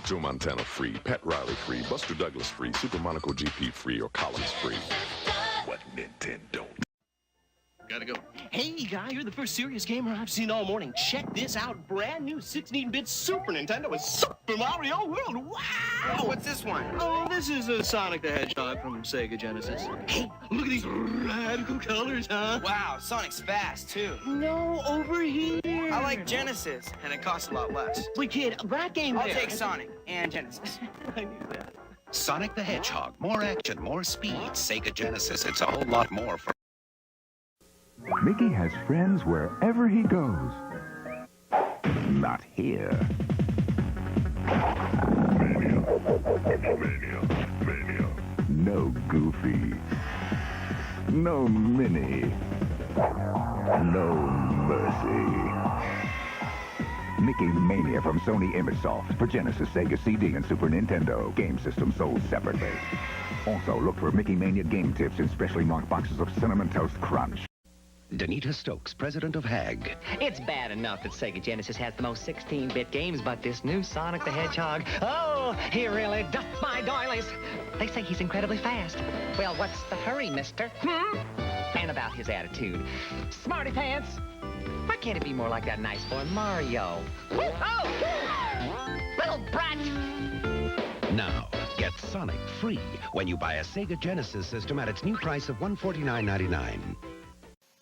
Get Joe Montana free, Pat Riley free, Buster Douglas free, Super Monaco GP free, or Collins free. What Nintendo? Gotta go. Hey, guy, you're the first serious gamer I've seen all morning. Check this out. Brand new 16-bit Super Nintendo with Super Mario World. Wow! Oh, what's this one? Oh, this is a Sonic the Hedgehog from Sega Genesis. Hey, look at these radical colors, huh? Wow, Sonic's fast, too. No, over here. I like Genesis, and it costs a lot less. Wait, kid, that game I'll there. take Sonic and Genesis. I knew that. Sonic the Hedgehog. More action, more speed. Sega Genesis. It's a whole lot more for... Mickey has friends wherever he goes. Not here. Mania. No Goofy. No Minnie. No Mercy. Mickey Mania from Sony ImageSoft for Genesis, Sega CD, and Super Nintendo. Game system sold separately. Also, look for Mickey Mania game tips in specially marked boxes of Cinnamon Toast Crunch. Danita Stokes, president of HAG. It's bad enough that Sega Genesis has the most 16-bit games, but this new Sonic the Hedgehog, oh, he really doth my doilies. They say he's incredibly fast. Well, what's the hurry, mister? And about his attitude. Smarty pants. Why can't it be more like that nice boy Mario? Oh! Little brat! Now, get Sonic free when you buy a Sega Genesis system at its new price of $149.99.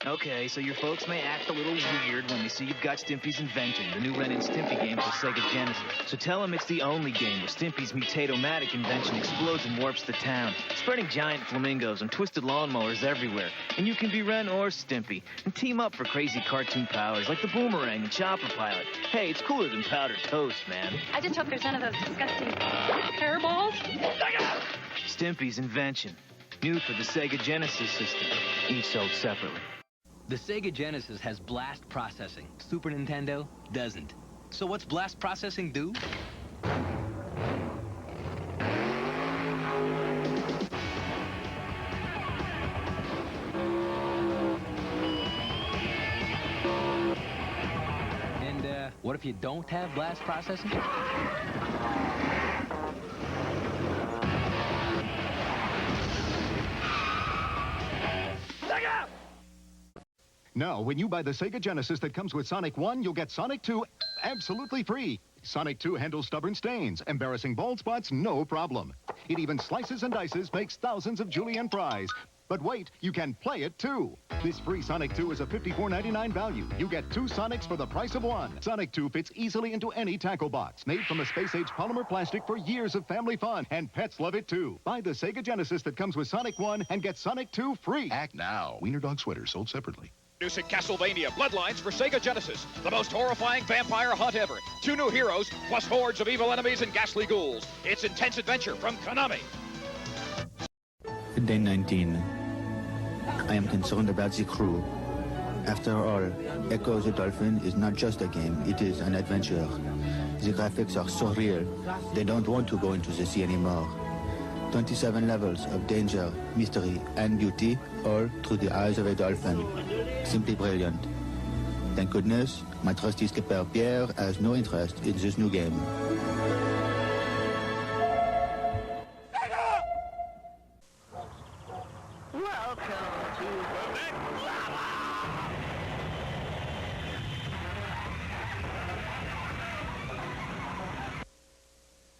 Okay, so your folks may act a little weird when they see you've got Stimpy's Invention, the new Ren and Stimpy game for Sega Genesis. So tell them it's the only game where Stimpy's mutato-matic invention explodes and warps the town, spreading giant flamingos and twisted lawnmowers everywhere. And you can be Ren or Stimpy, and team up for crazy cartoon powers like the Boomerang and Chopper Pilot. Hey, it's cooler than powdered toast, man. I just hope there's none of those disgusting hairballs. Stimpy's Invention, new for the Sega Genesis system, each sold separately. The Sega Genesis has blast processing. Super Nintendo doesn't. So what's blast processing do? And what if you don't have blast processing? Now, when you buy the Sega Genesis that comes with Sonic 1, you'll get Sonic 2 absolutely free. Sonic 2 handles stubborn stains, embarrassing bald spots, no problem. It even slices and dices, makes thousands of julienne fries. But wait, you can play it too. This free Sonic 2 is a $54.99 value. You get 2 Sonics for the price of 1. Sonic 2 fits easily into any tackle box. Made from a space-age polymer plastic for years of family fun. And pets love it too. Buy the Sega Genesis that comes with Sonic 1 and get Sonic 2 free. Act now. Wiener Dog Sweater sold separately. Introducing Castlevania Bloodlines for Sega Genesis. The most horrifying vampire hunt ever. 2 new heroes, plus hordes of evil enemies and ghastly ghouls. It's intense adventure from Konami. Day 19. I am concerned about the crew. After all, Echo the Dolphin is not just a game, it is an adventure. The graphics are so real, they don't want to go into the sea anymore. 27 levels of danger, mystery, and beauty, all through the eyes of a dolphin. Simply brilliant. Thank goodness, my trusty skipper Pierre has no interest in this new game.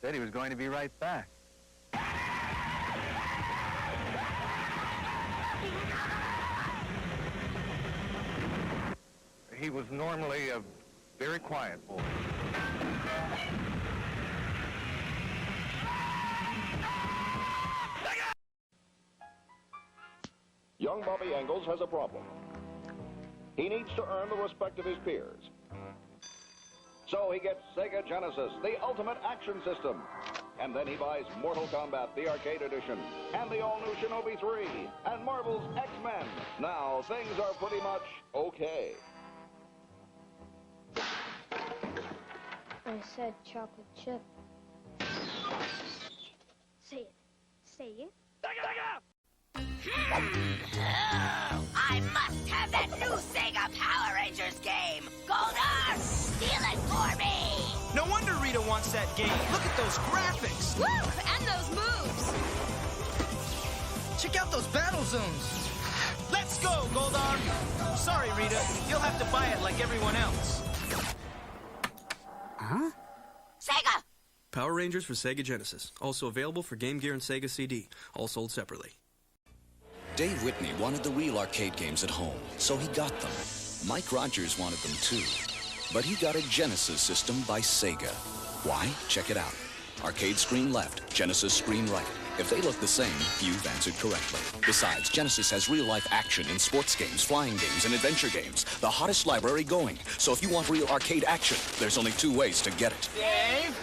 Said he was going to be right back. He was normally a very quiet boy. Young Bobby Engels has a problem. He needs to earn the respect of his peers. So he gets Sega Genesis, the ultimate action system. And then he buys Mortal Kombat, the arcade edition, and the all-new Shinobi 3, and Marvel's X-Men. Now, things are pretty much okay. I said chocolate chip. Say it. Say it. Oh, I must have that new Sega Power Rangers game. Goldar, steal it for me! No wonder Rita wants that game. Look at those graphics. Woo! And those moves. Check out those battle zones. Let's go, Goldar. Sorry, Rita. You'll have to buy it like everyone else. Huh? Sega! Power Rangers for Sega Genesis. Also available for Game Gear and Sega CD. All sold separately. Dave Whitney wanted the real arcade games at home, so he got them. Mike Rogers wanted them too. But he got a Genesis system by Sega. Why? Check it out. Arcade screen left, Genesis screen right. If they look the same, you've answered correctly. Besides, Genesis has real-life action in sports games, flying games, and adventure games. The hottest library going. So if you want real arcade action, there's only 2 ways to get it. Dave,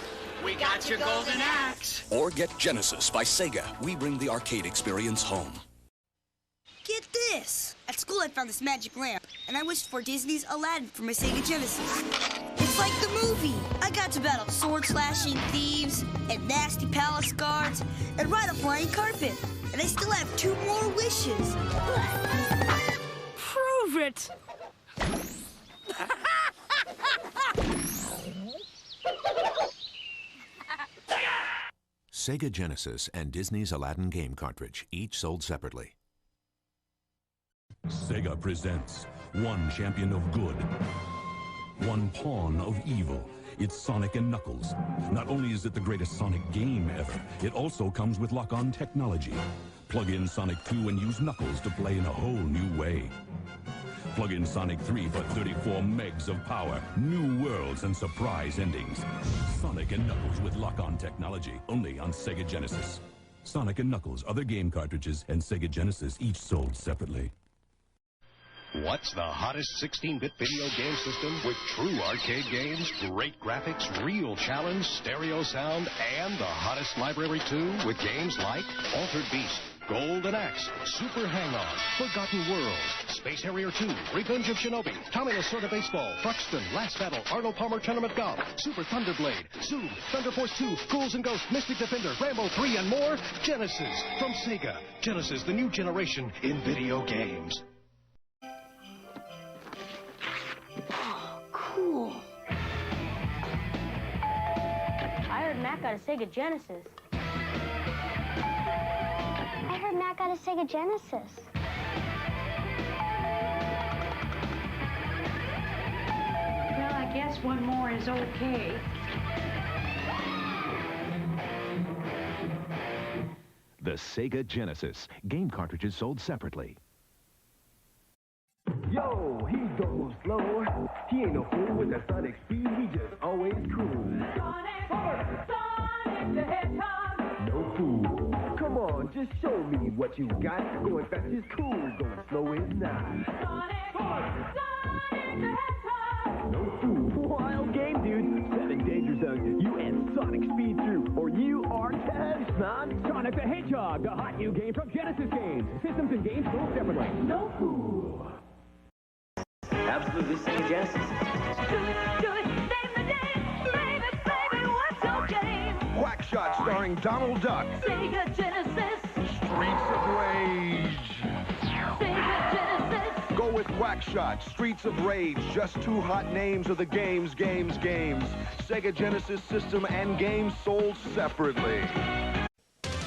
we got your golden axe. Or get Genesis by Sega. We bring the arcade experience home. Get this! At school I found this magic lamp, and I wished for Disney's Aladdin for my Sega Genesis. It's like the movie! I got to battle sword-slashing thieves, and nasty palace guards, and ride a flying carpet. And I still have 2 more wishes. Prove it! Sega Genesis and Disney's Aladdin game cartridge, each sold separately. Sega presents one champion of good, one pawn of evil. It's Sonic and Knuckles. Not only is it the greatest Sonic game ever, it also comes with lock-on technology. Plug in Sonic 2 and use Knuckles to play in a whole new way. Plug in Sonic 3 for 34 megs of power, new worlds, and surprise endings. Sonic and Knuckles with lock-on technology, only on Sega Genesis. Sonic and Knuckles, other game cartridges, and Sega Genesis each sold separately. What's the hottest 16-bit video game system with true arcade games, great graphics, real challenge, stereo sound, and the hottest library too, with games like Altered Beast, Golden Axe, Super Hang-On, Forgotten World, Space Harrier 2, Revenge of Shinobi, Tommy Lasorda Baseball, Buxton, Last Battle, Arnold Palmer Tournament Golf, Super Thunderblade, Zoom, Thunder Force 2, Ghouls and Ghosts, Mystic Defender, Rambo 3, and more. Genesis from Sega. Genesis, the new generation in video games. Oh, cool. I heard Matt got a Sega Genesis. I heard Matt got a Sega Genesis. Well, I guess one more is okay. The Sega Genesis. Game cartridges sold separately. Yo, he goes slow. He ain't no fool with that Sonic speed. He just always cool. Sonic the Hedgehog. No fool. Come on, just show me what you got. Going fast is cool, going slow is not. Sonic the Hedgehog. No fool. Wild game, dude. 7 danger zones. You and Sonic speed through, or you are Chaz, man. Sonic the Hedgehog, the hot new game from Genesis Games. Systems and games sold separately. No fool. Absolutely Sega Genesis. Do it, save the day. Baby, what's your game? Quackshot starring Donald Duck. Sega Genesis. Streets of Rage. Sega Genesis. Go with Quackshot, Streets of Rage. Just 2 hot names of the games. Sega Genesis system and games sold separately.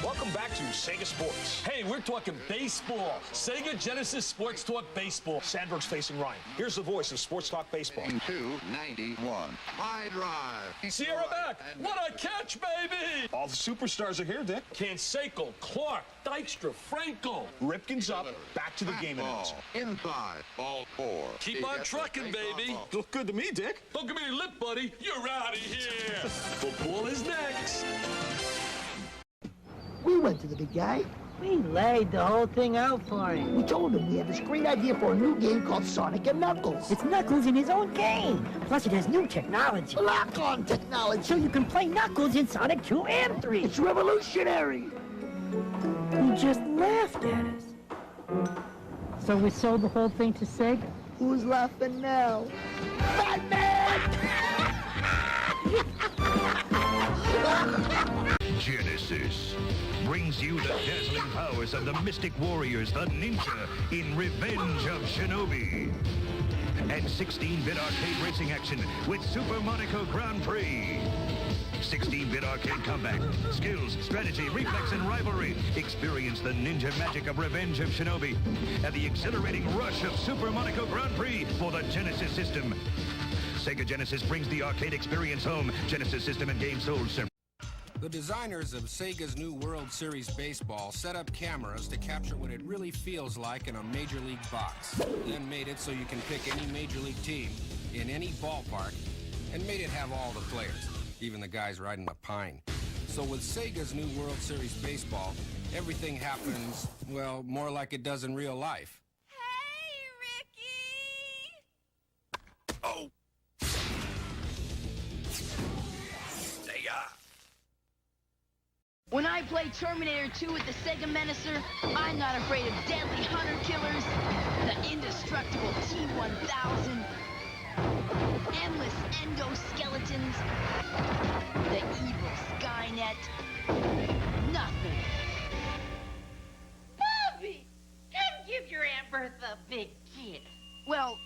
Welcome back to Sega Sports. Hey, we're talking baseball. Sega Genesis Sports Talk Baseball. Sandberg's facing Ryan. Here's the voice of Sports Talk Baseball. 291. High drive. Sierra back. What a catch, baby! All the superstars are here, Dick. Canseco, Clark, Dykstra, Franco. Ripken's up. Back to the game announcer. Inside. Ball 4. Keep on trucking, baby. Look good to me, Dick. Don't give me any lip, buddy. You're out of here. Football is next. We went to the big guy. We laid the whole thing out for him. We told him we have this great idea for a new game called Sonic and Knuckles. It's Knuckles in his own game. Plus it has new technology. Lock-on technology. So you can play Knuckles in Sonic 2 and 3. It's revolutionary. He just laughed at us. So we sold the whole thing to Sega? Who's laughing now? Batman! Genesis brings you the dazzling powers of the Mystic Warriors, the Ninja, in Revenge of Shinobi. And 16-bit arcade racing action with Super Monaco Grand Prix. arcade combat. Skills, strategy, reflex, and rivalry. Experience the ninja magic of Revenge of Shinobi and the exhilarating rush of Super Monaco Grand Prix for the Genesis system. Sega Genesis brings the arcade experience home. Genesis system and games sold separately. The designers of Sega's new World Series Baseball set up cameras to capture what it really feels like in a Major League box, then made it so you can pick any Major League team in any ballpark, and made it have all the players, even the guys riding the pine. So with Sega's new World Series Baseball, everything happens, well, more like it does in real life. Oh! When I play Terminator 2 with the Sega Menacer, I'm not afraid of deadly hunter killers, the indestructible T-1000, endless endoskeletons, the evil Skynet. Nothing. Bobby! Come give your Aunt Bertha a big kiss. Well,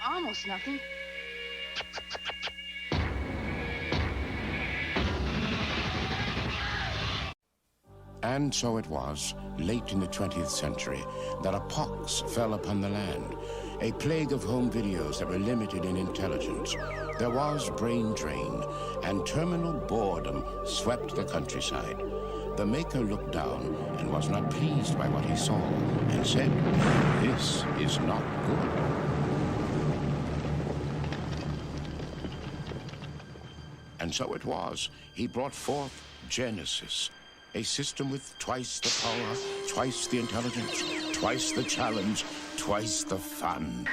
almost nothing. And so it was, late in the 20th century, that a pox fell upon the land, a plague of home videos that were limited in intelligence. There was brain drain, and terminal boredom swept the countryside. The maker looked down and was not pleased by what he saw, and said, "This is not good." And so it was, he brought forth Genesis, a system with twice the power, twice the intelligence, twice the challenge, twice the fun.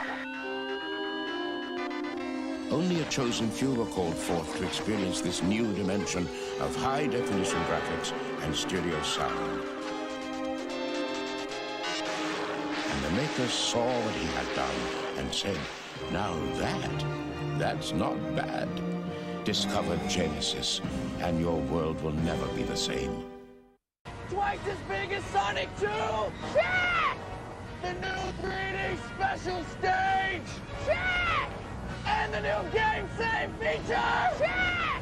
Only a chosen few were called forth to experience this new dimension of high-definition graphics and stereo sound. And the maker saw what he had done and said, "Now that's not bad." Discover Genesis, and your world will never be the same. Twice as big as Sonic 2! Check! The new 3D special stage! Check! And the new game save feature! Check!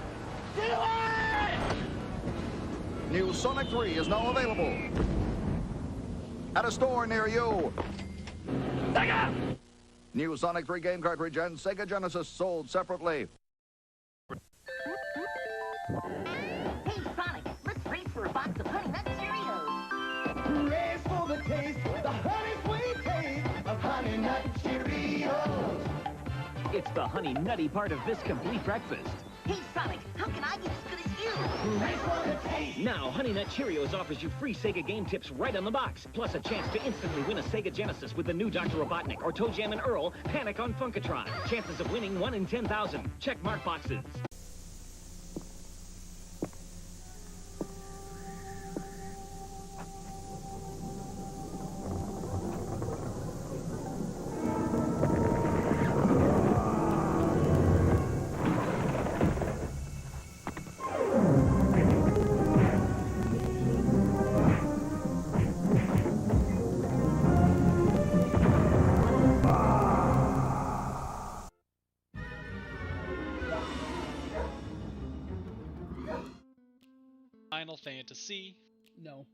Do it! New Sonic 3 is now available at a store near you. Sega! New Sonic 3 game cartridge and Sega Genesis sold separately. Hey, Sonic, let's race for a box of Honey Nut Cheerios. Race for the taste, the honey sweet taste of Honey Nut Cheerios. It's the honey nutty part of this complete breakfast. Hey, Sonic, how can I get as good as you? Race for the taste. Now, Honey Nut Cheerios offers you free Sega game tips right on the box, plus a chance to instantly win a Sega Genesis with the new Dr. Robotnik or Toe Jam and Earl Panic on Funkatron. Chances of winning 1 in 10,000. Check mark boxes. Final Fantasy. No.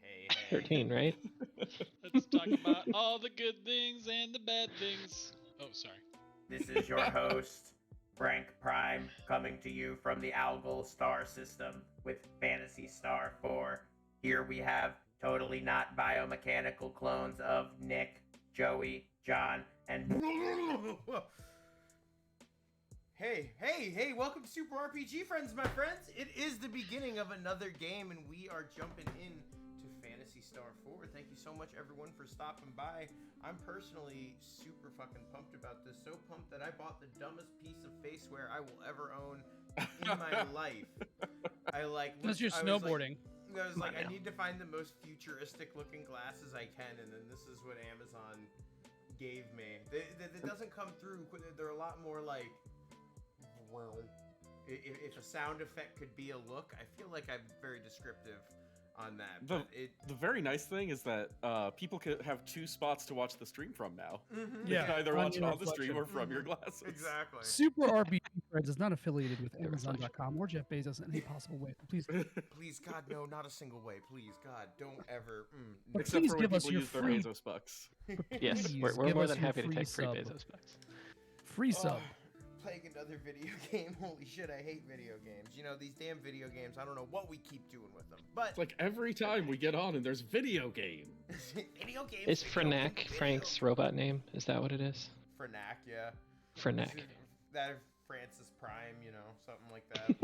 Hey, 13, right? Let's talk about all the good things and the bad things. Oh, sorry. This is your host, Frank Prime, coming to you from the Algol Star System with Phantasy Star 4. Here we have totally not biomechanical clones of Nick, Joey, John, and... Hey, welcome to Super RPG Friends, my friends. It is the beginning of another game, and we are jumping in to Phantasy Star 4. Thank you so much, everyone, for stopping by. I'm personally super fucking pumped about this. So pumped that I bought the dumbest piece of faceware I will ever own in my life. Unless you're snowboarding. I was like, I need to find the most futuristic looking glasses I can, and then this is what Amazon gave me. It doesn't come through. They're a lot more like... Well, if a sound effect could be a look, I feel like I'm very descriptive on that. The very nice thing is that people can have 2 spots to watch the stream from now. Mm-hmm. You can either watch it on the reflection. stream or from your glasses. Exactly. Super RPG Friends is not affiliated with Amazon.com or Jeff Bezos in any possible way. Please, please, God, no, not a single way. Please, God, don't ever. But Except please for when give us people your use their free. Bezos bucks. Yes, Please we're give more us than your happy to take free sub. Bezos bucks. Free sub. Playing another video game. Holy shit, I hate video games. You know, these damn video games, I don't know what we keep doing with them. But It's like every time we get on and there's video game. Video games. Is Frenak Frank's robot name? Is that what it is? Frenak, yeah. Frenak. That Francis Prime, you know, something like that.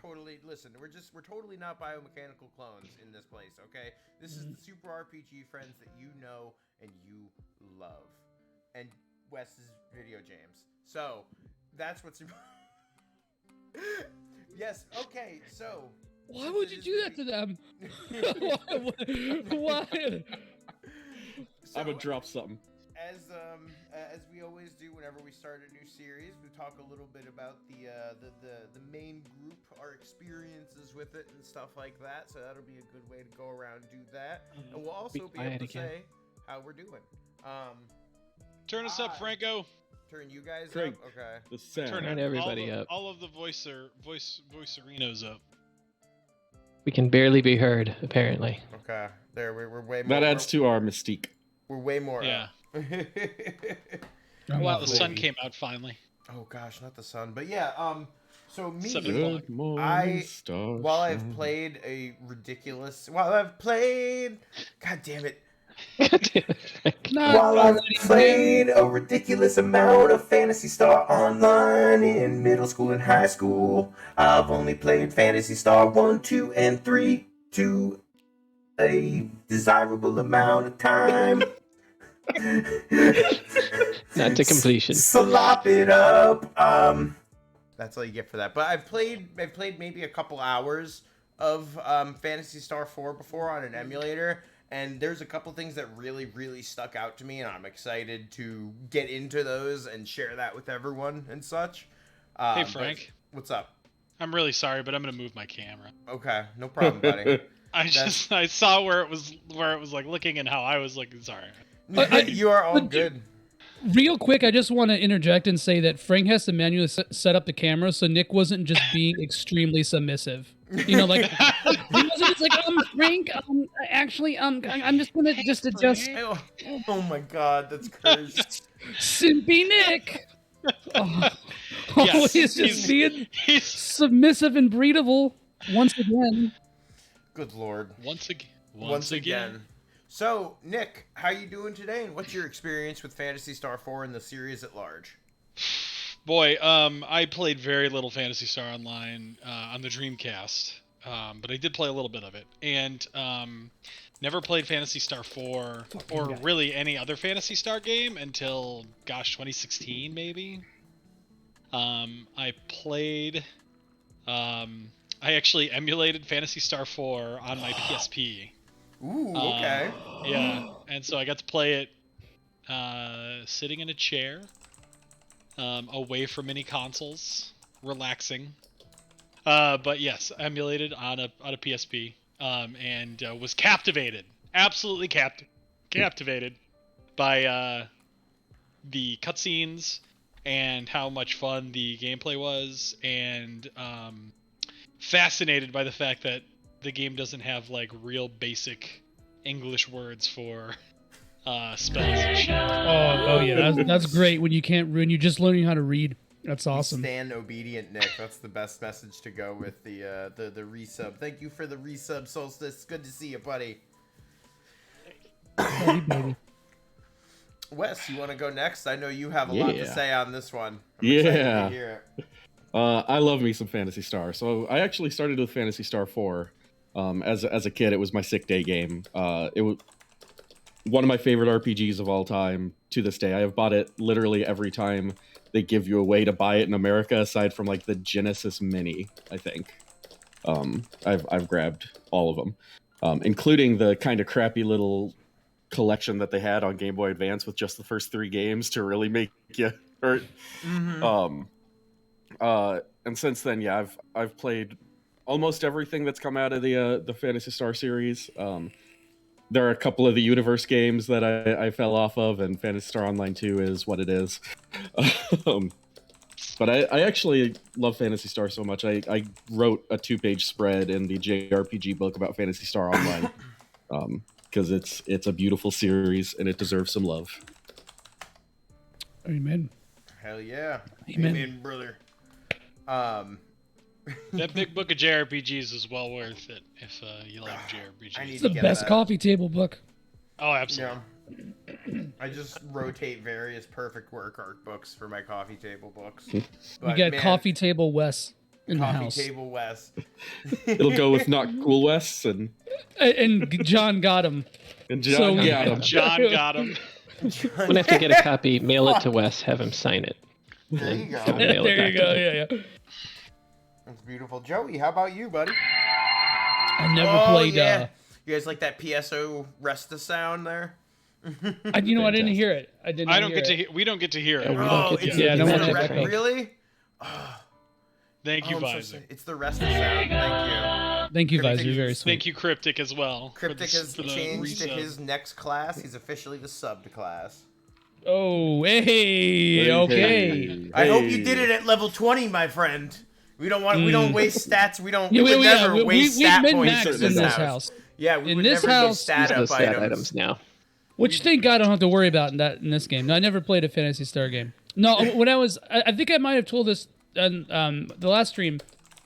Totally, listen, we're totally not biomechanical clones in this place, okay? This is the Super RPG Friends that you know and you love. And Wes's Video James. So, that's what's... Yes, okay, so... Why would you do that to them? Why? I'm gonna drop something. As we always do whenever we start a new series, we talk a little bit about the main group, our experiences with it and stuff like that. So that'll be a good way to go around and do that. And we'll also be able to say how we're doing. Turn us up, Franco. Turn you guys Frank, up? Okay. The sound. Turn everybody up. All of the voice-arenos up. We can barely be heard, apparently. Okay. There, we're way more. That adds to our mystique. We're way more. Yeah. Up. Wow, the sun came out finally. Oh gosh, not the sun, but yeah. So me, Good morning, stars. while I've played, God damn it. While I've played a ridiculous amount of Phantasy Star Online in middle school and high school, I've only played Phantasy Star 1, 2, and 3 to a desirable amount of time. Not to completion. Slop it up. That's all you get for that. But I've played maybe a couple hours of Phantasy Star 4 before on an emulator, and there's a couple things that really, really stuck out to me, and I'm excited to get into those and share that with everyone and such. Hey, Frank. What's up? I'm really sorry, but I'm gonna move my camera. Okay, no problem, buddy. I saw where it was like looking and how I was looking. Sorry. You are all good. Real quick, I just want to interject and say that Frank has to manually set up the camera, so Nick wasn't just being extremely submissive. You know, like he wasn't just like, Frank, actually, I'm just gonna just adjust. Oh my God, that's cursed. Simpy Nick. Yes, He's just being submissive and breedable once again. Good Lord. Once again. So, Nick, how you doing today, and what's your experience with Phantasy Star 4 and the series at large? Boy, I played very little Phantasy Star Online on the Dreamcast, but I did play a little bit of it, and never played Phantasy Star 4 or really any other Phantasy Star game until, gosh, 2016 maybe. I actually emulated Phantasy Star 4 on my PSP. Ooh, okay. Yeah, and so I got to play it sitting in a chair, away from any consoles, relaxing. But yes, emulated on a PSP, and was captivated, absolutely captivated by the cutscenes and how much fun the gameplay was, and fascinated by the fact that the game doesn't have like real basic English words for spells and shit. Oh yeah, that's great when you're just learning how to read. That's awesome. Stand obedient, Nick. That's the best message to go with the resub. Thank you for the resub, Solstice. Good to see you, buddy. Hey, baby. Wes, you want to go next? I know you have a lot to say on this one. I'm Yeah. excited to hear it. I love me some Phantasy Star. So I actually started with Phantasy Star 4. As a kid, it was my sick day game. It was one of my favorite RPGs of all time to this day. I have bought it literally every time they give you a way to buy it in America, aside from like the Genesis Mini, I think. I've grabbed all of them, including the kind of crappy little collection that they had on Game Boy Advance with just the first 3 games to really make you hurt. Mm-hmm. And since then, yeah, I've played almost everything that's come out of the Phantasy Star series. There are a couple of the Universe games that I fell off of, and Phantasy Star Online 2 is what it is. But I actually love Phantasy Star so much. I wrote a 2-page spread in the JRPG book about Phantasy Star Online, because it's a beautiful series and it deserves some love. Amen. Hell yeah. Amen. Amen, brother. That big book of JRPGs is well worth it if you like JRPGs. It's the best coffee table book. Oh, absolutely. Yeah. I just rotate various perfect work art books for my coffee table books. You got man, coffee table Wes in the coffee house. table Wes. It'll go with Not Cool Wes and John got him. And John got him. John got him. I'm gonna have to get a copy, mail it to Wes, have him sign it. There you go. There you go. Yeah. That's beautiful. Joey, how about you, buddy? I never played. Yeah. You guys like that PSO Resta sound there? You know, I didn't hear it. I don't get to hear. We don't get to hear it. I don't want to. Really? Thank you, I'm so Visor. sorry. It's the Resta sound. Thank you. Thank you, Visor. You're very sweet. Thank you, Cryptic, as well. Cryptic has changed to his next class. He's officially the subbed class. Oh, hey, okay. I hope you did it at level 20, my friend. We don't want. We don't waste stats. We don't. We would never waste stat points in this house. Yeah, we in would this never house, give stat up items now. Which thank God I don't have to worry about in this game. No, I never played a Phantasy Star game. No, when I think I might have told this on the last stream,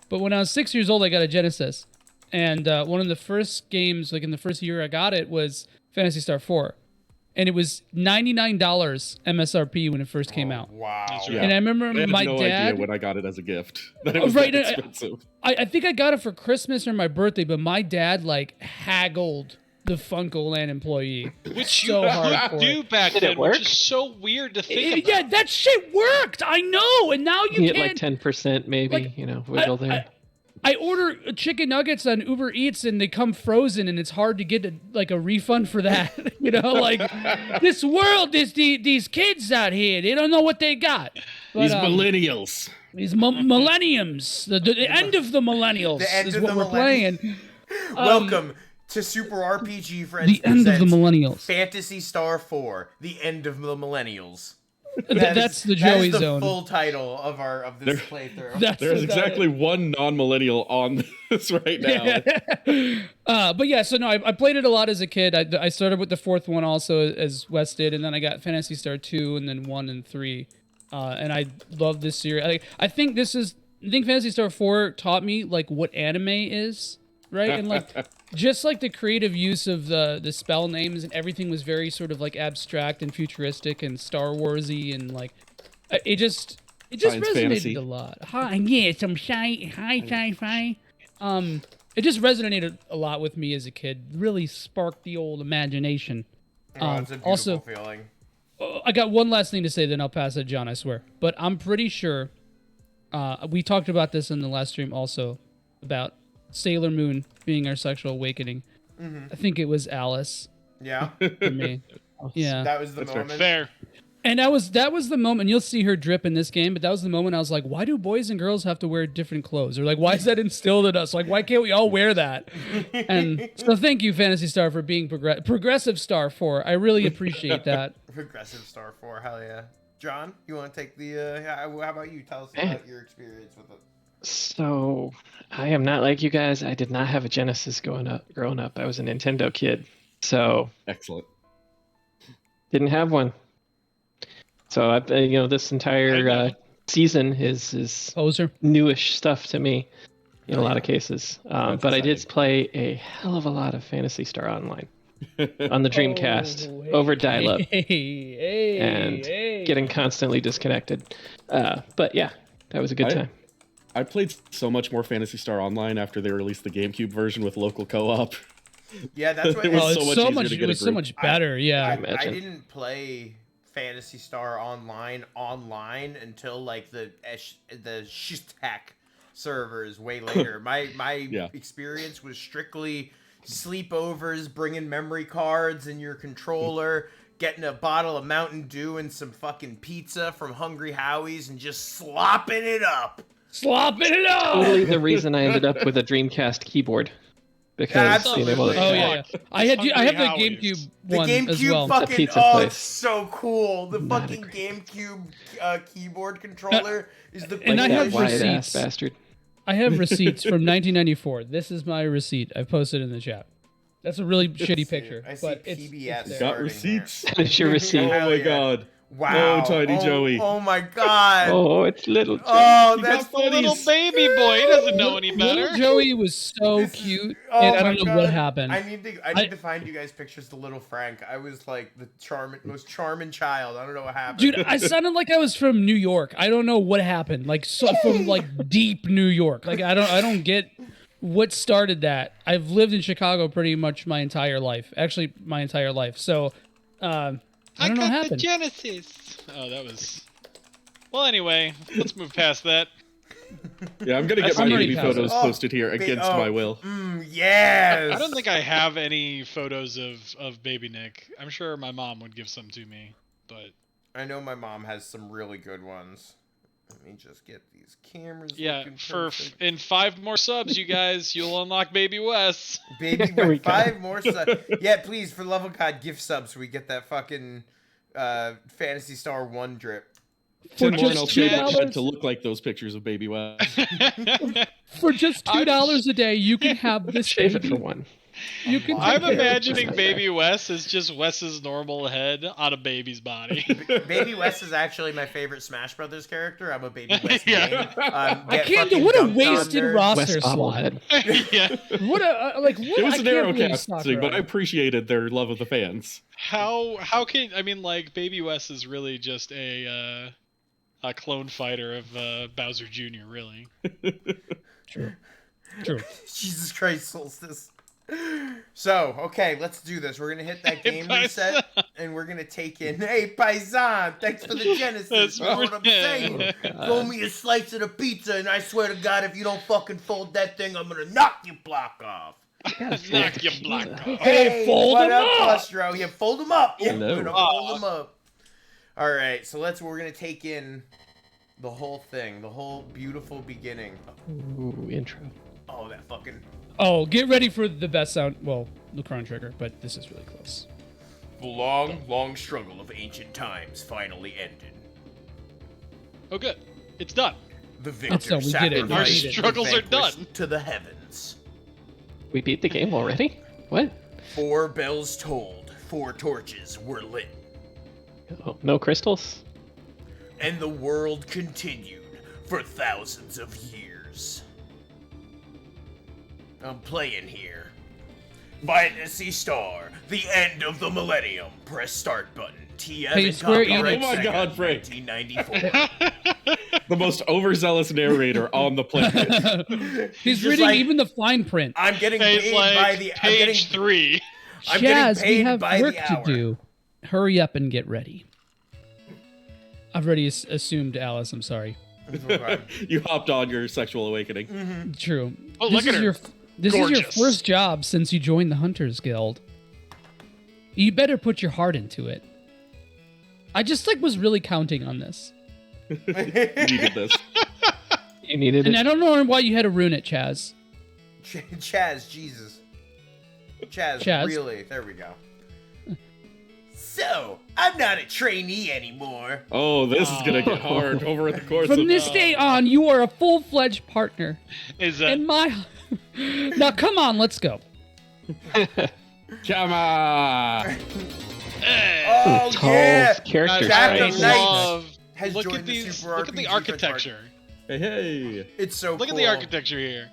but when I was 6 years old, I got a Genesis, and one of the first games, like in the first year I got it, was Phantasy Star 4, and it was $99 MSRP when it first came out. Wow! Yeah. And I remember my no dad idea when I got it as a gift that it was that expensive. I think I got it for Christmas or my birthday, but my dad like haggled the Funko Land employee. Which so you hard could do back then, which is so weird to think about. Yeah, that shit worked. I know, and now you get can't. like 10%, maybe. Wiggle there. I order chicken nuggets on Uber Eats and they come frozen, and it's hard to get a refund for that. This world, these kids out here, they don't know what they got. But, These millennials. These millenniums. The end of the millennials is what we're playing. Welcome to Super RPG Friends. The end of the millennials. Phantasy Star 4, the end of the millennials. That's the Joey Zone. Zone. Full title of this playthrough. There's exactly one non-millennial on this right now. But yeah, so no, I played it a lot as a kid. I started with the fourth one also, as Wes did, and then I got Phantasy Star 2, and then 1 and 3. And I love this series. I think Phantasy Star 4 taught me like what anime is, right? And like just like the creative use of the spell names and everything was very sort of like abstract and futuristic and Star Warsy, and like it just Science resonated fantasy. a lot. Some sci-fi. It just resonated a lot with me as a kid. Really sparked the old imagination. It's a beautiful feeling. I got one last thing to say, then I'll pass it, John, I swear. But I'm pretty sure we talked about this in the last stream also, about Sailor Moon being our sexual awakening. Mm-hmm. I think it was Alice. Yeah. For me. Yeah. That was the moment. Fair. And that was the moment. You'll see her drip in this game, but that was the moment I was like, why do boys and girls have to wear different clothes? Or like, why is that instilled in us? Like, why can't we all wear that? And so thank you, Phantasy Star, for being Progressive Star 4. I really appreciate that. Progressive Star 4, hell yeah. John, you want to take the, how about you? Tell us about your experience with it. So, I am not like you guys. I did not have a Genesis growing up. I was a Nintendo kid. So, excellent. Didn't have one. So, this entire season is newish stuff to me in a lot of cases. But I did play a hell of a lot of Phantasy Star Online on the Dreamcast over dial-up and getting constantly disconnected. But yeah, that was a good time. I played so much more Phantasy Star Online after they released the GameCube version with local co-op. Yeah, that's what it was so much It was so much better. I didn't play Phantasy Star online until like the Shtek servers way later. My experience was strictly sleepovers, bringing memory cards and your controller, getting a bottle of Mountain Dew and some fucking pizza from Hungry Howie's and just slopping it up. Slopping it up. Totally the reason I ended up with a Dreamcast keyboard. Because being able to, I have the GameCube one as well. Fucking, it's so cool. The fucking GameCube keyboard controller is the and I have receipts. Bastard. I have receipts from 1994. This is my receipt. I posted in the chat. That's a really shitty picture. I see but PBS. it's Got receipts. It's your receipt. Oh my god. Wow. Oh, tiny Joey. Oh my god. Oh, it's little Joey. Oh, He that's got the little baby boy. He doesn't know any better. Little Joey was so cute, Oh and I my don't know God. what happened. I need to find you guys pictures of little Frank. I was like the most charming child. I don't know what happened. Dude, I sounded like I was from New York. I don't know what happened. Like from like deep New York. Like I don't get what started that. I've lived in Chicago pretty much my entire life. Actually, my entire life. So I don't know what happened. The Genesis. Oh, that was. Well, anyway, let's move past that. Yeah, I'm gonna get my baby photos posted here against my will. Yes. I don't think I have any photos of baby Nick. I'm sure my mom would give some to me, but I know my mom has some really good ones. Let me just get these cameras. yeah, in 5 more subs, you guys, you'll unlock Baby Wes. Baby Wes, 5 more subs. Yeah, please, for the love of God, gift subs so we get that fucking Phantasy Star 1 drip. For just $2 to look like those pictures of Baby Wes. For just $2 a day, you can have this. Shave it for one. You can. I'm imagining Baby Wes as just Wes's normal head on a baby's body. Baby Wes is actually my favorite Smash Brothers character. I'm a Baby Wes Yeah. main. I can't do what a wasted roster slot. Yeah. What a what It was I an can't arrow believe casting, Sakura. but I appreciated their love of the fans. How can I mean like Baby Wes is really just a clone fighter of Bowser Jr. Really. True. Jesus Christ, Solstice. So, okay, let's do this. We're gonna hit that game reset, and we're gonna take in. Hey, Paisan, thanks for the Genesis. You know what I'm saying? Throw me a slice of the pizza, and I swear to God, if you don't fucking fold that thing, I'm gonna knock your block off. Knock your block off. Hey, fold what them up, up. Plustro? Yeah, fold them up. Yeah, Hello. we're gonna fold them up. All right, so we're gonna take in the whole thing, the whole beautiful beginning. Ooh, intro. Oh, that fucking. Oh, get ready for the best sound. Well, the Chrono Trigger, but this is really close. The long, long struggle of ancient times finally ended. Oh, good. It's done. The victor done. We did it. Our sacrificed the struggles are vanquished done. to the heavens. We beat the game already? What? 4 bells tolled, 4 torches were lit, Oh, no crystals? and the world continued for thousands of years. I'm playing here. Phantasy Star, the end of the millennium. Press start button. TM Hey, and Square copyright Enix. Oh my Sega, God, Frank. 1994. The most overzealous narrator on the planet. He's just reading like- even the fine print. I'm getting It's paid like by the. page 3. I'm getting Chaz, we paid have by work the to hour. do. Hurry up and get ready. I've already assumed Alice. I'm sorry. You hopped on your sexual awakening. True. Oh, look at her. This is your Gorgeous. first job since you joined the Hunters Guild. You better put your heart into it. I just was really counting on this. You needed this. You needed And it. I don't know why you had to ruin it, Chaz. Chaz, Jesus. Chaz, really? There we go. So, I'm not a trainee anymore. Oh, this is gonna get hard over the course From of this day on, you are a full-fledged partner. Is that And my... Now, come on, let's go. Come on! Oh, Tall yeah! character Jack stripes. of Knights love. has Look joined at the these. Super Look at the RPG architecture. Hey, hey! It's so Look cool. at the architecture here.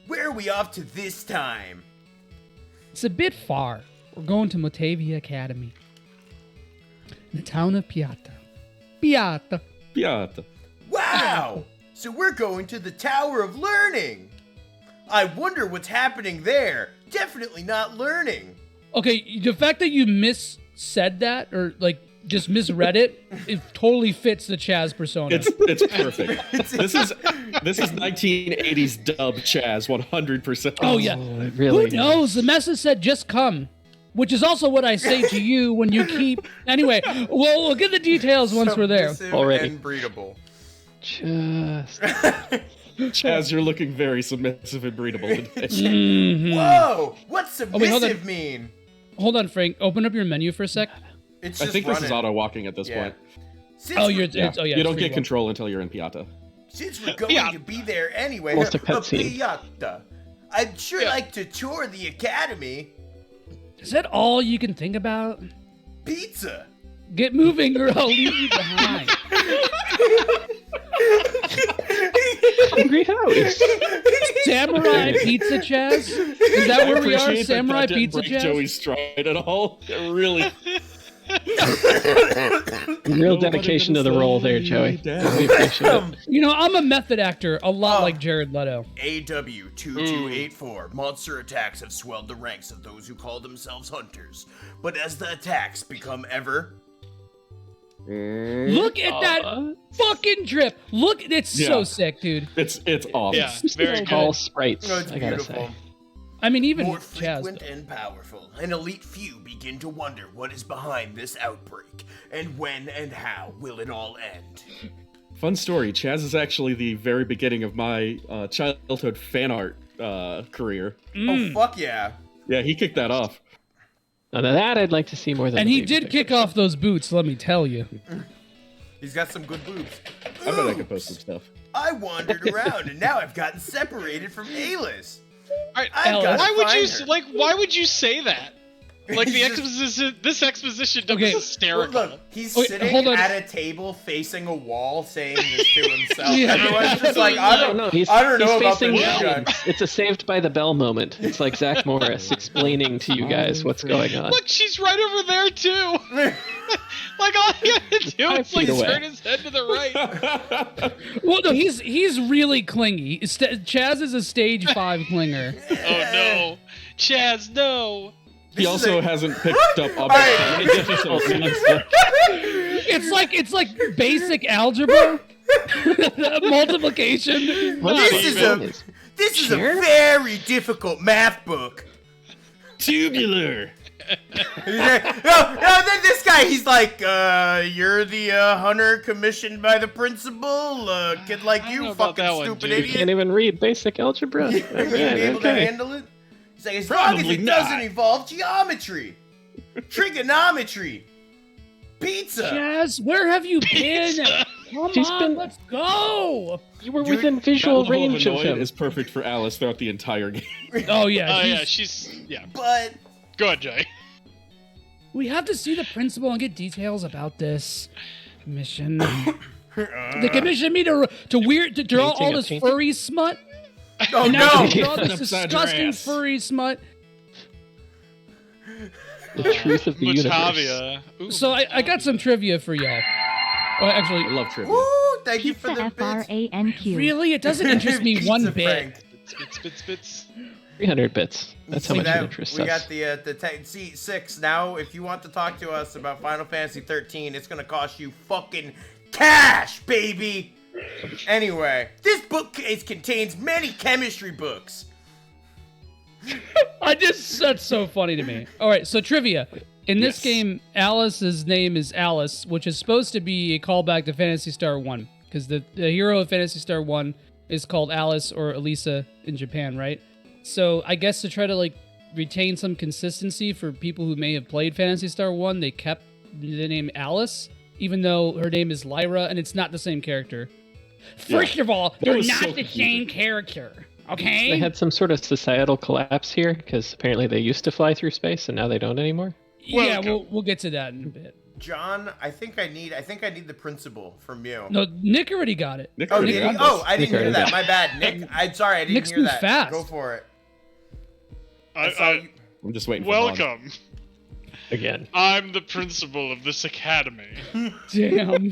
Where are we off to this time? It's a bit far. We're going to Motavia Academy. In the town of Piata. Piata. Piata. Wow! So we're going to the Tower of Learning. I wonder what's happening there. Definitely not learning. Okay, the fact that you said that, or just misread it, it totally fits the Chaz persona. It's perfect. This is 1980s dub Chaz 100%. Oh yeah. it really Who knows? The message said just come. Which is also what I say to you when you keep... Anyway, we'll get the details once we're there. Submissive Already. and breedable. Just. Chaz, you're looking very submissive and breedable today. Whoa! What's submissive hold on. mean? Hold on, Frank. Open up your menu for a sec. It's I just think running. this is auto walking at this point. Since Oh, we're- you're. It's, oh yeah. You it's don't free get walk. control until you're in Piata. Since we're going to be there anyway, Almost a cutscene. Piata, I'd sure like to tour the academy. Is that all you can think about? Pizza. Get moving, or I'll leave you behind. Hungry House. Samurai Pizza Chaz? Is that where we are? Appreciate Samurai that didn't Pizza break Chaz? Joey's stride at all. It really. Real dedication to the role there, Joey. We appreciate it. You know, I'm a method actor, a lot like Jared Leto. AW-2284. Monster attacks have swelled the ranks of those who call themselves hunters. But as the attacks become ever... Look at that fucking drip. Look, it's so sick, dude. It's awesome. Yeah, very good. All sprites, No, it's I gotta beautiful. say. I mean, even More Chaz. frequent and powerful. An elite few begin to wonder what is behind this outbreak. And when and how will it all end? Fun story. Chaz is actually the very beginning of my childhood fan art career. Oh, fuck yeah. Yeah, he kicked that off. Now that I'd like to see more than. And the he baby did picture. kick off those boots, let me tell you. He's got some good boobs. I bet I could post some stuff. I wandered around and now I've gotten separated from Aylis. Alright, I've gotta why would you find her. why would you say that? Like the He's exposition, this exposition was Okay. hysterical. Look, he's Wait, sitting hold on. at a table facing a wall saying this to himself. Yeah. Everyone's just like, I don't know He's about facing this guy. It's a Saved by the Bell moment. It's like Zach Morris explaining to you guys what's going on. Look, she's right over there too. Like all you gotta do 5 is like feet away. turn his head to the right. Well, no, he's really clingy. Chaz is a stage 5 clinger. Oh no, Chaz, no. He also hasn't picked up Alright. It's like basic algebra, multiplication. This is a very difficult math book. Tubular. No, then this guy, he's like, you're the hunter commissioned by the principal? Kid like you, fucking stupid You idiot. can't even read basic algebra. You ain't able to handle it? He's like, as long as Probably it not. doesn't involve geometry, trigonometry, pizza. Chaz, where have you been? Come She's on, been- let's go. You were within visual That level of range of annoyed him. is perfect for Alice throughout the entire game. Oh yeah, Oh yeah, she's But Go ahead, Jay. we have to see the principal and get details about this commission. They commissioned me to draw all this painting? furry smut. oh And now no, to draw this Upside your disgusting ass. furry smut. The truth of the universe. Motavia. Ooh, So I got some trivia for y'all. Oh, I actually, love trivia. Woo, thank you for Pizza the bits. FRANQ. really, it doesn't interest me Pizza one bit. Frank. Spits. 300 bits. That's how See much that? it interests We us. got the seat 6 now. If you want to talk to us about Final Fantasy 13, it's gonna cost you fucking cash, baby. Anyway, this bookcase contains many chemistry books. That's so funny to me. All right, so trivia. In this game, Alice's name is Alice, which is supposed to be a callback to Phantasy Star 1, because the hero of Phantasy Star 1 is called Alice or Elisa in Japan, right? So I guess to try to like retain some consistency for people who may have played Phantasy Star 1, they kept the name Alice, even though her name is Lyra, and it's not the same character. First of all, they're was not so the confusing. same character, okay? They had some sort of societal collapse here because apparently they used to fly through space and now they don't anymore. Yeah, we'll get to that in a bit. John, I think I need the principal from you. No, Nick already got it. Nick Oh, already did got he? this. Oh, I didn't Nick hear already that. got My bad, Nick. I'm sorry, I didn't Nick's hear moved that. fast. Go for it. I saw you. I'm just waiting for Vaughn. Welcome. Again. I'm the principal of this academy. Damn.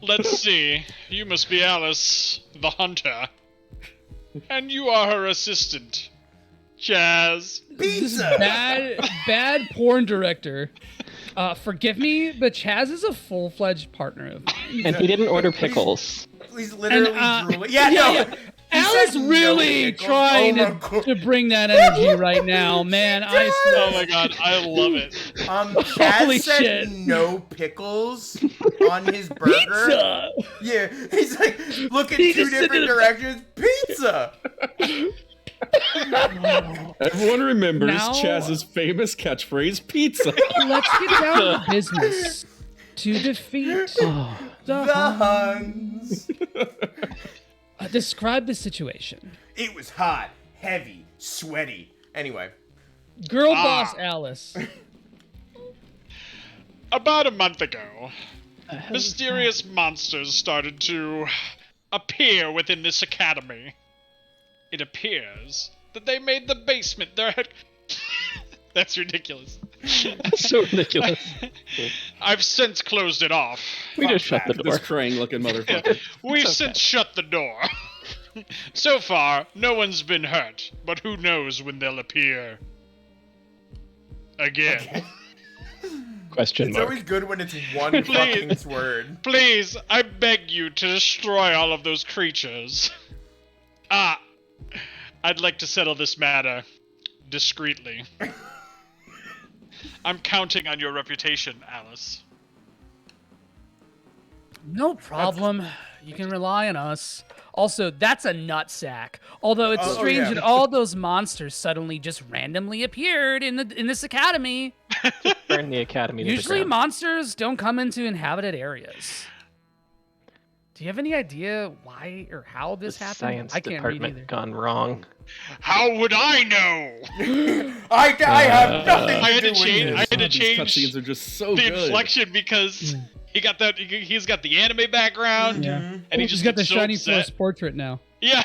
Let's see. You must be Alice, the hunter. And you are her assistant, Chaz. This is Pizza. bad porn director. Forgive me, but Chaz is a full-fledged partner of mine. And he didn't order pickles. He's literally And, drooling. Yeah, no. Alice really trying to bring that energy right now, man. I swear. Oh my god, I love it. Chaz Holy said shit. no pickles on his burger. Pizza! Yeah, he's like, look in He two just said different it- directions. Pizza! Everyone remembers Now- Chaz's famous catchphrase, pizza. Let's get down to business to defeat the Huns. Describe the situation. It was hot, heavy, sweaty. Anyway. Girl boss Alice. About a month ago, mysterious monsters started to appear within this academy. It appears that they made the basement their head. That's ridiculous. That's so ridiculous. I've since closed it off. We just shut the door. This Krang-looking motherfucker. We've since shut the door. So far, no one's been hurt, but who knows when they'll appear again. Question It's mark. always good when it's one fucking word. Please, I beg you to destroy all of those creatures. I'd like to settle this matter discreetly. I'm counting on your reputation, Alice. No problem. You can rely on us. Also, that's a nutsack. Although it's strange that all those monsters suddenly just randomly appeared in this academy. Burn the academy to the Usually ground. monsters don't come into inhabited areas. Do you have any idea why or how this happened? Science I can't read department either. gone wrong. How would I know? I have nothing I to had do to with change. I this. had to These change cutscenes are just so the good. inflection because he got that. He's got the anime background, and he He's just got the gets so shiny upset. force portrait now. Yeah.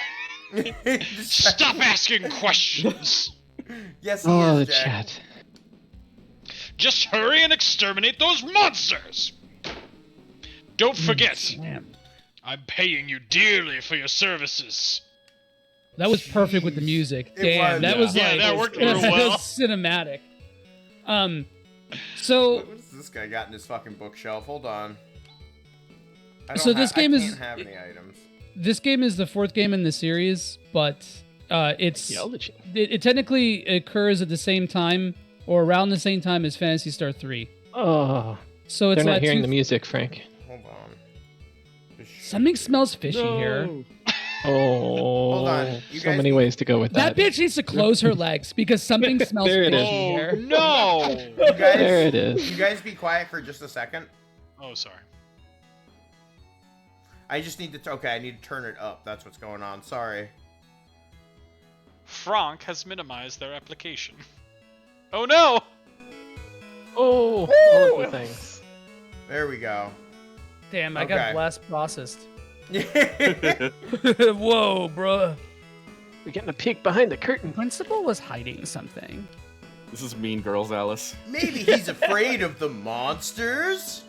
Stop asking questions. Yes, he Oh, is, the Jack. chat. Just hurry and exterminate those monsters. Don't forget, I'm paying you dearly for your services. That was perfect with the music. It Damn, was, that yeah. was Yeah, like that worked real well. cinematic. So What has this guy got in his fucking bookshelf? Hold on. So this game I is- can't have any items. this game is the fourth game in the series, but it technically occurs at the same time or around the same time as Phantasy Star 3. Oh, So it's they're not like hearing the music, Frank. Hold on. Something smells fishy here. Oh, Hold on. You so guys many ways to go with That that. bitch needs to close her legs because something smells There it fishy is. here. No. You guys, There it is. You guys be quiet for just a second. Oh, sorry. I just need to. Okay, I need to turn it up. That's what's going on. Sorry. Franck has minimized their application. Oh no! Oh, all of the things. There we go. Damn, I Okay. got blast processed. Whoa, bruh. We're getting a peek behind the curtain. Principal was hiding something. This is Mean Girls, Alice. Maybe he's afraid of the monsters.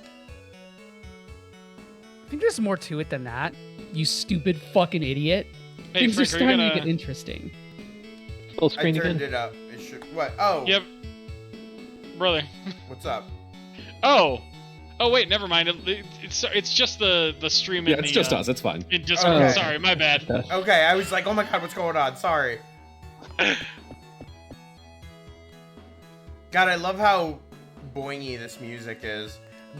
I think there's more to it than that. You stupid fucking idiot. Hey, Things Frank, are are you starting to gonna- get interesting. Full I screen turned again. it up. It should. What? Oh. Yep. Brother. What's up? Oh. Oh wait, never mind. It's just the stream. Yeah, in it's the, just us. It's fine. In Discord. Okay. Sorry, my bad. Okay, I was like, oh my god, what's going on? Sorry. God, I love how boingy this music is.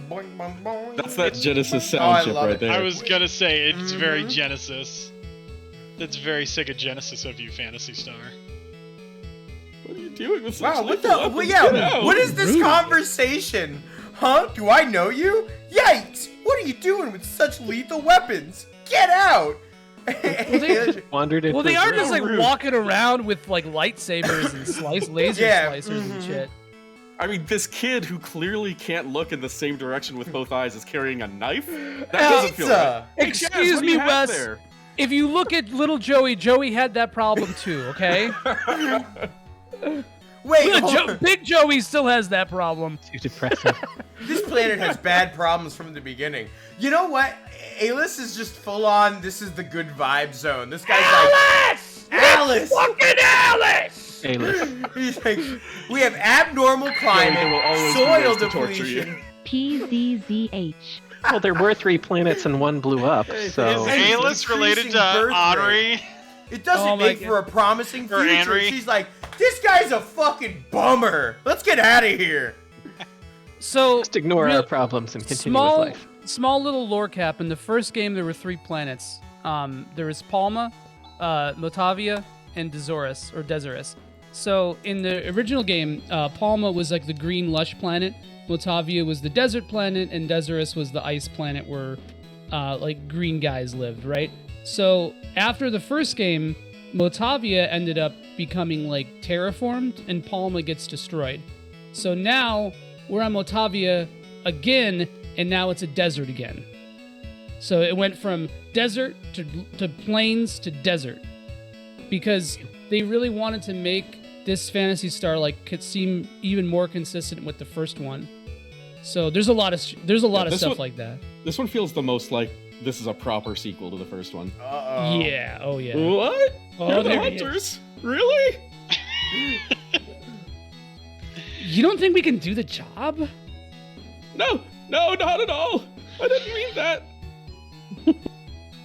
Boing, boing, boing. That's that Genesis Oh, I sound chip love right it. there. I was gonna say it's very Genesis. That's very Sega Genesis of you, Phantasy Star. What are you doing with such Wow, what the? lethal Well, weapons? yeah, Get out. what is this conversation? Huh? Do I know you? Yikes! What are you doing with such lethal weapons? Get out! Wandered into Well, they the are room. just like walking around with like lightsabers and laser Yeah, slicers and shit. I mean, this kid who clearly can't look in the same direction with both eyes is carrying a knife? That doesn't feel right. Hey, Chaz, Excuse what do me, you have Wes. there? If you look at little Joey, Joey had that problem too, okay? Wait, Little hold on. Big Joey still has that problem. Too depressing. This planet has bad problems from the beginning. You know what? Alice is just full on. This is the good vibe zone. This guy's Alice! like Alice. Fucking Alice! Alice. He's like, we have abnormal There will climate, always be soil ways to torture depletion. PZZH. Well, there were 3 planets and one blew up, so... Is Alice related to increasing birth Audrey? It doesn't make for a promising future. Henry. She's like, this guy's a fucking bummer. Let's get out of here. So just ignore our problems and continue with life. Small little lore cap. In the first game, there were 3 planets. There was Palma, Motavia, and Desirus. So in the original game, Palma was like the green lush planet, Motavia was the desert planet, and Desirus was the ice planet where like green guys lived, right? So after the first game, Motavia ended up becoming like terraformed and Palma gets destroyed. So now we're on Motavia again, and now it's a desert again. So it went from desert to plains to desert because they really wanted to make this Phantasy Star like could seem even more consistent with the first one. So there's a lot of stuff like that. This one feels the most like this is a proper sequel to the first one. Uh-oh. Yeah. Oh yeah. What? Oh, You're the there he hunters? Really? You don't think we can do the job? No, not at all. I didn't mean that.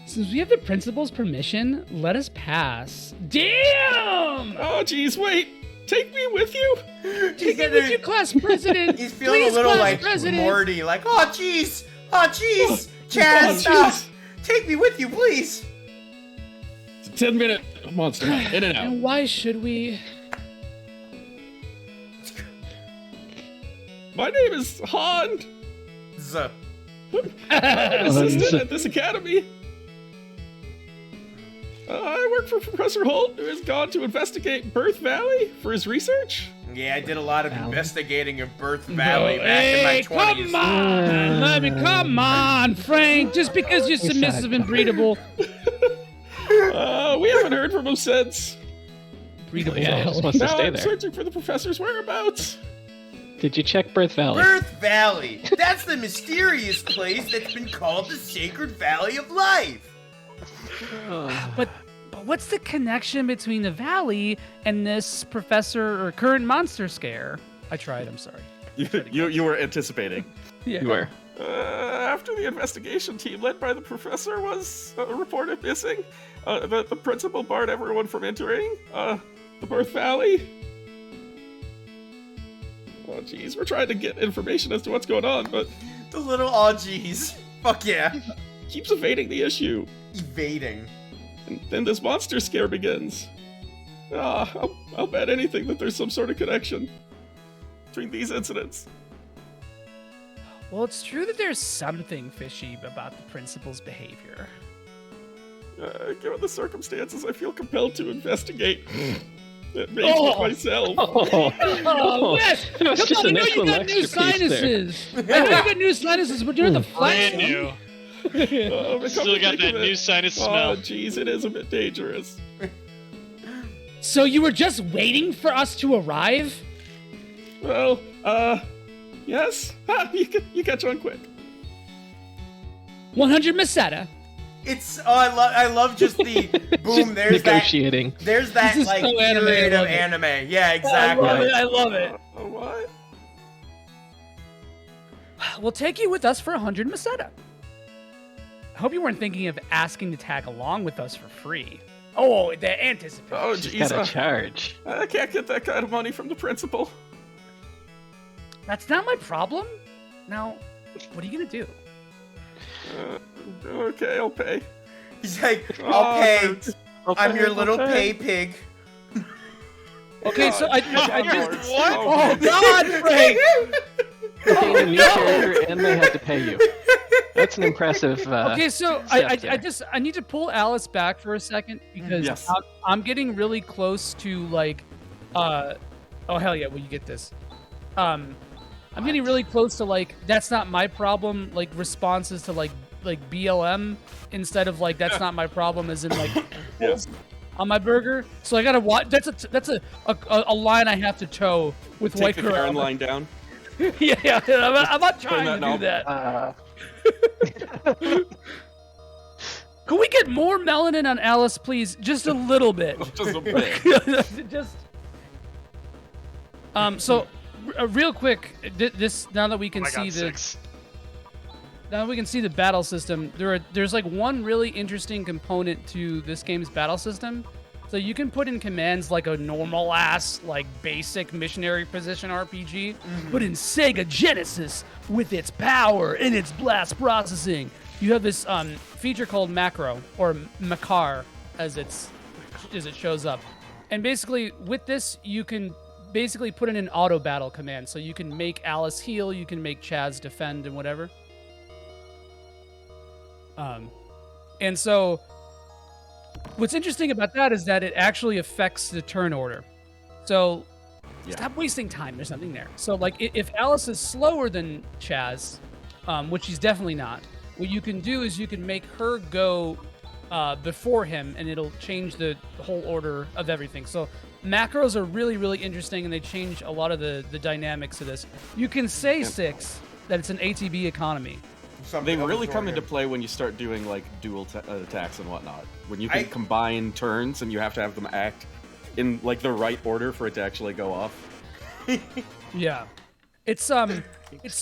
Since we have the principal's permission, let us pass. Damn! Oh, geez, wait. Take me with you? Take me with you, class president. He's feeling Please, a little class like president. Morty, like, oh, jeez. Chaz, stop. Take me with you, please. It's a 10-minute monster. In and out. And why should we? My name is Han. Z. I'm an assistant at this academy. I work for Professor Holt, who has gone to investigate Birth Valley for his research. Yeah, I did a lot of investigating in Birth Valley back in my 20s. Come on, Frank. Just because you're submissive and breedable. We haven't heard from him since. Breedable. Yeah, just wants to Now stay I'm there. searching for the professor's whereabouts. Did you check Birth Valley? Birth Valley. That's the mysterious place that's been called the Sacred Valley of Life. But what's the connection between the valley and this professor or current monster scare? I tried. I'm sorry. You were anticipating. Yeah. You were. After the investigation team led by the professor was reported missing, the principal barred everyone from entering the Birth Valley. Oh, geez, we're trying to get information as to what's going on, but The little oh geez. Fuck yeah. keeps evading the issue. Evading. And then this monster scare begins. I'll bet anything that there's some sort of connection between these incidents. Well, it's true that there's something fishy about the principal's behavior. Given the circumstances, I feel compelled to investigate. It myself. Yes! Come on, I know you got new sinuses. I know you got new sinuses, but you're the Brand new. Still got that new sinus smell. Oh, jeez, it is a bit dangerous. So you were just waiting for us to arrive? Well, yes. You catch on quick. 100 Meseta. It's I love just the boom. Just There's negotiating. that. There's that This is like so anime, period I of love it. anime. Yeah, exactly. I love it. What? We'll take you with us for 100 Meseta. I hope you weren't thinking of asking to tag along with us for free. Oh, the anticipation. Oh, She's jeez. got a charge. I can't get that kind of money from the principal. That's not my problem. Now, what are you gonna do? Okay, I'll pay. He's like, I'll pay. I'm your I'll little pay. pay pig. Okay, so I just What? Oh God, Frank! They gained a new character and they had to pay you. That's an impressive. okay, so step there. I need to pull Alice back for a second because Yes. I'm getting really close to like, oh hell yeah, will you get this? I'm getting really close to like that's not my problem like responses to like BLM instead of like that's not my problem as in like on my burger. So I gotta watch. That's a line I have to toe with Take White the Girl. Karen line down. yeah, I'm not trying to that do knob. that. Can we get more melanin on Alice, please? Just a little bit. Just a bit. Just. So, real quick, this now that we can see the. Now that we can see the battle system, there's like one really interesting component to this game's battle system, So you can put in commands like a normal ass, like basic missionary position RPG, but in Sega Genesis, with its power and its blast processing, you have this feature called macro, or Makar, as it shows up. And basically, with this, you can basically put in an auto battle command. So you can make Alice heal, you can make Chaz defend, and whatever. And so what's interesting about that is that it actually affects the turn order. So stop wasting time. There's nothing there. So like if Alice is slower than Chaz, which she's definitely not, what you can do is you can make her go before him, and it'll change the whole order of everything. So macros are really, really interesting, and they change a lot of the dynamics of this. You can say, Six, that it's an ATB economy. They really come into play when you start doing like dual attacks and whatnot. When you can combine turns and you have to have them act in like the right order for it to actually go off. Yeah, it's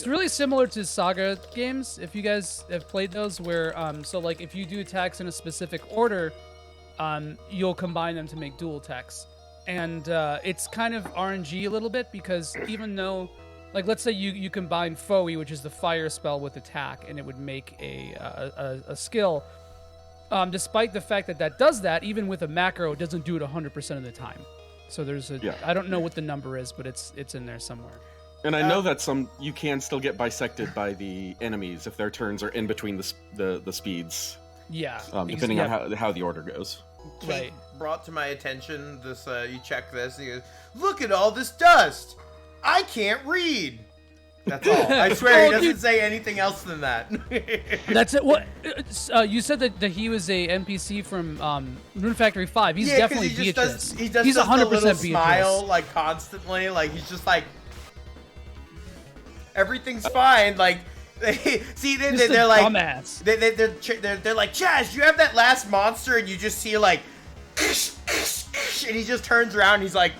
really similar to Saga games. If you guys have played those, where so like if you do attacks in a specific order, you'll combine them to make dual attacks, and it's kind of RNG a little bit, because even though, like, let's say you combine Foe, which is the fire spell, with attack, and it would make a skill. Despite the fact that does that, even with a macro, it doesn't do it 100% of the time. So there's I don't know what the number is, but it's in there somewhere. And I know that you can still get bisected by the enemies if their turns are in between the speeds. Yeah. Depending on how the order goes. Kate brought to my attention this. You check this. He goes, "Look at all this dust. I can't read." That's all. I swear he doesn't say anything else than that. That's it. What you said that he was a NPC from Rune Factory 5. He's definitely Beatrice. He does He's 100% Beatrice. smile like constantly. Like he's just like everything's fine. Like they're like dumbass. They're like, Chaz, you have that last monster, and you just see like, and he just turns around. And he's like,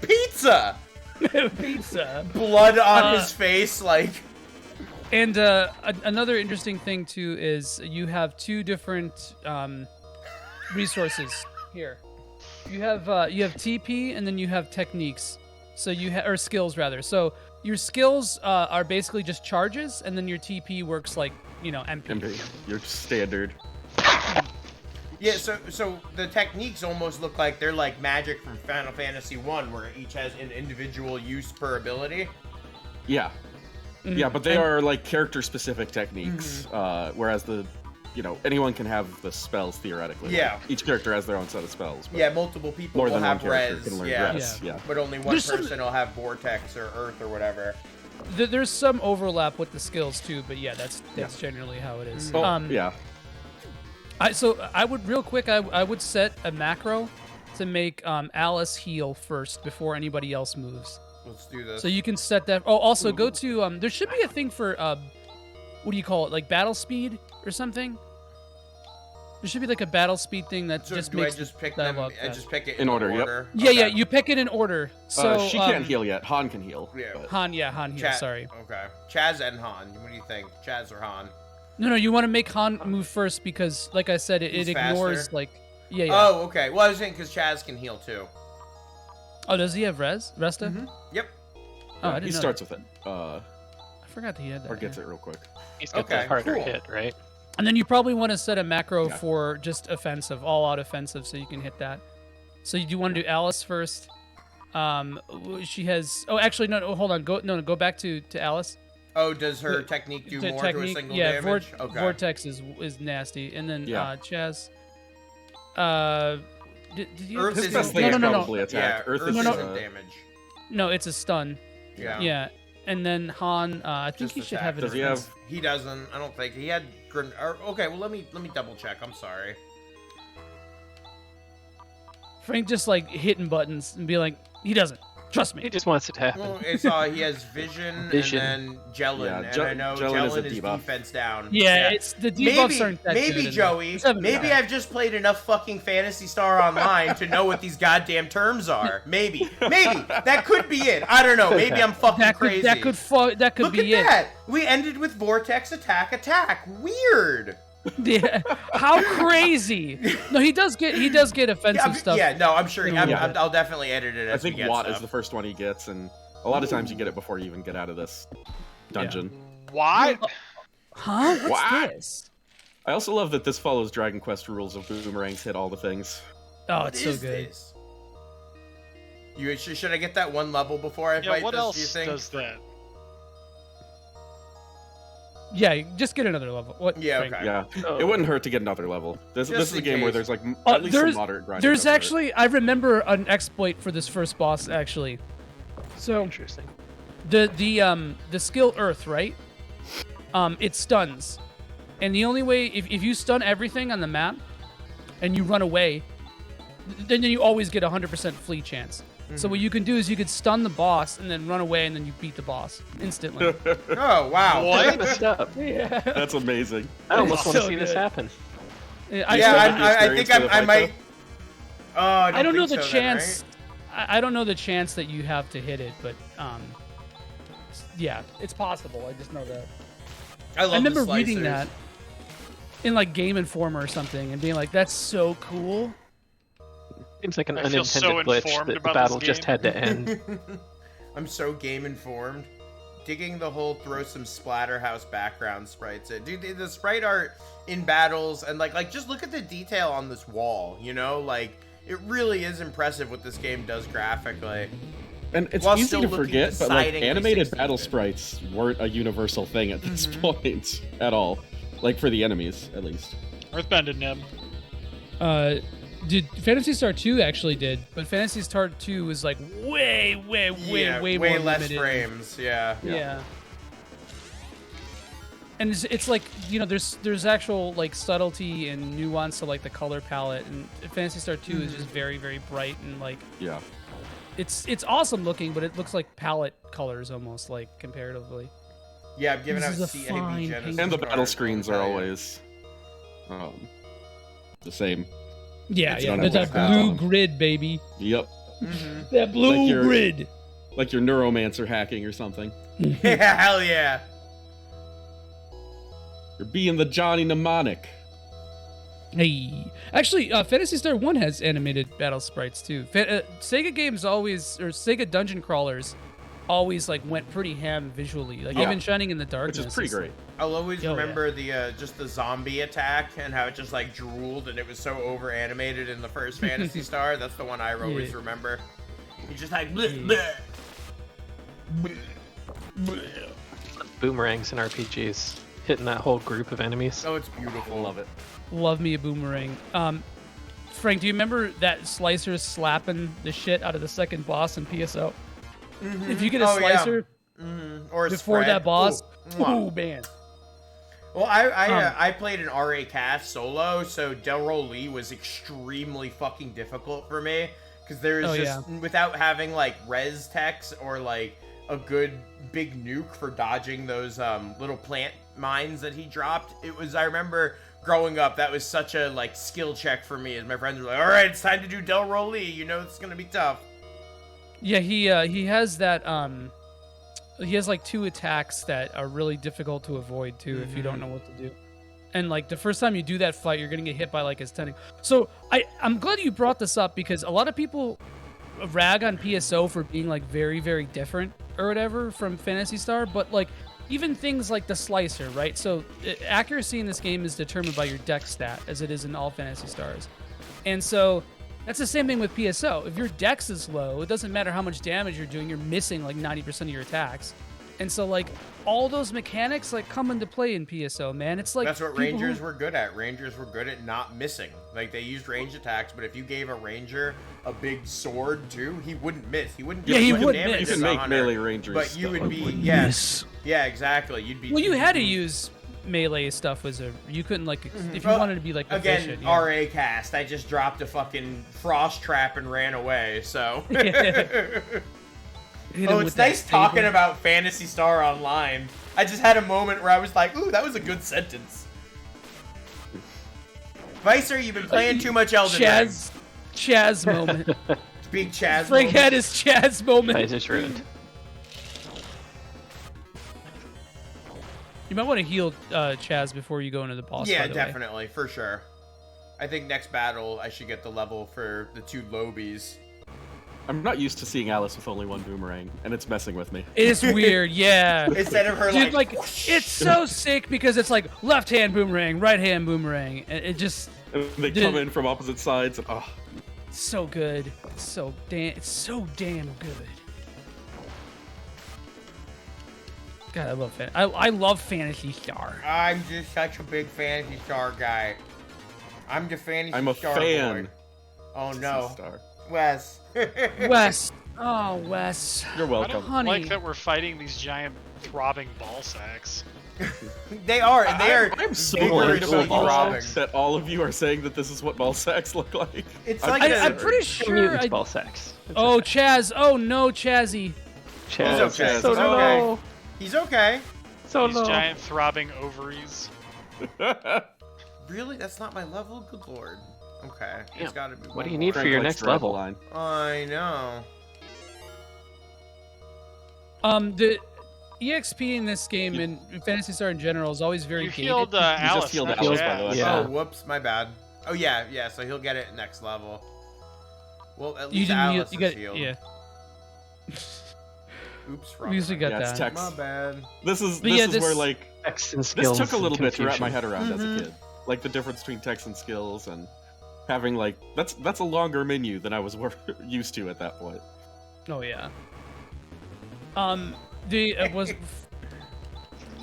pizza. Pizza. Blood on his face, like. And another interesting thing too is you have two different resources here. You have TP, and then you have techniques. So or skills rather. So your skills are basically just charges, and then your TP works like MP. Your standard. Yeah, so the techniques almost look like they're like magic from Final Fantasy 1, where each has an individual use per ability. Yeah. Mm-hmm. Yeah, but they are like character-specific techniques, whereas anyone can have the spells theoretically. Yeah. Like, each character has their own set of spells. Yeah, multiple people will have res. Yeah. But only one person will have vortex or earth or whatever. There's some overlap with the skills too, but yeah, that's generally how it is. Yeah. I would real quick. I would set a macro to make Alice heal first before anybody else moves. Let's do this. So you can set that. Oh, also go to there should be a thing for what do you call it? Like battle speed or something. There should be like a battle speed thing that just makes. I just pick them? I just pick it in order. Yep. Yeah, yeah. You pick it in order. So she can't heal yet. Han can heal. Yeah. Han heals. Sorry. Okay. Chaz and Han. What do you think? Chaz or Han? No, you want to make Han move first because, like I said, it ignores faster? like. Yeah. Oh, okay. Well, I was saying because Chaz can heal too. Oh, does he have Resta? Mm-hmm. Yep. Oh, I didn't he know starts that. with it. I forgot that he had that. Or gets it real quick. He's got the harder hit, right? And then you probably want to set a macro for just offensive, all-out offensive, so you can hit that. So you do want to do Alice first. She has. Oh, actually, no. Hold on. Go back to Alice. Oh, does her technique do more to a single damage? Okay. Vortex is nasty, and then Chaz. Did you? Earth is probably attack. Yeah, Earth is damage. No, it's a stun. Yeah. Yeah, and then Han. I think he should have it. Does he have? He doesn't. I don't think he had. Okay, well let me double check. I'm sorry. Frank just like hitting buttons and be like, he doesn't. Trust me. He just wants it to happen. Well, it's he has vision, and then Jellin, and I know Jellin is defense down. Yeah, it's the debuffs aren't that maybe good. Joey, maybe I've just played enough fucking Phantasy Star Online to know what these goddamn terms are. Maybe that could be it. I don't know. Maybe I'm fucking crazy. That could be it. Look at that. We ended with Vortex attack. Weird. Yeah. How crazy! No, he does get offensive stuff. Yeah, no, I'm sure. I'll definitely edit it. I As think we get Watt stuff. is the first one he gets, and a lot of times you get it before you even get out of this dungeon. What? Huh? What's What? this? I also love that this follows Dragon Quest rules of boomerangs hit all the things. Oh, it's so good. This? Should I get that one level before I fight what this? else Do you think? does that? Yeah, just get another level. What? Yeah, Frank? okay. Yeah, it wouldn't hurt to get another level. This is a in game where case. there's like at least some There's moderate grinding. there's over it. actually I remember an exploit for this first boss actually. So Interesting. the skill Earth, right? It stuns, and the only way if you stun everything on the map, and you run away, then you always get 100% flee chance. So what you can do is you could stun the boss and then run away, and then you beat the boss instantly. Oh wow! What? Messed up. Yeah. That's amazing. I almost want to so see this good. happen. I think I might. Oh, I don't know think the so chance. Then, I don't know the chance that you have to hit it, but yeah, it's possible. I just know that. I remember reading that in like Game Informer or something and being like, "That's so cool." Seems like an I feel so unintended glitch informed that the about battle this just game. had to end. I'm so game informed. Digging the hole, throw some Splatterhouse background sprites in. Dude, the sprite art in battles and like just look at the detail on this wall. You know, like it really is impressive what this game does graphically. And it's While easy still to looking forget, but like decidingly animated 60s. battle sprites weren't a universal thing at this point at all. Like for the enemies, at least. Earthbound didn't Did Phantasy Star 2 actually did, but Phantasy Star 2 was like way more less limited. frames. Yeah. Yeah. And it's like, you know, there's actual like subtlety and nuance to like the color palette, and Phantasy Star 2 is just very bright and like Yeah. it's awesome looking, but it looks like palette colors almost like comparatively. Yeah, I'm giving out This is a fine Genesis pink And the cards, battle screens are I'll tell you. always the same. Yeah, It's yeah. not There's always that blue bad. grid, baby. Yep. That blue Like your- grid. Like your neuromancer hacking or something. Yeah, hell yeah. You're being the Johnny Mnemonic. Hey, actually, Phantasy Star 1 has animated battle sprites too. Sega games always, or Sega dungeon crawlers, always like went pretty ham visually. Like Yeah. even Shining in the Darkness, Which is pretty is- great. I'll always Oh, yeah. remember the just the zombie attack and how it just like drooled and it was so over animated in the first Phantasy Star. That's the one I always Yeah. remember. He's just like bleh, bleh. Bleh, bleh. Boomerangs and RPGs hitting that whole group of enemies. Oh, it's beautiful. Love it. Love me a boomerang. Frank, do you remember that slicer slapping the shit out of the second boss in PSO? If you get a Oh, yeah. slicer Or a before spread. that boss, Ooh, mwah. oh man. Well, I played an RA cast solo, so Delroy Lee was extremely fucking difficult for me because there is just without having like res techs or like a good big nuke for dodging those little plant mines that he dropped. It was, I remember growing up, that was such a like skill check for me as my friends were like, all right, it's time to do Delroy Lee, you know it's gonna be tough. Yeah, he has that he has like 2 attacks that are really difficult to avoid too if you don't know what to do. And like the first time you do that fight, you're gonna get hit by like his tentacle. So I'm glad you brought this up because a lot of people rag on PSO for being like very different or whatever from Phantasy Star, but like even things like the slicer, right? So accuracy in this game is determined by your dex stat as it is in all Phantasy Stars. And so that's the same thing with PSO. If your dex is low, it doesn't matter how much damage you're doing, you're missing like 90% of your attacks. And so like all those mechanics like come into play in PSO, man. It's like That's what people Rangers who- were good at. Rangers were good at not missing. Like they used range attacks, but if you gave a Ranger a big sword too, he wouldn't miss. He wouldn't do Yeah, he as much wouldn't damage miss. as You a can make hunter, melee Rangers but you would still. be Wouldn't yes, yeah, exactly. You'd be. Well, you had to use melee stuff as a you couldn't like if you Well, wanted to be like again, efficient, yeah. RA cast. I just dropped a fucking frost trap and ran away. So. Hit Oh, him it's with that nice talking saber. about Phantasy Star Online. I just had a moment where I was like, ooh, that was a good sentence. Vicer, you've been playing too much Elden Ring. Chaz moment. Big Chaz Frank moment. had his Chaz moment. I just ruined. You might want to heal Chaz before you go into the boss. Yeah, by the way. definitely, for sure. I think next battle I should get the level for the 2 lobies. I'm not used to seeing Alice with only one boomerang, and it's messing with me. It's weird, yeah. Instead of her Dude, like it's so sick because it's like left hand boomerang, right hand boomerang, and it just And they come in from opposite sides, and oh, so good. It's so damn good. God, I love Phantasy Star. I'm just such a big Phantasy Star guy. I'm the Phantasy I'm a Star fan. boy. Oh no. Star. Wes. Wes. Oh, Wes. You're I welcome. don't like that we're fighting these giant throbbing ball sacks. They are, and they are. I'm so vigorously worried about throbbing. that all of you are saying that this is what ball sacks look like. It's I'm like I'm pretty sure. Mutants ball sacks. Oh, Chaz. Oh no, Chazzy. Chaz. He's okay. So He's low. okay. He's okay. So These low. giant throbbing ovaries. Really? That's not my level? Good lord. Okay. Damn. It's gotta be. What one do you more. need for your next level? Line. I know. The EXP in this game and Phantasy Star in general is always very You gated. healed Alice. healed not Alice, Chaz. by the way. Yeah. Oh, whoops, my bad. Oh yeah, yeah. So he'll get it next level. Well, at You least didn't Alice you is got healed. yeah. Oops, At least we got Yeah, it's that. text. My bad. This is But yeah, where like Text and this skills. took a little and bit to wrap my confusion. head around as a kid. Like the difference between text and skills and having like that's a longer menu than I was used to at that point. Oh yeah.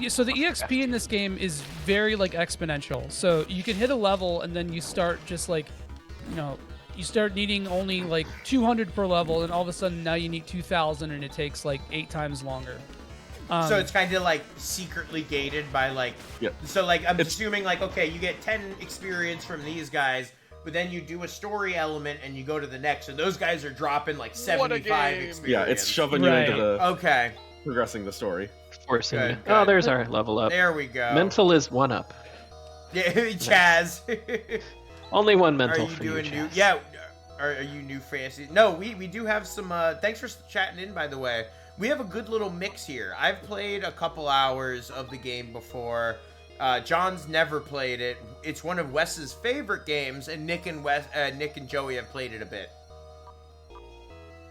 So the EXP in this game is very like exponential. So you can hit a level and then you start just like, you start needing only like 200 per level, and all of a sudden now you need 2,000, and it takes like 8 times longer. So it's kind of like secretly gated by like. Yep. So like I'm assuming like okay, you get 10 experience from these guys, but then you do a story element and you go to the next, and those guys are dropping like 75 experience. Yeah, it's shoving you into the Okay. progressing the story. Forcing Good, you. good. Oh, there's our level up. There we go. Mental is 1 up. Yeah, Chaz. Only 1 Are mental you for doing you, new? Chaz. Yeah. Are you new fantasy? No, we do have some. Thanks for chatting in, by the way. We have a good little mix here. I've played a couple hours of the game before. John's never played it. It's one of Wes's favorite games, and Nick and Joey have played it a bit.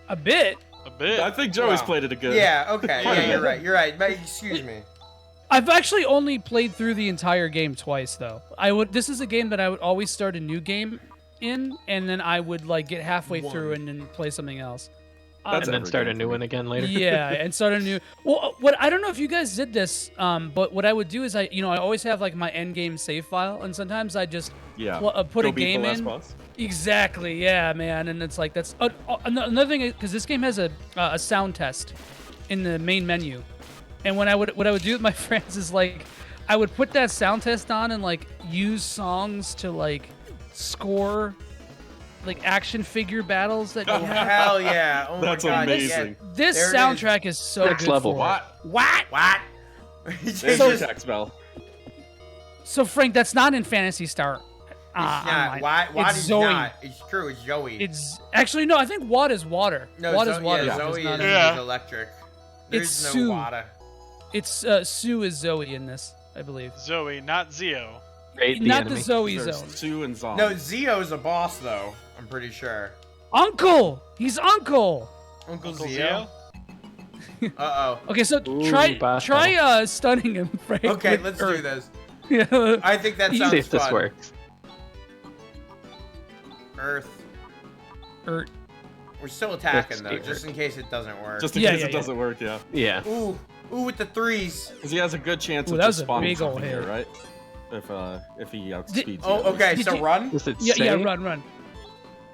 A bit. A bit. I think Joey's Wow. played it a good. Yeah. Okay. Yeah, you're right. You're right. But excuse me. I've actually only played through the entire game twice, though. This is a game that I would always start a new game in, and then I would like get halfway through and then play something else. And then start a new one again later. Yeah, and start a new. Well, I don't know if you guys did this, but what I would do is I always have like my end game save file, and sometimes I just put a game in. Boss. Exactly, yeah, man, and it's like that's another thing because this game has a sound test in the main menu, and what I would do with my friends is like I would put that sound test on and like use songs to like score like action figure battles that you have. Hell yeah! Oh That's my god! amazing. Yeah. This There it soundtrack is so Next good level. for it. What? What? There's your text bell. So Frank, that's not in Phantasy Star. It's not. online. Why It's is Zoe. not? It's true. It's Joey. It's actually no. I think Watt is water. No, Watt is water. Yeah, It's Zoe not is, in- Yeah. electric. It's There's no Sue. water. It's Sue is Zoe in this, I believe. Zoe, not Zeo. Raid the Not enemy. the Zoe There's zone. Sue and Zom. No, Zio's a boss though. I'm pretty sure. Uncle. He's Uncle. Uncle Uncle Zio. Uh Okay, so Ooh, try boss stunning him, Frank. oh. Okay, with let's Earth. do this. Yeah. I think that See sounds if this fun. works. Earth. Earth. We're still attacking Let's though, do just Earth. in case it doesn't work. Just in Yeah, case yeah, it yeah. doesn't work, yeah. Yeah. Ooh with the threes. Because he has a good chance Ooh, of that just was a spawning big ol' something here, hit. right? If he outspeeds Oh, you. okay. Did So you- run. Does it Yeah, say? yeah, run.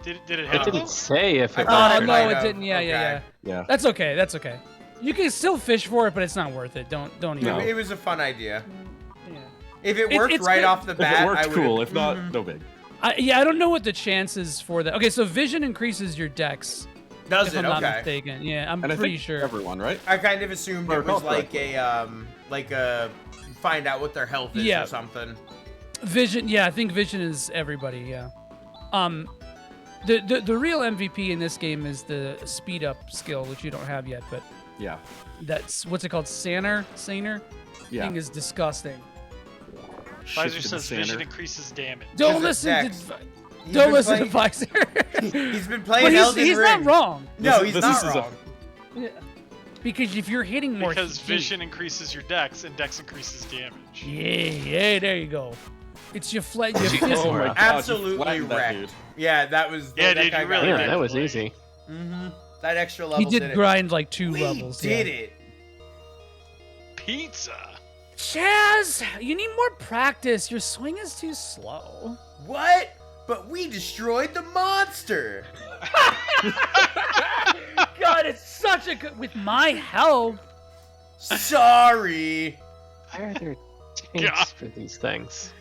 Did it It hit though? didn't say if I it thought worked it or no, might not. it have. didn't. Yeah, Okay. Yeah. That's okay. That's okay. You can still fish for it, but it's not worth it. Don't even. No. It was a fun idea. Yeah. If it It- worked it's right good. off the If bat, it worked, I would. cool. If not, no big. I don't know what the chances for that. Okay, so vision increases your dex. Does If it? I'm not Okay. mistaken. Yeah, I'm And I pretty think sure. everyone, right? I kind of assumed Or it was correct. like a find out what their health is Yeah. or something. Vision, yeah, I think vision is everybody. Yeah. The real MVP in this game is the speed up skill, which you don't have yet. But Yeah. That's what's it called? Saner? Yeah. Thing is disgusting. Visor says vision increases damage. Don't listen to Visor. He's been playing Elden Ring. He's not wrong. No, he's not wrong. Yeah. Because if you're hitting more... Because vision increases your dex, and dex increases damage. Yeah, there you go. It's your flat. Oh my God, absolutely wrecked. Yeah, that was. Yeah, that dude, guy you really got did. That was easy. Mm-hmm. That extra level. He did grind like 2 levels. We did it. Pizza. Chaz, you need more practice. Your swing is too slow. What? But we destroyed the monster. God, it's such a good. With my help. Sorry. Why are there tanks for these things?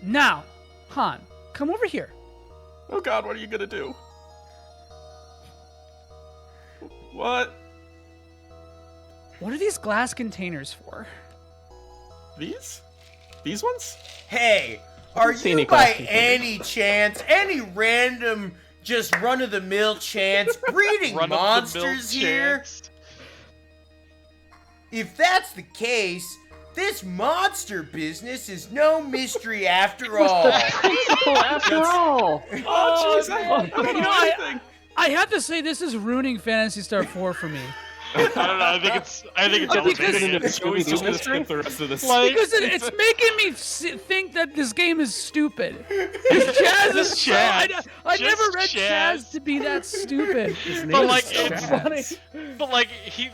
Now, Han, come over here. Oh God, what are you gonna do? What? What are these glass containers for? These? These ones? Hey, are you by any chance, any random, just run-of-the-mill chance breeding monsters here? If that's the case, this monster business is no mystery after all. After all. Oh, jeez, I have to say this is ruining Phantasy Star 4 for me. I don't know. I think it's elevating it. Because it's making me think that this game is stupid. Chaz is Chaz. I never read Chaz. Chaz to be that stupid. But like,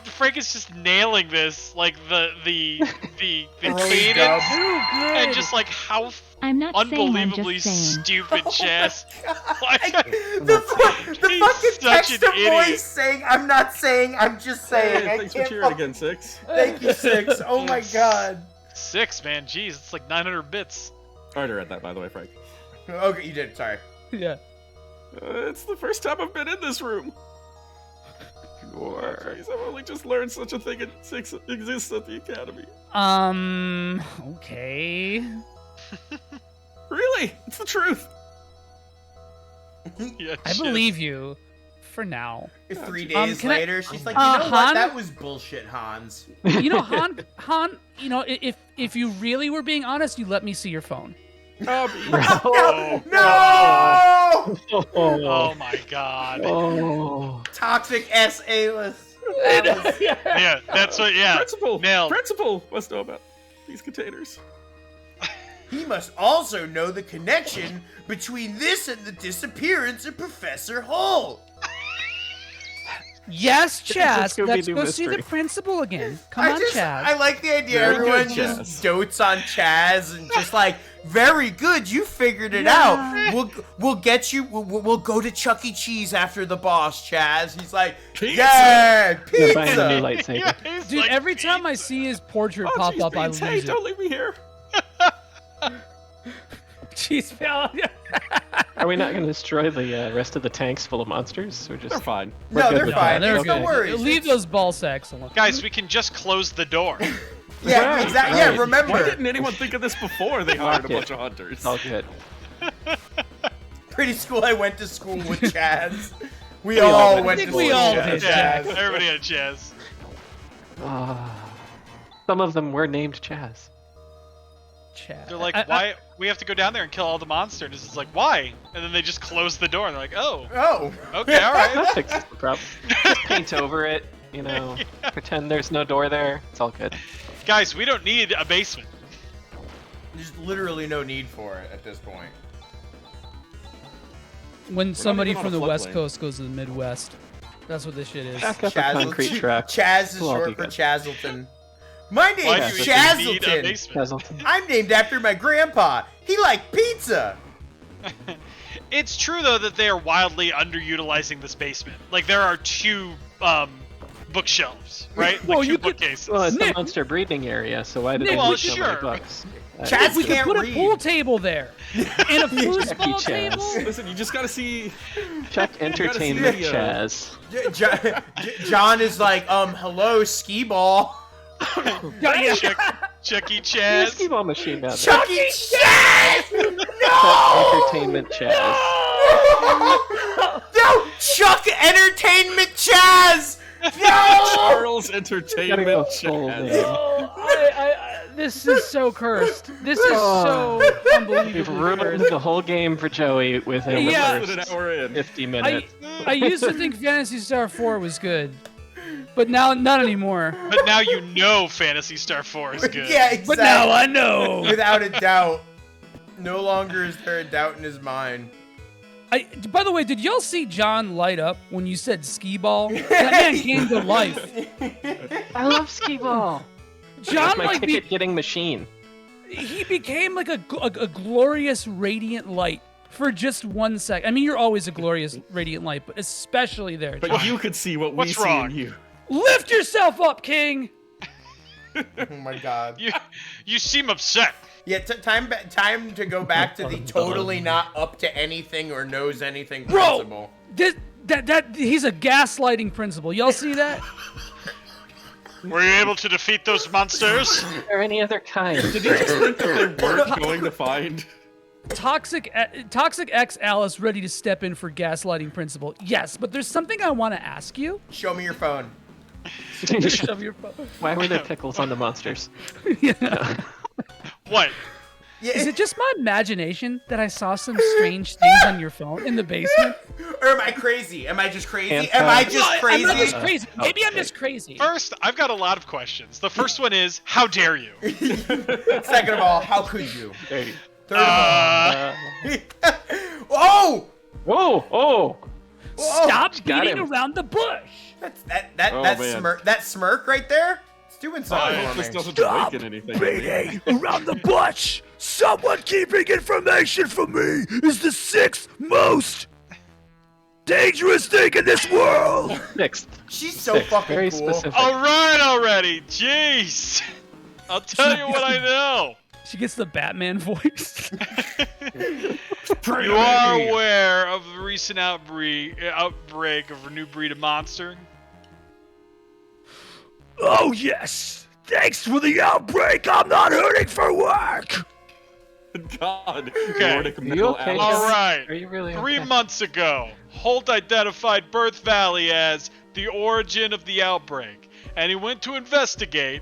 Frank is just nailing this, like the cadence, and just like how I'm not saying, I'm unbelievably just saying. stupid Chaz. Like, The fucking text to voice saying, "I'm not saying, I'm just saying." Hey, thanks for cheering again, Six. Thank you, Six. Oh my God. 6, man. Jeez, it's like 900 bits. Harder at that, by the way, Frank. Okay, you did. Sorry. Yeah. It's the first time I've been in this room. Jeez, I've only just learned such a thing exists at the academy. Okay. Really? It's the truth. Yeah, I believe you. For now. 3 days later, she's like, you know what? Han? That was bullshit, Hans. You know, Han, you know, if you really were being honest, you let me see your phone. No! Oh my God. Oh. Toxic S-A-list. Yeah, that's what. Yeah. Principal must know about these containers. He must also know the connection between this and the disappearance of Professor Hull. Yes, Chaz. Scooby-Doo Let's go see mystery. the principal again. Come on, Chaz. I like the idea Very everyone good, just Chaz. dotes on Chaz and just like, very good, you figured it out. We'll get you. We'll go to Chuck E. Cheese after the boss, Chaz. He's like, yeah, You're buying a new pizza. lightsaber. Dude, every time I see his portrait pop up, I lose Hey, it. don't leave me here. Jeez, pal. Are we not going to destroy the rest of the tanks full of monsters? Or just... They're fine. We're No, good they're with fine. that? There's Okay. no worries. Leave those ball sacks alone. Guys, we can just close the door. Yeah, Right, exactly. right. Yeah, remember. Why didn't anyone think of this before they hired a Fuck it. bunch of hunters? It's all good. Pretty school. I went to school with Chaz. We all went to school we all with did, Chaz. Everybody had a Chaz. Some of them were named Chaz. Chaz. They're like, why? We have to go down there and kill all the monsters. And it's like, why? And then they just close the door and they're like, oh. Oh. Okay, all right. That fixes the problem. Just paint over it, you know, pretend there's no door there. It's all good. Guys, we don't need a basement. There's literally no need for it at this point. When somebody even on from a the West floodplain. Coast goes to the Midwest, that's what this shit is. Back up a concrete track. Chaz is We'll all short be for good. Chazleton. My Why name's do you even need a Chazleton. basement? Hazelton. I'm named after my grandpa. He liked pizza. It's true though that they are wildly underutilizing this basement. Like there are 2 bookshelves, right? Like Well, 2 you could- bookcases. Well, it's Nick- a monster breeding area, so why do they Well, need so many sure. books? Chaz We could can't put a read. pool table there. And a foosball Chaz. table. Listen, you just gotta see. Check entertainment, see, Chaz. John is like, hello, skee ball. Chuck E. Your Chaz. skee ball machine down there. Chuck E. Chaz! Check entertainment, Chaz. No! Chuck Entertainment Chaz! Charles Entertainment Chaz. This is so cursed. This is so We've unbelievable. ruined the whole game for Joey within the first 50 minutes. I used to think Phantasy Star 4 was good, but now not anymore. But now you know Phantasy Star 4 is good. Yeah, exactly. But now I know. Without a doubt. No longer is there a doubt in his mind. By the way, did y'all see John light up when you said skee ball? That man came to life. I love skee ball. John, That's my ticket-getting machine. He became like a glorious radiant light for just 1 second. I mean, you're always a glorious radiant light, but especially there. But John. you could see what we see in you. Lift yourself up, King. Oh my God. You seem upset. Yeah, time to go back to the totally not up to anything or knows anything Bro, principle. He's a gaslighting principle. Y'all see that? Were you able to defeat those monsters? Or any other kind? Did you just think that they weren't going to find? Toxic X Alice ready to step in for gaslighting principle. Yes, but there's something I want to ask you. Show me your phone. Show me your phone. Why were there pickles on the monsters? What? Is it just my imagination that I saw some strange things on your phone in the basement? Or am I crazy? Am I just crazy? Am I just crazy? I'm not just crazy. Maybe I'm just crazy. First, I've got a lot of questions. The first one is, how dare you? Second of all, how could you? Third of all, Whoa! Whoa! Stop Got beating him. around the bush. That smirk right there. It's doing something for This me. doesn't awaken anything. Beating around the bush. Someone keeping information from me is the 6th most dangerous thing in this world. Sixth. She's so fucking Very cool. specific. All right already. Jeez. I'll tell you what I know. She gets the Batman voice. You are aware of the recent outbreak of a new breed of monster? Oh yes. Thanks for the outbreak. I'm not hurting for work. God. Okay. Nordic Are you metal okay? Alice. All right. Are you really 3 okay? months ago, Holt identified Birth Valley as the origin of the outbreak, and he went to investigate.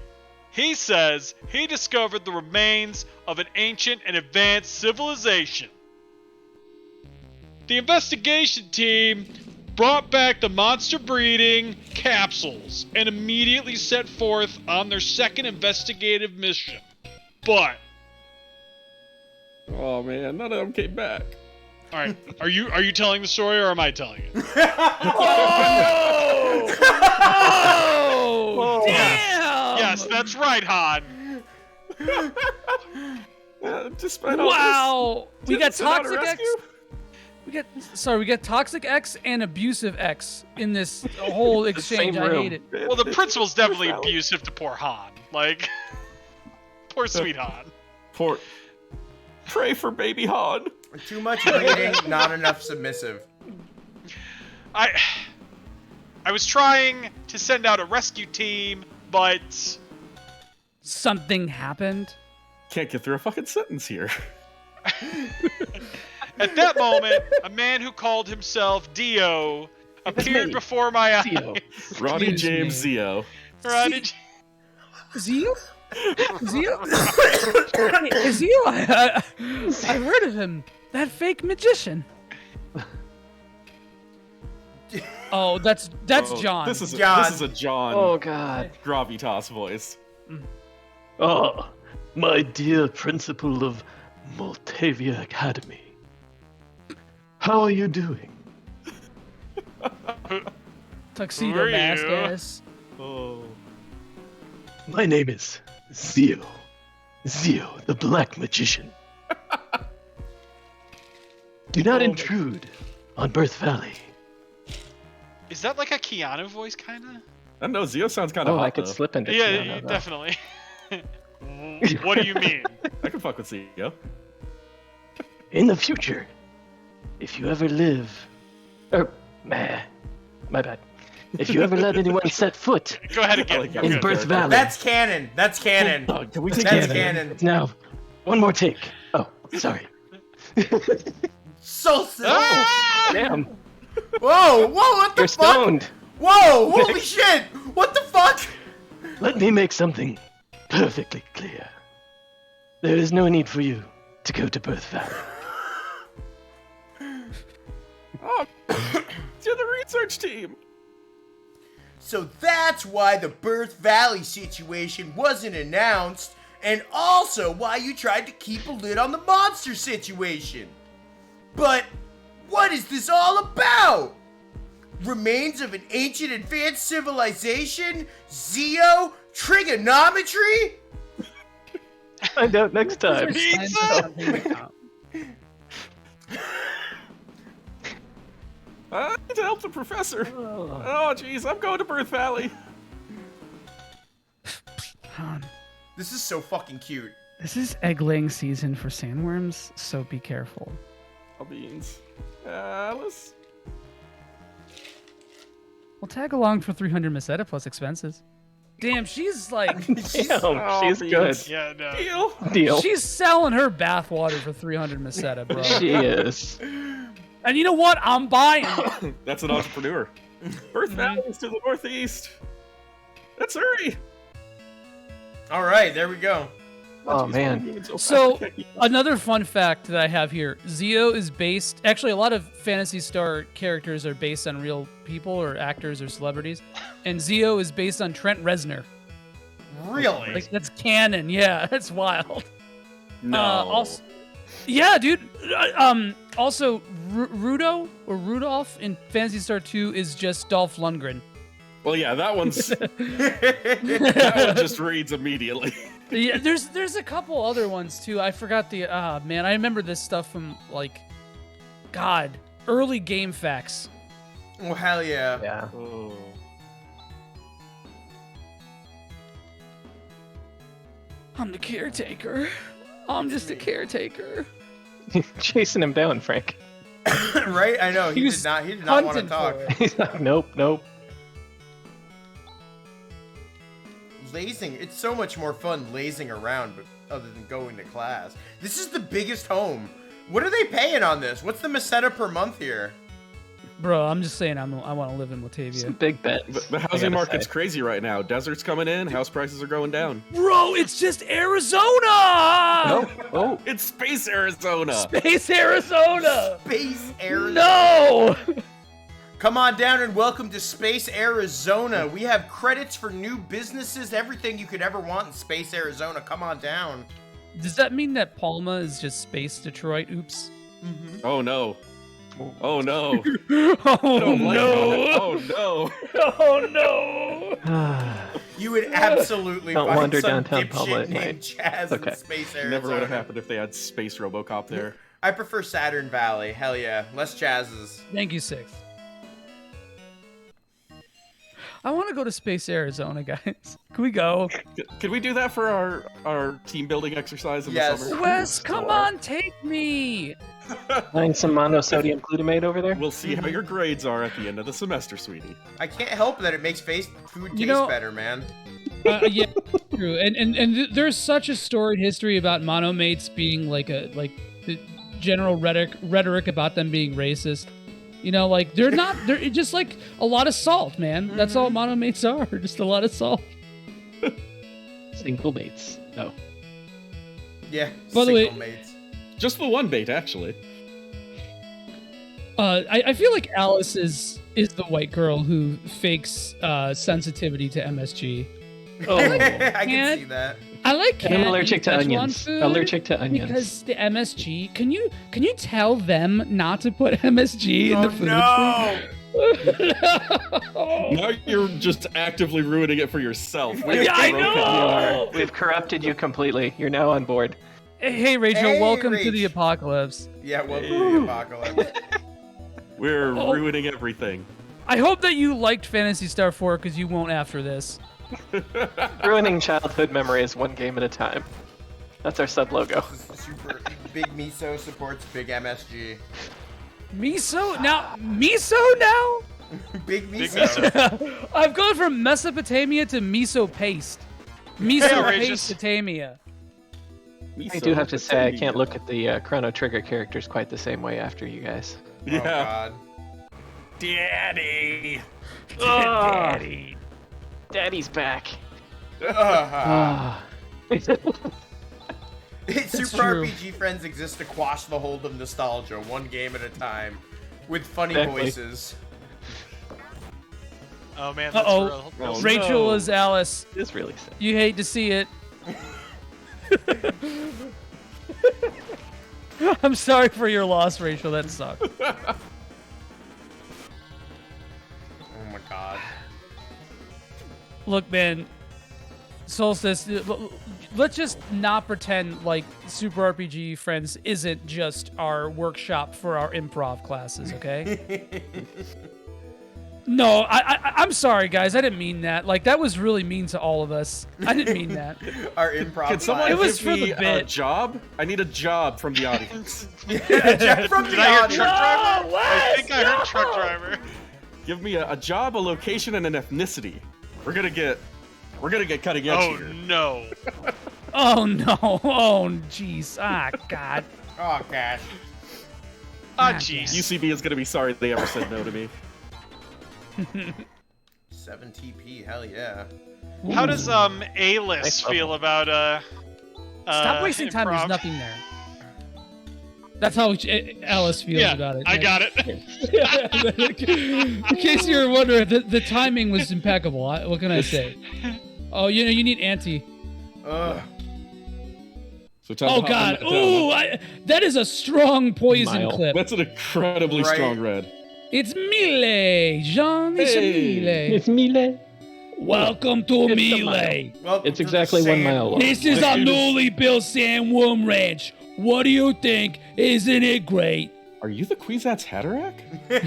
He says he discovered the remains of an ancient and advanced civilization. The investigation team brought back the monster breeding capsules and immediately set forth on their second investigative mission. But Oh man, none of them came back. all right, are you telling the story or am I telling it? Oh, damn! Yes, that's right, Han. Despite all Wow. this, We got didn't send out a Toxic X. rescue? We got Toxic X and Abusive X in this whole exchange. same I room. hate it. Well, the principal's definitely abusive to poor Han. Like, poor sweet Han. Pray for baby Han. Too much bleeding, not enough submissive. I was trying to send out a rescue team, but Something happened. Can't get through a fucking sentence here. at that moment, a man who called himself Dio appeared before my eyes. Dio. Ronnie Excuse James me. Zio. Ronnie Zio? Zio? Hey, Zio? I've heard of him. That fake magician. Oh, that's Oh, John. This is a John. Oh God. Gravitas voice. Ah, my dear principal of Motavia Academy. How are you doing? Tuxedo mask ass. Oh. My name is Zio. Zio, the Black Magician. Do not intrude on Birth Valley. Is that like a Keanu voice, kind of? I don't know. Zio sounds kind of hot, I could though. slip into Yeah, Keanu, though. definitely. What do you mean? I can fuck with Zio. In the future, if you ever live... my bad. If you ever let anyone set foot Go ahead again. in Birth Valley... That's canon. That's canon. Can we take That's it? canon. Now, one more take. Oh, sorry. So Oh, damn. Whoa, what the You're fuck? stoned. Whoa! Holy shit! What the fuck? Let me make something perfectly clear. There is no need for you to go to Birth Valley. Oh, to the research team. So that's why the Birth Valley situation wasn't announced, and also why you tried to keep a lid on the monster situation. But what is this all about? Remains of an ancient advanced civilization? Zeo? Trigonometry? Find out next time. I need to help the professor. Oh, jeez, I'm going to Birth Valley. This is so fucking cute. This is egg-laying season for sandworms, so be careful. Oh, beans. Alice. We'll tag along for 300 meseta plus expenses. Damn, she's like... she's good. Yeah, no. Deal. She's selling her bathwater for 300 meseta, bro. She is. And you know what? I'm buying. That's an entrepreneur. Birth Valley is to the northeast. Let's hurry. All right, there we go. Oh, man. So, another fun fact that I have here. Zeo is based... Actually, a lot of Phantasy Star characters are based on real people or actors or celebrities. And Zeo is based on Trent Reznor. Really? Like, that's canon. Yeah, that's wild. No. Also, yeah, dude. Also, Rudolph in Phantasy Star 2 is just Dolph Lundgren. Well, yeah, that one's... that one just reads immediately. Yeah, there's a couple other ones too. I forgot the man. I remember this stuff from like, God, early Game Facts. Oh hell yeah! Yeah. Oh. I'm the caretaker. I'm just a caretaker. Chasing him down, Frank. Right? I know he did not want to talk. He's like, nope. Lazing, it's so much more fun lazing around, but other than going to class. This is the biggest home. What are they paying on this? What's the meseta per month here? Bro, I'm just saying I want to live in Motavia. Some big bets. The housing market's crazy right now. Desert's coming in, house prices are going down. Bro, it's just Arizona! Oh, it's Space Arizona! Space Arizona! Space Arizona! No! Come on down and welcome to Space Arizona. We have credits for new businesses, everything you could ever want in Space Arizona. Come on down. Does that mean that Palma is just Space Detroit? Oops. Mm-hmm. Oh no. Oh no. Oh no. Oh no. Oh no. You would absolutely Don't find wander some downtown Palma dipshit at named night. Chaz Okay. in Space Arizona. Never would have happened if they had Space RoboCop there. I prefer Saturn Valley. Hell yeah. Less Chaz's. Thank you, Six. I want to go to Space Arizona, guys. Can we go? Can we do that for our team building exercise in the summer? Wes, come on, take me. Find some monosodium glutamate over there. We'll see how your grades are at the end of the semester, sweetie. I can't help that it makes food taste better, man. Yeah, true. And there's such a storied history about monomates being like the general rhetoric about them being racist. You know, like they're just like a lot of salt, man. That's all monomates are, just a lot of salt. Single mates. No. Yeah. By the way, mates. Just the one bait, actually. I feel like Alice is the white girl who fakes sensitivity to MSG. Oh, I can see that. I like And I'm can't allergic eat to Szechuan onions. food Allergic to onions. because the MSG. Can you tell them not to put MSG in the food? No. Now you're just actively ruining it for yourself. Yeah, I know. We've corrupted you completely. You're now on board. Hey, Rachel, Hey, welcome to Rach. the apocalypse. Yeah, welcome to the apocalypse. We're ruining everything. I hope that you liked Phantasy Star 4 because you won't after this. Ruining childhood memories one game at a time. That's our sub logo. Super Big Miso supports Big MSG. Miso now? Big Miso. I've gone from Mesopotamia to miso paste. Miso paste-atamia. I do have to say, I can't look at the Chrono Trigger characters quite the same way after you guys. Yeah. Oh, God. Daddy. Daddy. Daddy's back. Super RPG Friends exist to quash the hold of nostalgia, one game at a time, with funny Exactly. voices. Oh man, that's real. Oh, Rachel is Alice. It's really sad. You hate to see it. I'm sorry for your loss, Rachel. That sucked. Oh my god. Look, man. Solstice, let's just not pretend like Super RPG Friends isn't just our workshop for our improv classes, okay? No, I'm sorry, guys. I didn't mean that. Like, that was really mean to all of us. I didn't mean that. Our improv Can someone It was give for me the bit. a job? I need a job from the audience. From the Did I hear audience. truck driver? No, I think I heard truck driver. Give me a job, a location, and an ethnicity. We're gonna get cutting edge Oh here. no. Oh, no. Oh, jeez. Ah, God. Oh gosh. Ah, jeez. UCB is gonna be sorry they ever said no to me. 7 TP, hell yeah. How does A-list feel about Stop wasting time. improv? There's nothing there. That's how Alice feels Yeah, about it. I got it. In case you were wondering, the timing was impeccable. What can I say? Oh, you need Auntie. So Oh God! Ooh, that is a strong poison Mile. clip. That's an incredibly strong red. It's Mile, Jean. It's Hey. Mile. It's Mile. Welcome to It's a Mile. mile. It's exactly 1 mile long. This is our newly built sandworm ranch. What do you think? Isn't it great? Are you the Kwisatz Haderach?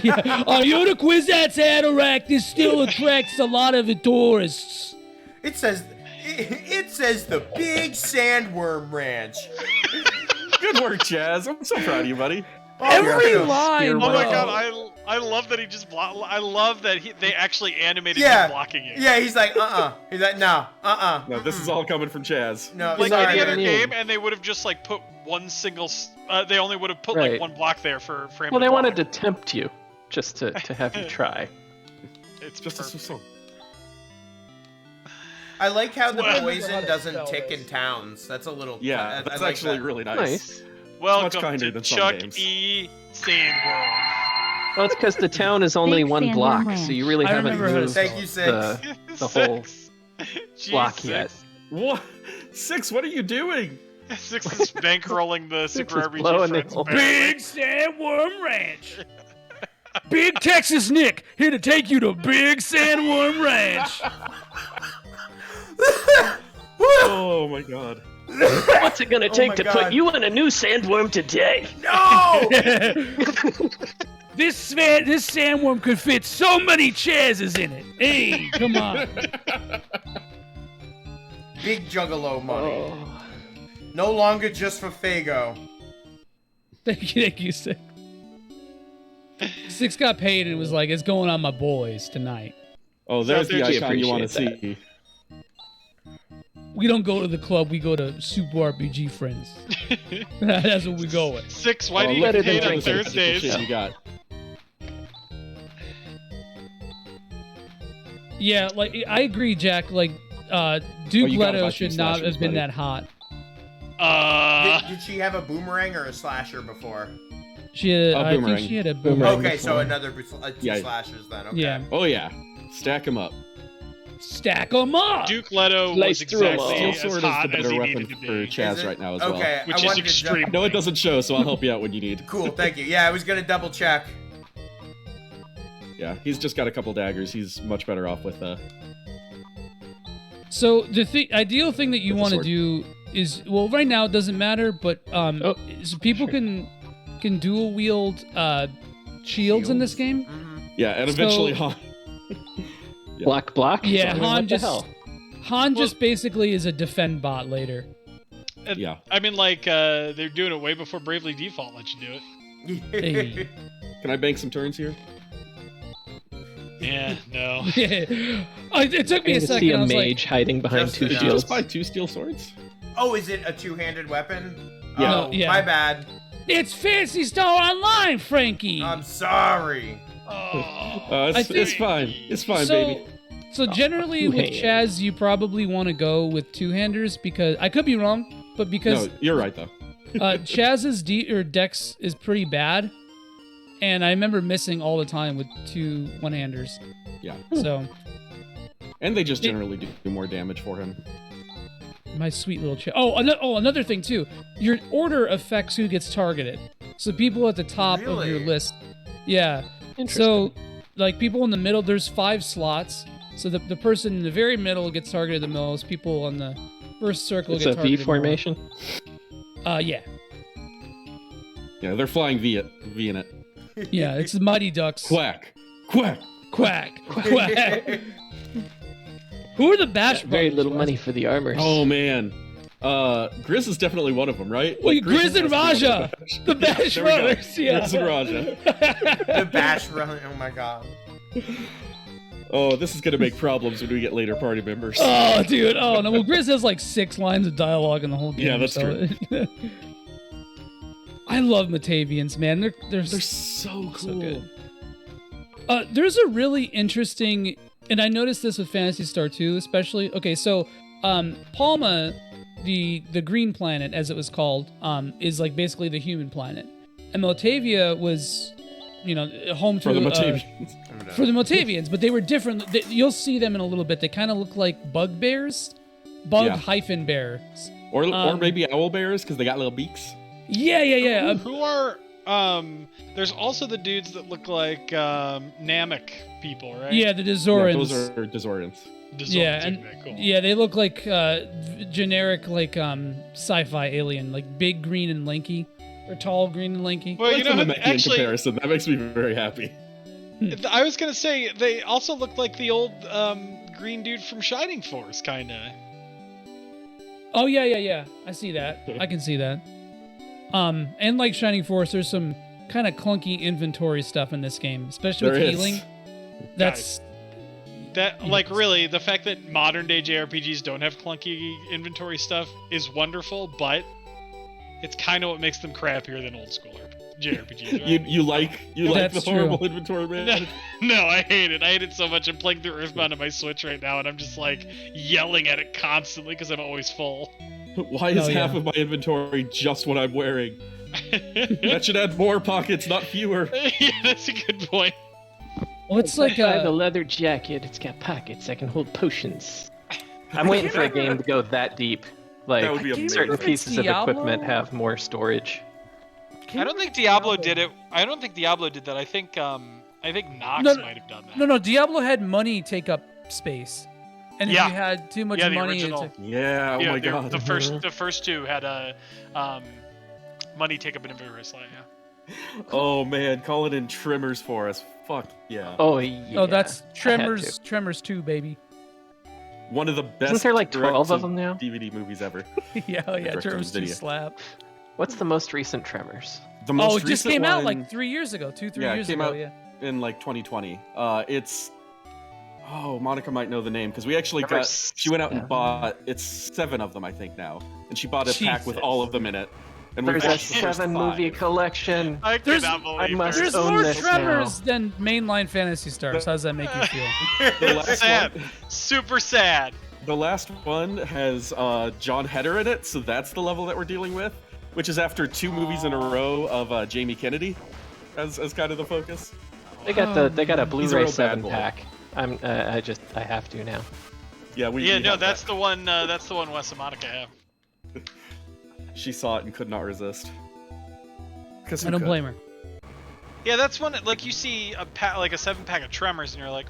Yeah. Are you the Kwisatz Haderach that still attracts a lot of the tourists? It says the Big Sandworm Ranch. Good work, Chaz. I'm so proud of you, buddy. Every line. Oh my bro. god, I love that he just I love that they actually animated Yeah. him blocking it. Yeah, he's like, He's like, no, No, this is all coming from Chaz. No, Like sorry, any other man. game, and they would have just like put one single. They only would have put Right. like one block there for him. Well, to they block. wanted to tempt you, just to have you try. It's just perfect. I like how the Well, poison doesn't tick in towns. That's a little. Yeah, I that's like actually that. really nice. Nice. Welcome Much kinder to than some Chuck games. E. Sandworm. Well, it's because the town is only Big one Sandworm block, Ranch. so you really I haven't remember moved Thank you, Six. the whole block G6. yet. What? Six, what are you doing? Six is bankrolling the Super is RPG blowing Friends. it all. Big Sandworm Ranch. Big Texas Nick here to take you to Big Sandworm Ranch. Oh my god. What's it gonna take my to God. put you in a new sandworm today? No! This sandworm could fit so many Chazes in it. Hey, come on. Big Juggalo money. Oh. No longer just for Fago. Thank you, Six. Six got paid and was like, "It's going on my boys tonight." Oh, there's the We icon you want to appreciate see. We don't go to the club. We go to Super RPG Friends. That's what we go with. Six, why Oh, do you look get at paid the on physical Thursdays? shit you got. Yeah, like I agree, Jack. Like Duke you gotta Leto buy should two not slashers, have been buddy. that hot. Did she have a boomerang or a slasher before? She had, A I think boomerang. she had a boomerang. Okay, so before. another two Yeah. slashers then. Okay. Yeah. Oh yeah. Stack them up. Stack them up. Duke Leto Slice was through 'em exactly Steel as sword is hot the as better he weapon needed to for be. Chaz Is it? right now as Okay, well. Which I is wanted to extreme. No, it doesn't show, so I'll help you out when you need. Cool, thank you. Yeah, I was gonna double check. Yeah, he's just got a couple daggers. He's much better off with So the ideal thing that you With a want to sword. do is, well, right now it doesn't matter, but so people can dual wield shields in this game. Yeah, and So- eventually Han. Block. Yeah, I mean, Han what the just hell? Han just basically is a defend bot later. And, Yeah. I mean, like, they're doing it way before Bravely Default let you do it. Hey. Can I bank some turns here? Yeah, no. It took me I a can second. see I a was mage hiding behind Just two enough. Did you shields. just buy 2 steel swords? Oh, is it a two-handed weapon? Yeah. Oh, Yeah. my bad. It's Fantasy Star Online, Frankie. I'm sorry. It's fine. It's fine, baby. So generally with Chaz, you probably want to go with two-handers because I could be wrong, but because No, you're right though. Chaz's dex is pretty bad, and I remember missing all the time with two one-handers. Yeah. So. And they just generally do more damage for him. My sweet little Chaz. Another thing too. Your order affects who gets targeted. So people at the top of your list. Yeah. So, like people in the middle, there's 5 slots. So the person in the very middle gets targeted the most. People on the first circle get targeted. It's a V formation? Yeah. Yeah, they're flying V in it. Yeah, it's the Mighty Ducks. Quack. Quack. Quack. Quack. Who are the Bash Very little money for the armors. Oh, man. Grizz is definitely one of them, right? Well, Grizz and Raja. The Bash Runners. Yeah. Grizz and Raja. The Bash Runner. Oh, my God. Oh, this is going to make problems when we get later party members. Oh, dude. Oh, no. Well, Grizz has like 6 lines of dialogue in the whole game. Yeah, that's true. I love Motavians, man. They're so cool. So good. There's a really interesting, and I noticed this with Phantasy Star 2 especially. Okay, so Palma, the green planet as it was called, is like basically the human planet, and Motavia was, home to for the Motavians. For the Motavians, but they were different. You'll see them in a little bit. They kind of look like bug bears, hyphen bears, or maybe owl bears because they got little beaks. Yeah. Who are there's also the dudes that look like Namek people, right? Yeah, the Dazorans. Yeah, those are Dazorians. Yeah, and cool. Yeah, they look like generic like sci-fi alien, like big, green, and lanky, or tall, green, and lanky. Well, you know, in comparison, that makes me very happy. I was gonna say they also look like the old green dude from Shining Force, kinda. Oh yeah. I see that. I can see that. And like Shining Force, there's some kind of clunky inventory stuff in this game, especially with healing. That's really the fact that modern day JRPGs don't have clunky inventory stuff is wonderful, but it's kind of what makes them crappier than old school JRPGs. Right? you like the horrible inventory, man? No, I hate it. I hate it so much. I'm playing through Earthbound on my Switch right now, and I'm just like yelling at it constantly because I'm always full. Why is half of my inventory just what I'm wearing? That should add more pockets, not fewer. Yeah, that's a good point. Well, it's like I have a leather jacket. It's got pockets. I can hold potions. I'm waiting for a game to go that deep. Like, that would be certain pieces of equipment have more storage. I don't think Diablo did it. I don't think Diablo did that. I think Nox might have done that. No, Diablo had money take up space. And if you had too much money, oh my god. The first two had money take up an inventory slot. Yeah. Oh man, call it in Tremors for us. Fuck yeah. Oh yeah. Oh, that's Tremors. Tremors 2, baby. One of the best. Isn't there like 12 of them now? DVD movies ever. yeah. Tremors 2 slap. What's the most recent Tremors? The most it just came one, out like 3 years ago, 2-3 years ago. Yeah, in like 2020. Monica might know the name because we actually she went out and bought. It's 7 of them, I think now, and she bought a pack with all of them in it. And there's a 7-movie collection. I cannot believe there's more Tremors than mainline Phantasy Stars. How does that make you feel? Sad. Super sad. The last one has John Heder in it, so that's the level that we're dealing with, which is after 2 movies in a row of Jamie Kennedy as kind of the focus. They got a Blu-ray 7 pack. I have to now. Yeah, that's the one. That's the one Wes and Monica have. She saw it and could not resist. I don't blame her. Yeah, that's one. Like you see a 7-pack of Tremors, and you're like,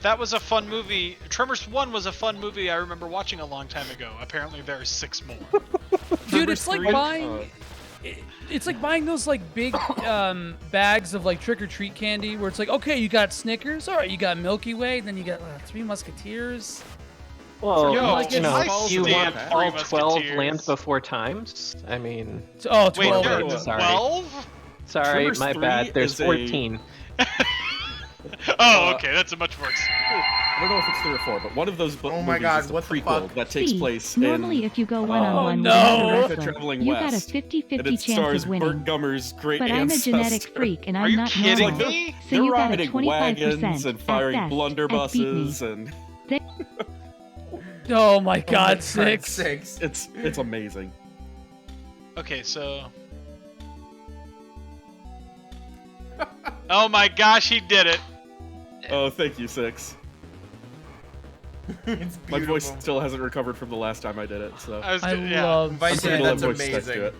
that was a fun movie. Tremors 1 was a fun movie I remember watching a long time ago. Apparently, there are 6 more. Dude, it's like buying. It's like buying those like big bags of like trick or treat candy, where it's like, okay, you got Snickers, all right, you got Milky Way, then you got 3 Musketeers. Well, you want all 12 Land Before Times? I mean... 12. Wait, there are 12? Sorry, my bad. There's 14. Oh, okay, that's a much more. I don't know if it's 3 or 4, but one of those Oh my movies God, is a what the prequel fuck? that takes See, place normally in if you go one-on-one with America another wrestler, Traveling you got a West. 50-50 And it chance stars of winning. Burt Gummer's great But I'm a ancestor. genetic freak and Are I'm you not kidding normal. me? So They're you got a riding 25% wagons and firing at best blunderbusses at beat me. and Oh my God, six. it's amazing. Okay, so. Oh my gosh, he did it! Oh, thank you, 6. It's My voice beautiful. still hasn't recovered from the last time I did it, so I love Vice, I'm that's voice stuck to amazing. it.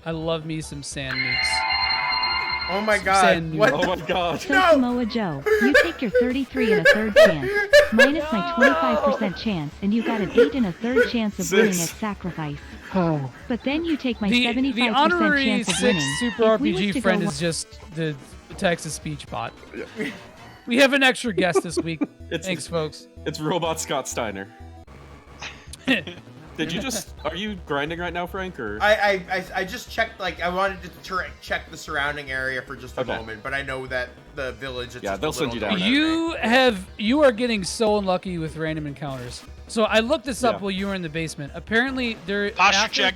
I love me some sand nukes. Oh my Some God! sand What? Oh the my God! So Samoa Joe, you take your 33 and a third chance, minus my 25% chance, and you got an 8 and a third chance of winning at sacrifice. But then you take my 75% The honorary chance of 6 winning. Super If we was RPG to friend go is just the Texas speech bot. We have an extra guest this week. Thanks, folks. It's Robot Scott Steiner. Did you just? Are you grinding right now, Frank? Or I just checked. Like I wanted to check the surrounding area for just a moment, but I know that the village. It's just they'll send you down. You are getting so unlucky with random encounters. So I looked this up while you were in the basement. Apparently there. Posture check.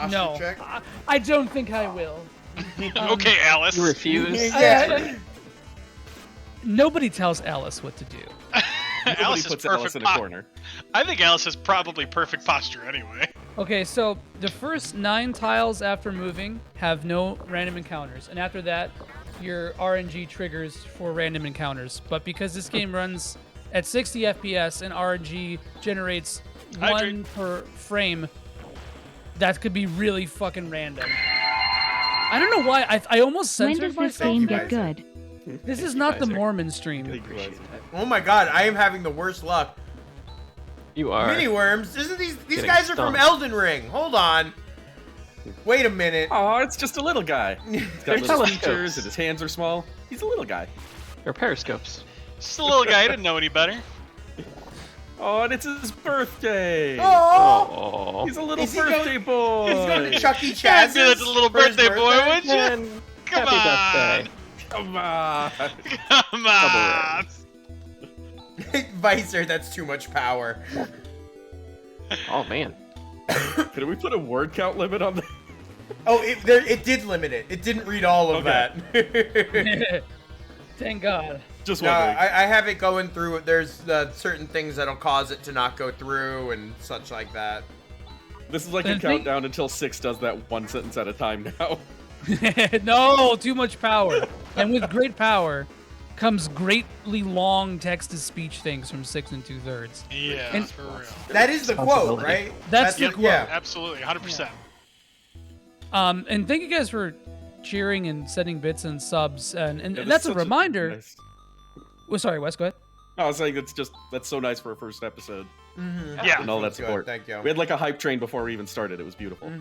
No, check. I don't think I will. Okay, Alice. You refuse. Nobody tells Alice what to do. Alice is puts perfect Alice in a corner. I think Alice has probably perfect posture anyway. Okay, so the first 9 tiles after moving have no random encounters, and after that, your RNG triggers for random encounters. But because this game runs at 60 FPS and RNG generates 1 per frame, that could be really fucking random. I don't know why. I almost When censored does this myself. game get good? This is not the Mormon stream. Oh my God! I am having the worst luck. You are. Mini worms. Isn't these Getting guys are from stumped. Elden Ring? Hold on. Wait a minute. Oh, it's just a little guy. He's got They're little telescopes. features and his hands are small. He's a little guy. They're periscopes. Just a little guy. I didn't know any better. Oh, and it's his birthday. Oh, He's a little Is he birthday boy. He's going to Chuck E. Can't Chaz's do that to little for his birthday boy, would you? And Come happy on. birthday. Come on. Come on. Vicer, that's too much power. Oh man. Could we put a word count limit on the? Oh, it did limit it. It didn't read all of that. Thank God. Just No, wondering. I have it going through. There's certain things that'll cause it to not go through and such like that. This is like a Then countdown until 6 does that one sentence at a time now. No, too much power. And with great power comes greatly long text-to-speech things from 6 2/3. Yeah, And- for real. That is the quote, right? That's the quote. Yeah. Absolutely, 100%. And thank you guys for cheering and sending bits and subs. And Yeah, that's a such reminder. nice- Oh, sorry, Wes, go ahead. No, I was saying that's so nice for a first episode. Yeah. And all that Good, support. thank you. We had like a hype train before we even started. It was beautiful.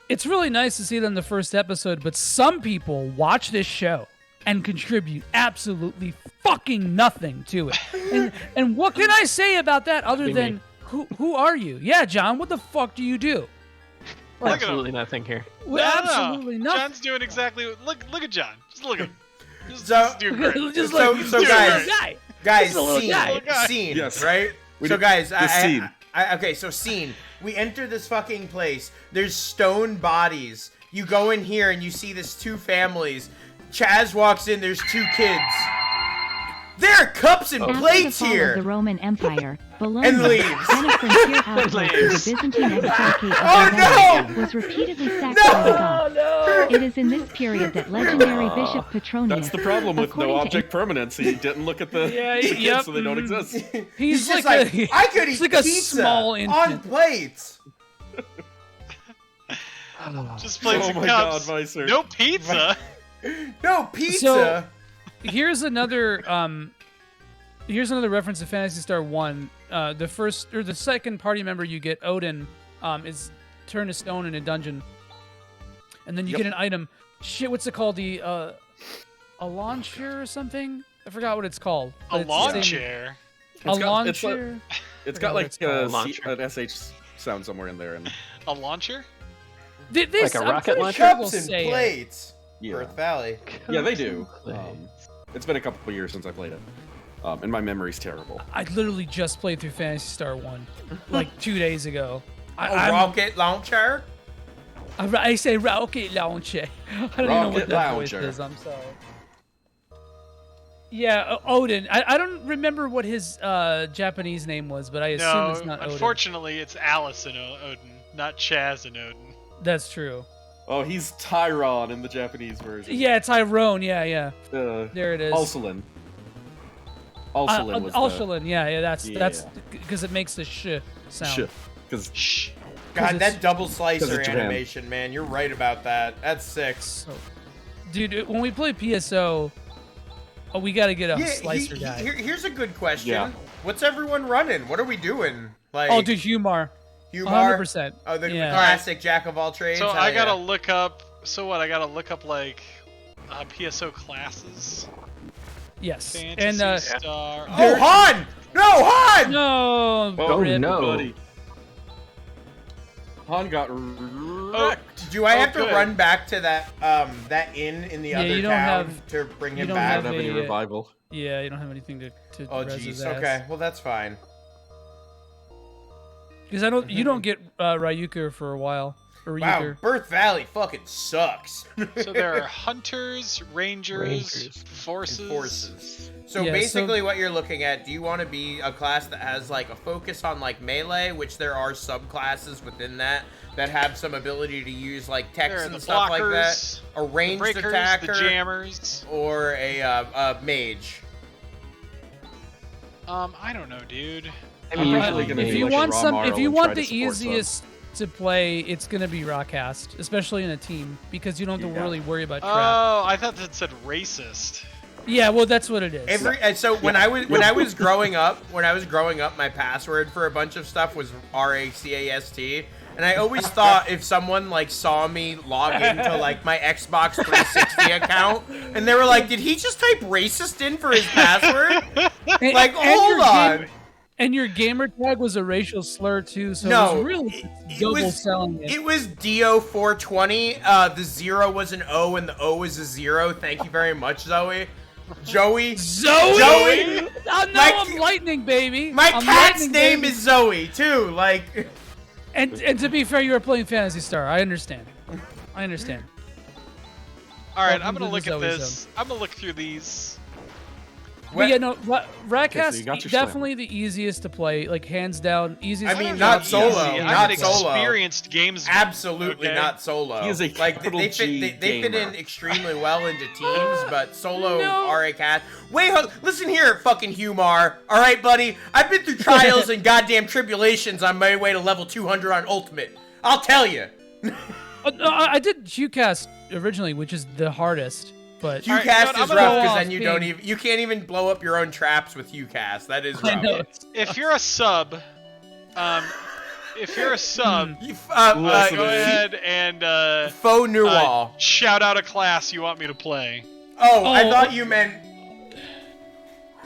It's really nice to see them in the first episode, but some people watch this show and contribute absolutely fucking nothing to it. And what can I say about that other Be than me. who are you? Yeah, John, what the fuck do you do? Look at Absolutely nothing here. Well, No, absolutely no. nothing. John's doing exactly. Look at John. Just look at him. So, Doing great. Just so, like, so he's guys, a guy. guys, He's a little scene, guy. scene, Yes. right? We So, did- guys, the scene. okay, so scene. We enter this fucking place. There's stone bodies. You go in here and you see this 2 families. Chaz walks in. There's 2 kids. There are cups and After the plates fall here. of the Roman Empire, Bologna, And leaves. then a frontier outpost of the leaves. Byzantine exarchate of Oh, Ravenna, no! was repeatedly sacked by the Goths. It is in this period that legendary Bishop Petronius, That's the problem with according no to object permanence. He didn't look at the, Yeah, the kids, yep, so they don't exist. He's just like, like, I could he's eat like a pizza small on infant. plates. Just plates Oh and my cups. God, Vicer. No pizza. No pizza. So here's another reference to Phantasy Star 1. The first or the second party member you get, Odin, is turned to stone in a dungeon. And then you get an item. Shit, what's it called? A lawn chair or something? I forgot what it's called. A but it's lawn the same- chair. A lawn chair? It's Forgot got what like it's called. an SH sound somewhere in there. And A launcher? This, Like a I'm rocket pretty launcher? sure Cups they'll and say it. plates. Yeah. Earth Valley. Yeah, they do. It's been a couple of years since I played it, and my memory's terrible. I literally just played through Phantasy Star 1 like 2 days ago. Rocket launcher? I say rocket launcher. I don't even know what that voice is. I'm sorry. Yeah, Odin. I don't remember what his Japanese name was, but I assume it's not Odin. Unfortunately, it's Alice and Odin, not Chaz and Odin. That's true. Oh, he's Tyron in the Japanese version. Yeah, Tyrone. Yeah. There it is. Ulsulin. Ulsulin was Ulsulin. Yeah. That's because it makes the sh sound. Sh. God, that double slicer animation, man. You're right about that. That's sick. Dude, when we play PSO, we got to get a slicer guy. Here's a good question. Yeah. What's everyone running? What are we doing? Like, dude, Humar. 100%. Oh, the classic jack of all trades. So I gotta look up. So what? I gotta look up like PSO classes. Yes. Phantasy Star. Oh, Han! No, Han! No. Oh no. Buddy. Han got wrecked. Do I have to run back to that that inn in the other town to bring him back? I don't have any revival. Yeah, you don't have anything to Oh jeez. Okay. Well, that's fine. Because you don't get Ryuker for a while. Wow, Birth Valley fucking sucks. So there are hunters, rangers. Forces. So basically what you're looking at, do you want to be a class that has like a focus on like melee, which there are subclasses within that have some ability to use like techs and stuff like that? A ranged attacker, the jammers, or a mage? I don't know, dude. If you want the easiest to play, it's gonna be Rockcast, especially in a team, because you don't have to really worry about trap. Oh, I thought that said racist. Yeah, well, that's what it is. So when I was growing up, my password for a bunch of stuff was RACAST, and I always thought if someone like saw me log into like my Xbox 360 account, and they were like, "Did he just type racist in for his password?" Like, hold on. And your gamer tag was a racial slur too, so it was really double selling it. It was DO420. The 0 was an O and the O was a 0. Thank you very much, Zoe. Joey. Oh, no, I'm lightning, baby. My cat's name is Zoe too. Like. And to be fair, you were playing Phantasy Star. I understand. All right, I'm gonna look at this. I'm gonna look through these. But yeah, no, Ratcast definitely the easiest to play, like hands down, easiest. I mean, not solo. I'm an experienced games. Absolutely not solo. He is a like they fit in extremely well into teams, but solo RA cat. Wait, listen here, fucking Humar. All right, buddy. I've been through trials and goddamn tribulations on my way to level 200 on Ultimate. I'll tell you. I did QCast originally, which is the hardest. But QCast is rough because then you can't even blow up your own traps with QCast. That is rough. If you're a sub, go ahead and Faux Noir. Shout out a class you want me to play. Oh, I thought you meant.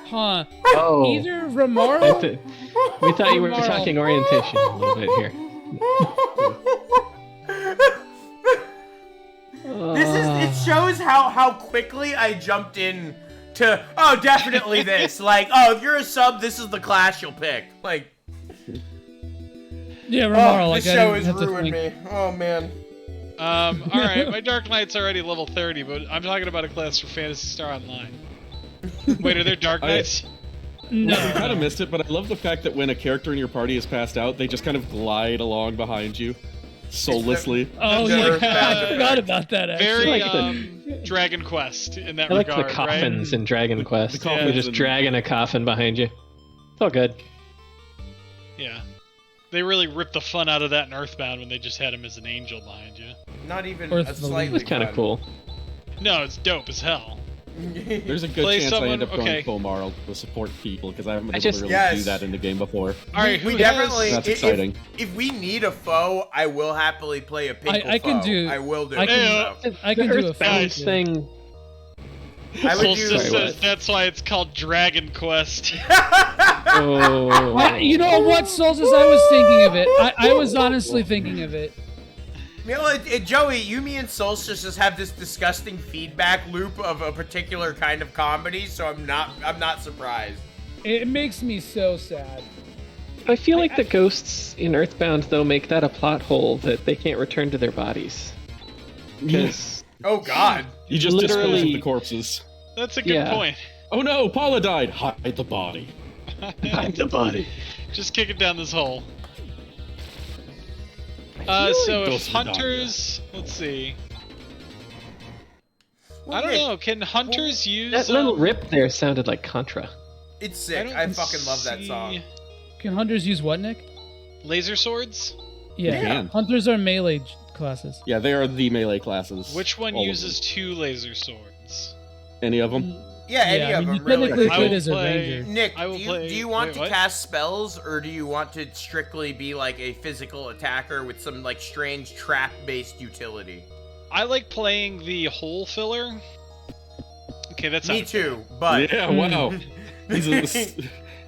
Huh. Oh. Either Romaro. We thought you were talking orientation a little bit here. It shows how quickly I jumped in to definitely this. Like, if you're a sub, this is the class you'll pick. Like, yeah, Romaro. This show has ruined me. Oh man. All right, my Dark Knight's already level 30, but I'm talking about a class for Phantasy Star Online. Wait, are there Dark Knights? No. You kind of missed it, but I love the fact that when a character in your party is passed out, they just kind of glide along behind you. Soullessly. Oh yeah, I forgot about that. Actually. Very Dragon Quest in that I like regard. the coffins right? in Dragon Quest. Yeah. You're just dragging a coffin behind you. It's all good. Yeah, they really ripped the fun out of that in Earthbound when they just had him as an angel behind you. Not even a slightly. It was kind of cool. No, it's dope as hell. There's a good chance I end up going Fomarl to support people because I haven't been able to really do that in the game before. All right, we definitely. That's exciting. If we need a foe, I will happily play a pink I can foe. do. I will do. I can do a foe thing. I would do. That's why it's called Dragon Quest. Oh. You know what, Solstice? I was thinking of it. I was honestly thinking of it. You know, Joey, you, me, and Solstice just have this disgusting feedback loop of a particular kind of comedy, so I'm not surprised. It makes me so sad. I feel like the ghosts in Earthbound, though, make that a plot hole that they can't return to their bodies. Because oh God, you just dispose of the corpses. That's a good point. Oh no, Paula died. Hide the body. Hide the body. Just kick it down this hole. So if hunters, let's see. I don't know. Can hunters use that little rip there sounded like Contra? It's sick. I fucking love that song. Can hunters use what, Nick? Laser swords? Yeah. can. Hunters are melee classes. Yeah, they are the melee classes. Which one All of uses 2 laser swords? Any of them? Yeah, any of them really. Technically could as a ranger. Nick, do you want to cast spells, or do you want to strictly be like a physical attacker with some like strange trap-based utility? I like playing the hole filler. Okay, that's me too. But yeah, wow.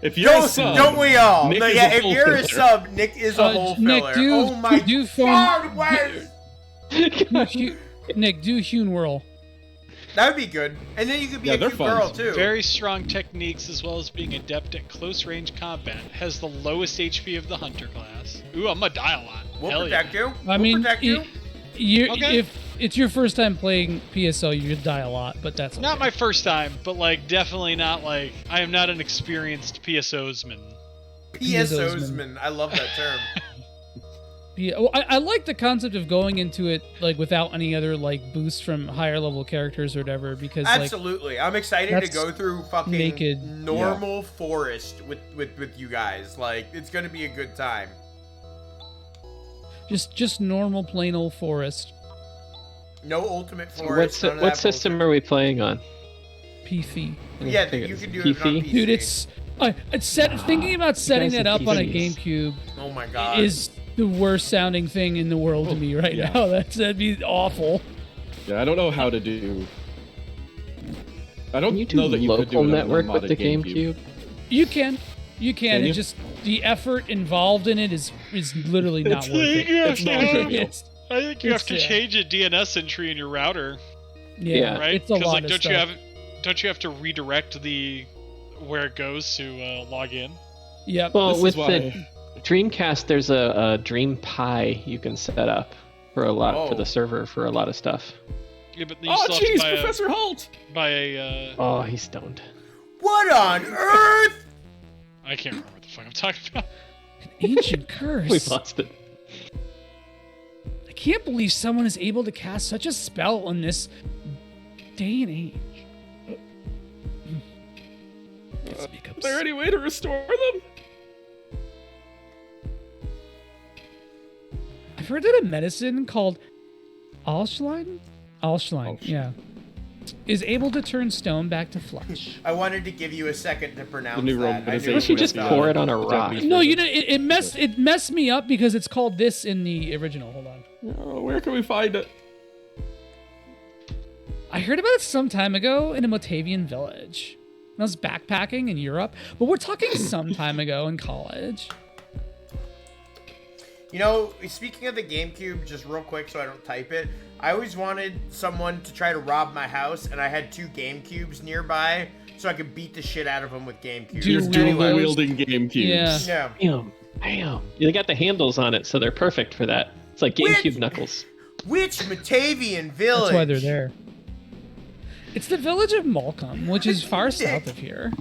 If you're a sub, don't we all? Nick No, is yeah, a if hole you're a filler. sub, Nick is a hole filler. Nick, oh my God, Wes! Nick, do Hewn Whirl. That would be good. And then you could be a cute girl, too. Very strong techniques as well as being adept at close range combat. Has the lowest HP of the hunter class. Ooh, I'm gonna die a lot. We'll Hell protect yeah. you. I mean, Okay. if it's your first time playing PSO, you'd die a lot, but that's okay. Not my first time, but like definitely not like I am not an experienced PSOsman. PSOsman. I love that term. Yeah, well, I like the concept of going into it like without any other like boosts from higher level characters or whatever because Absolutely. I'm excited to that's go through fucking naked. normal forest with you guys. Like, it's gonna be a good time. just normal plain old forest. No ultimate So forest. what system are we playing on? PC. Yeah, you can do it on PC. Dude, it's thinking about setting guys that are up on a PCs. GameCube. Oh my God. Is the worst sounding thing in the world to me right now. That'd be awful. Yeah, I don't know how to do. I don't you do know that you could do local it on a network with the modded GameCube. You can. Can you? It's just the effort involved in it is literally not worth it. It's not trivial. I think you have to It's, change a DNS entry in your router. Yeah, right. it's a lot like, of don't stuff. don't you have to redirect where it goes to log in? Yep. Well, with the Dreamcast, there's a Dream Pi you can set up for for the server for a lot of stuff. Yeah, but you Oh, still have to jeez, buy Professor Holt! Buy a. Oh, he's stoned. What on earth? I can't remember what the fuck I'm talking about. An ancient curse. We lost it. I can't believe someone is able to cast such a spell on this day and age. Is there any way to restore them? I've heard that a medicine called Alschlein, yeah, is able to turn stone back to flesh. I wanted to give you a second to pronounce new that. I romanization knew Why don't you it just was pour done. it on a rock? No, you know, it messed me up because it's called this in the original. Hold on. Oh, where can we find it? I heard about it some time ago in a Motavian village. When I was backpacking in Europe, but we're talking some time ago in college. You know, speaking of the GameCube, just real quick so I don't type it, I always wanted someone to try to rob my house, and I had 2 GameCubes nearby, so I could beat the shit out of them with GameCubes. Dual wielding GameCubes. Yeah. Bam. They got the handles on it, so they're perfect for that. It's like GameCube knuckles. Which Motavian village? That's why they're there. It's the village of Malcolm, which is far south of here.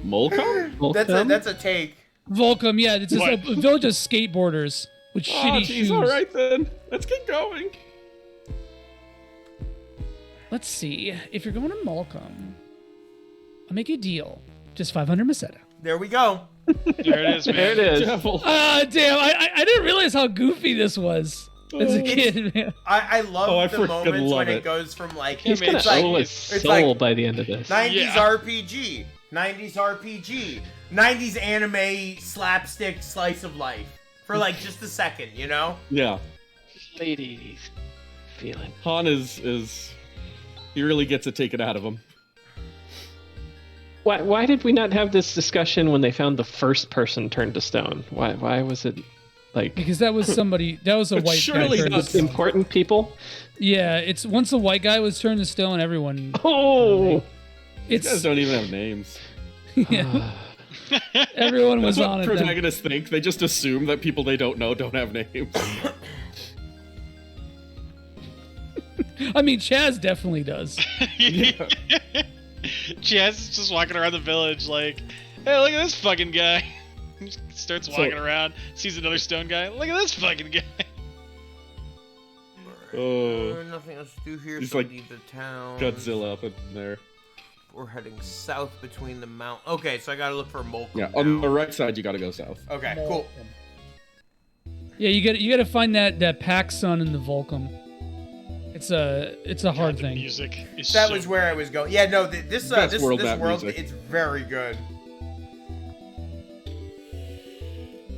Molcom? That's a take. Volcom, yeah, it's just a village of skateboarders with shitty shoes. All right then, let's get going. Let's see. If you're going to Malcolm, I'll make you a deal. Just 500 Meseta. There we go. There it is, man. There it is. Devil. Damn, I didn't realize how goofy this was as a kid, man. I love I the freaking moments love when it it. goes from like He's gonna it's like owe his it's soul like by the end of this. 90s RPG, 90s RPG, 90s anime slapstick slice of life for like just a second, you know? Yeah. Ladies, feeling. Han is he really gets it taken out of him. Why did we not have this discussion when they found the first person turned to stone? Why was it Like Because that was somebody. That was a white guy. surely turned to not stone. important people. Yeah, it's once the white guy was turned to stone, everyone. Oh, These guys It's don't even have names. yeah. Everyone was That's on what it. then. protagonists think. They just assume that people they don't know don't have names. I mean, Chaz definitely does. Chaz is just walking around the village like, hey, look at this fucking guy. Starts walking around, sees another stone guy. Look at this fucking guy. Oh, Nothing else to do here. he's So like leave the town. Godzilla up in there. We're heading south between the mountains. Okay, so I gotta look for Molcom. Yeah, now. on the right side, you gotta go south. Okay, cool. Yeah, you got to find that pack sun in the Volcom. It's a hard thing. Music is That so was where I was going. Yeah, no, this Best world this map world, music. it's very good.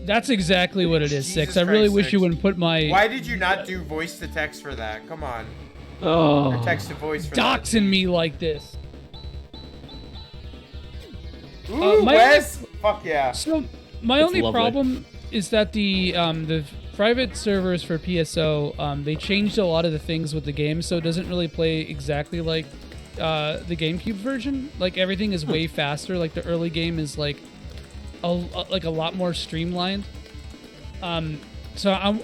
That's exactly what it is, Jesus Six. I really Christ, wish Six. you wouldn't put my Why did you not do voice to text for that? Come on. oh. Or text to voice for that. doxing me like this. Ooh, my Wes! Fuck yeah. So my It's only lovely. problem is that the private servers for PSO they changed a lot of the things with the game, so it doesn't really play exactly like the GameCube version. Like everything is way faster. Like the early game is like a lot more streamlined. So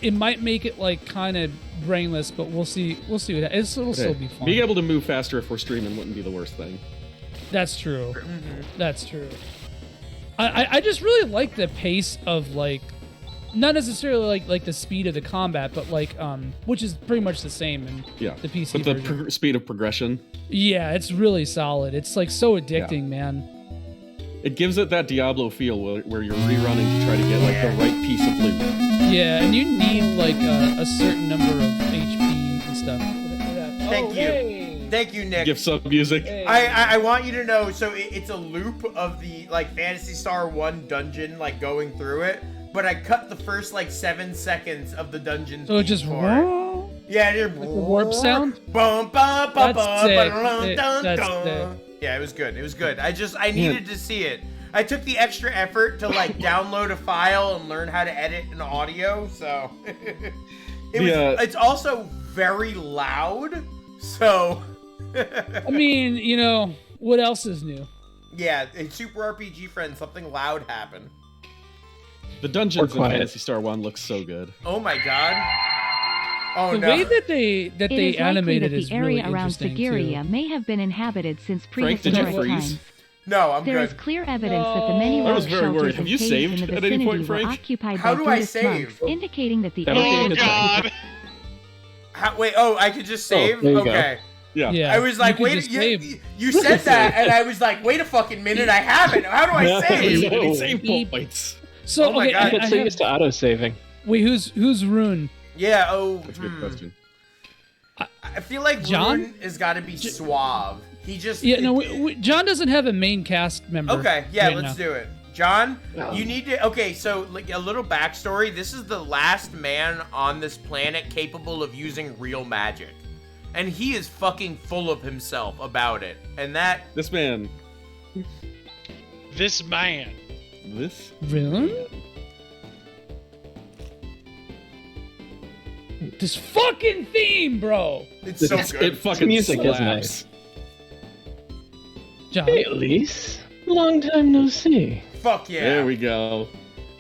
it might make it like kind of brainless, but we'll see. We'll see what it'll still be fun. Being able to move faster if we're streaming wouldn't be the worst thing. That's true. That's true. I just really like the pace of like, not necessarily like the speed of the combat, but like which is pretty much the same in the PC but the version. speed of progression. Yeah, it's really solid. It's like so addicting, man. It gives it that Diablo feel where you're rerunning to try to get like the right piece of loot. Yeah, and you need like a certain number of HP and stuff. Thank you. Hey. Thank you, Nick. Give some music. I want you to know, so it's a loop of the like Phantasy Star 1 dungeon, like going through it, but I cut the first like 7 seconds of the dungeon. So it just for it. Yeah, like the warp sound. Bum, bum, bum, That's sick. That's dun. Yeah, it was good. It was good. I needed to see it. I took the extra effort to like download a file and learn how to edit an audio, so it's also very loud. So I mean, you know, what else is new? Yeah, in Super RPG Friends, something loud happened. The dungeons in Phantasy Star 1 look so good. Oh my god. Oh the no. way that they It is animated likely is that the really area around interesting Sigiria too. may have been inhabited since Frank, did you prehistoric freeze? times. No, I'm There good. is clear evidence that the many I was large very worried. shelters Have and you caves saved in the at any vicinity point, were Frank? occupied How by do I Buddhist save? monks, indicating that the That would be a area good was time. Wait, I could just save? there you go. Okay. Yeah. Yeah, I was like, you could wait, just save. you said that, and I was like, wait a fucking minute, I haven't. How do I save? Any save points? So Oh my okay, God. I get so used to auto saving. wait, who's Rune? Yeah, That's a good question. I feel like John? Rune has got to be suave. He just... Yeah, no, John doesn't have a main cast member. Okay, yeah, right let's now. do it. John, you need to... Okay, so like a little backstory. This is the last man on this planet capable of using real magic. And he is fucking full of himself about it. And that... This man. This man. This? Really? This fucking theme, bro. It's so good. It fucking Music slaps. is nice. John. Hey, Elise. Long time no see. Fuck yeah. There we go.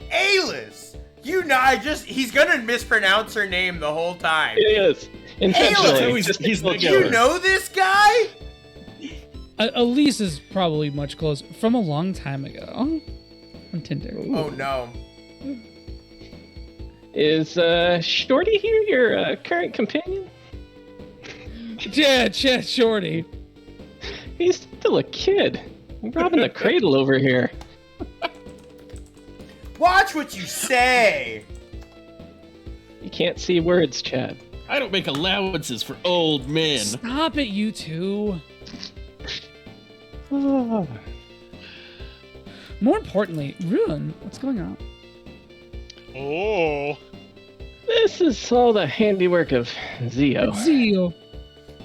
Alice! You know, he's gonna mispronounce her name the whole time. It is. Intentionally. He's Do you know this guy? Elise is probably much closer. From a long time ago. On Tinder. Oh no. Is Shorty here your current companion? Yeah, Shorty. He's still a kid. I'm robbing the cradle over here. Watch what you say. You can't see words, Chad. I don't make allowances for old men. Stop it, you two. Oh. More importantly, Rune, what's going on? Oh. This is all the handiwork of Zio. Zio.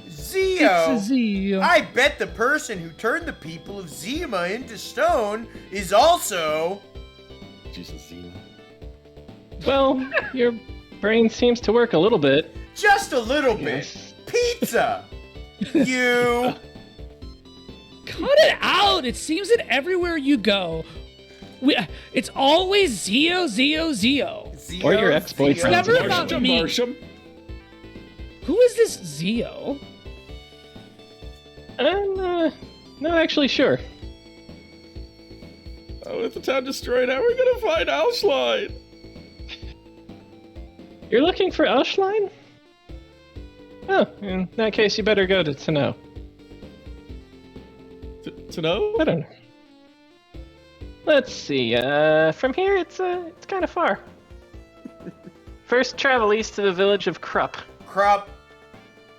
Zio? It's a Zio. I bet the person who turned the people of Zima into stone is also... Jesus, Zima. Well, your brain seems to work a little bit. Just a little bit. Pizza. You. Cut it out! It seems that everywhere you go, it's always Zio, Zio, Zio. Or your ex-boyfriend. It's never about me. Who is this Zio? I'm not actually sure. Oh, with the town destroyed, how are we gonna find Alschline? You're looking for Alschline? Oh, in that case, you better go to know. To know? I don't know. Let's see. From here, it's kind of far. First, travel east to the village of Krupp. Krupp.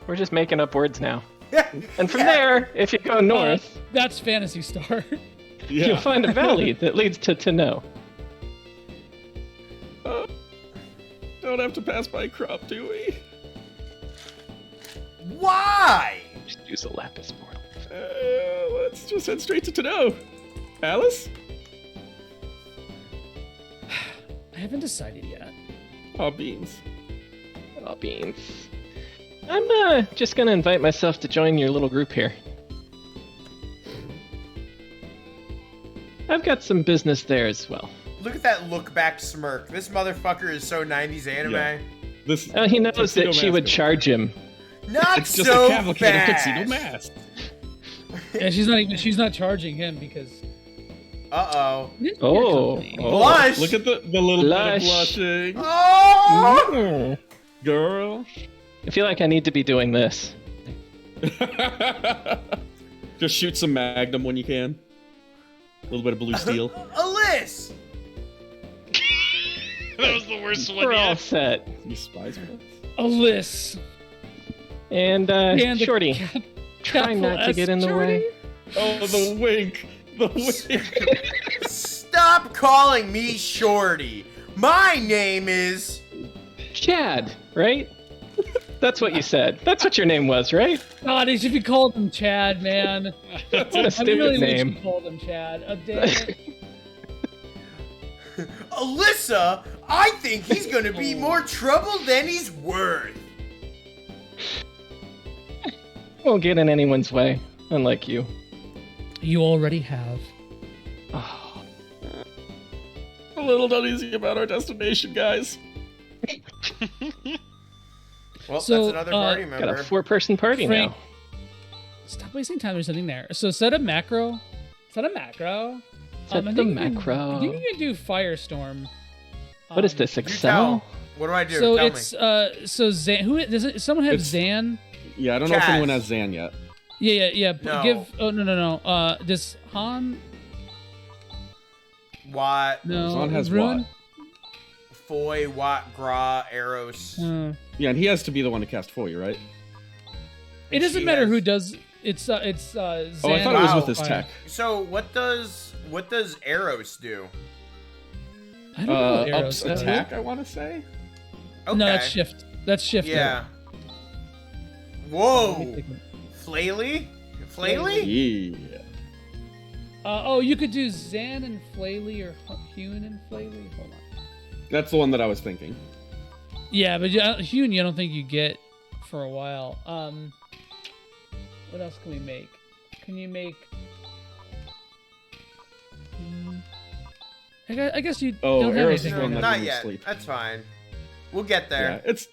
We're just making up words now. And from there, if you go north, that's Phantasy Star. You'll find a valley that leads to Tenno. Don't have to pass by Krupp, do we? Why? Just use the Lapis portal. Let's just head straight to Tenno. Alice? I haven't decided yet. Aw, beans. Aw, beans. I'm just gonna invite myself to join your little group here. I've got some business there as well. Look at that look back smirk. This motherfucker is so 90s anime. Yeah. He knows that she would charge him. Not it's just so a cavalcade of fast. tuxedo mask. Yeah, she's not charging him because. Uh-oh. Oh. Blush. Look at the little bit of blushing. Oh! Girl. I feel like I need to be doing this. Just shoot some Magnum when you can. A little bit of blue steel. Alyss! That was the worst one We're all yet. set. You spies with us? Alyss. And Shorty, try not to get in the way. Oh, the wink. The wink. Stop calling me Shorty. My name is... Chad, right? That's what you said. That's what your name was, right? God, he should be called him Chad, man. What a I stupid really name. wish you called him Chad. Oh, damn it. Alyssa, I think he's gonna be more trouble than he's worth. Won't get in anyone's way, unlike you. You already have. Oh. A little uneasy about our destination, guys. Well, So, that's another party Got member. a 4-person party Frank, now. Stop wasting time. There's something there. So set a macro. Set I the think you can- macro. I think you can do Firestorm. What is this, You Excel? tell. What do I do? So Tell it's so Zan. Who does it? Someone have Zan? Yeah, I don't know if Chaz. anyone has Zan yet. Yeah. No. Give. Oh no. Does Han? Watt, No. Zan has Ruin? what? Foy, Watt, Gra, Eros. Yeah, and he has to be the one to cast Foy, right? It doesn't matter who does. It's Zan. Oh, I thought it was with his tech. So what does Eros do? I don't know. what Ups Arrows do. attack, I want to say. Okay. No, that's shift. That's shift. Yeah. Whoa. Flaily? Yeah. You could do Zan and Flaley or Hune and Flaley. Hold on. That's the one that I was thinking. Yeah, but Hune, you don't think you get for a while. What else can we make? Can you make? I guess you Oh, don't have Eros is anything one right that now. Not yet. sleep. That's fine. We'll get there. Yeah, it's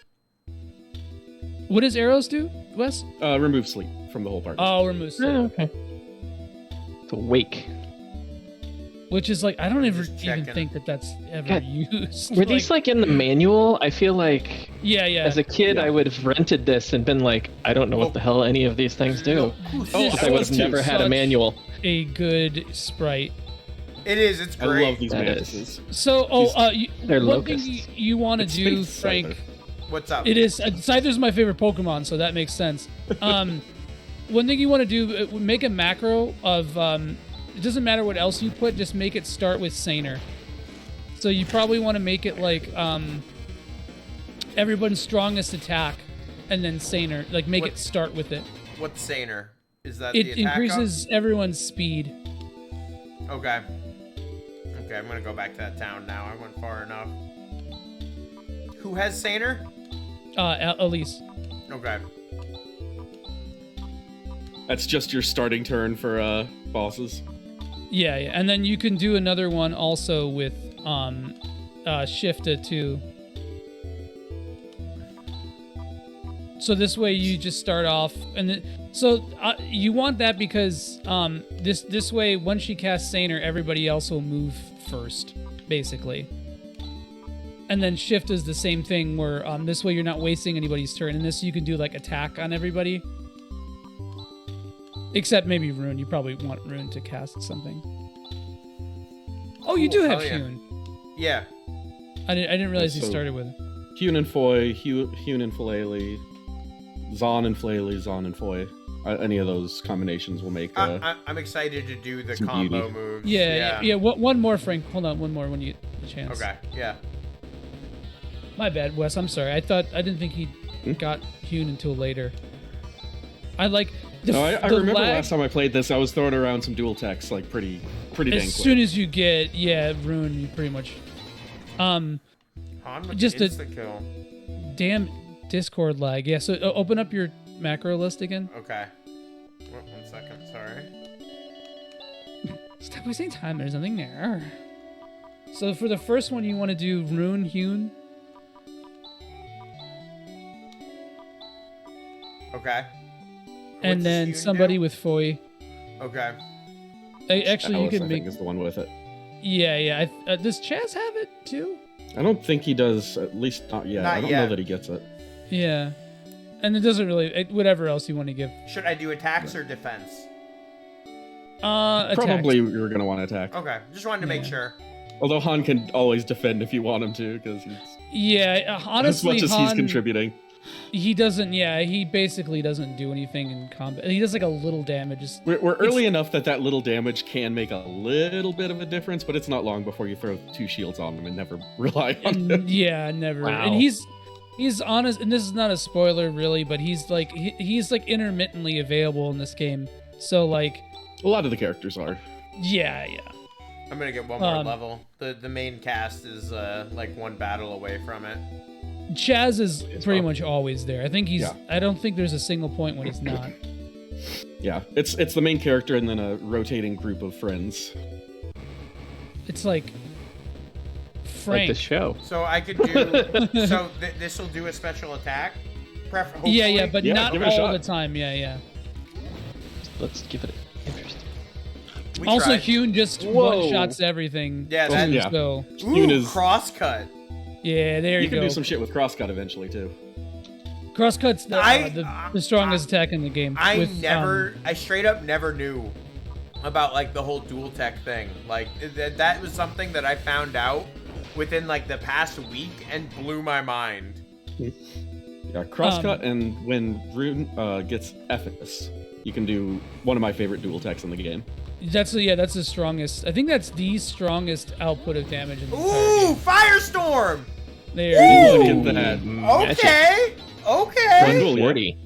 What does Arrows do, Wes? remove sleep from the whole party. Oh, remove sleep. Oh, okay. It's awake. Which is like I don't even checking. think that's ever God, used. Were these like in the manual? I feel like Yeah. as a kid I would have rented this and been like, I don't know what the hell any of these things do. This I would was have never had a such manual. a good sprite. It is. It's I great. love these That mantises. So, They're one thing locusts. you want to It's do, Space Frank? Scyther. What's up? It is. Scyther's my favorite Pokemon, so that makes sense. One thing you want to do, make a macro of. It doesn't matter what else you put, just make it start with Saner. So you probably want to make it like everyone's strongest attack, and then Saner. Like make it start with it. What's Saner? Is that It the attack increases everyone's speed. up? Okay. Okay, I'm gonna go back to that town now. I went far enough. Who has Saner? Elise. Okay. That's just your starting turn for bosses. Yeah, and then you can do another one also with Shifta too. So this way you just start off, and you want that because this way once she casts Saner, everybody else will move first, basically. And then Shift is the same thing where this way you're not wasting anybody's turn. And this you can do like attack on everybody. Except maybe Rune. You probably want Rune to cast something. Oh, you do have Hune. Yeah. I didn't realize you started with Hune and Foy, Hune and Flaily, Zon and Flaily, Zon and Foy. Any of those combinations will make. I'm excited to do the combo beauty. moves. Yeah. One more, Frank. Hold on, one more when you get the chance. Okay. Yeah. My bad, Wes. I'm sorry. I didn't think he got Hune until later. I remember last time I played this, I was throwing around some dual techs like pretty dang quick. As soon as you get Rune, you pretty much just a kill. Damn Discord lag. Yeah. So open up your macro list again. Okay. 1 second. Sorry. Stop wasting time. There's nothing there. So for the first one, you want to do Rune, Hune. Okay. And then somebody with Foy. Okay. Actually, Alice, you can I make. think, is the one with it. Yeah. Does Chaz have it too? I don't think he does. At least not yet. I don't know that he gets it. Yeah. And it doesn't really. Whatever else you want to give. Should I do attacks or defense? Probably you're gonna want to attack. Okay. Just wanted to make sure. Although Han can always defend if you want him to, because he's. Yeah, honestly, as much as he's contributing. He doesn't. Yeah, he basically doesn't do anything in combat. He does like a little damage. We're early enough that little damage can make a little bit of a difference, but it's not long before you throw 2 shields on him and never rely on him. Yeah, never. Wow. And he's honest, and this is not a spoiler really, but he's like intermittently available in this game. So like, a lot of the characters are. Yeah. I'm gonna get one more level. The main cast is like 1 battle away from it. Chaz is pretty much always there. I think he's. Yeah. I don't think there's a single point when he's not. Yeah, it's the main character and then a rotating group of friends. It's like Frank. Like the show. So I could do. So this will do a special attack. Yeah, but not all the time. Yeah. Let's give it interest. Also, Hune just one-shots everything. Yeah, that's so. Hune is crosscut. Yeah, there you go. You can do some shit with crosscut eventually too. Crosscut's the strongest attack in the game. I straight up never knew about like the whole dual tech thing. Like that was something that I found out within like the past week and blew my mind. Yeah, crosscut and when Rune gets Ephes, you can do one of my favorite dual techs in the game. That's the strongest. I think that's the strongest output of damage in the entire game. Firestorm! There. Look at that. Okay. 140.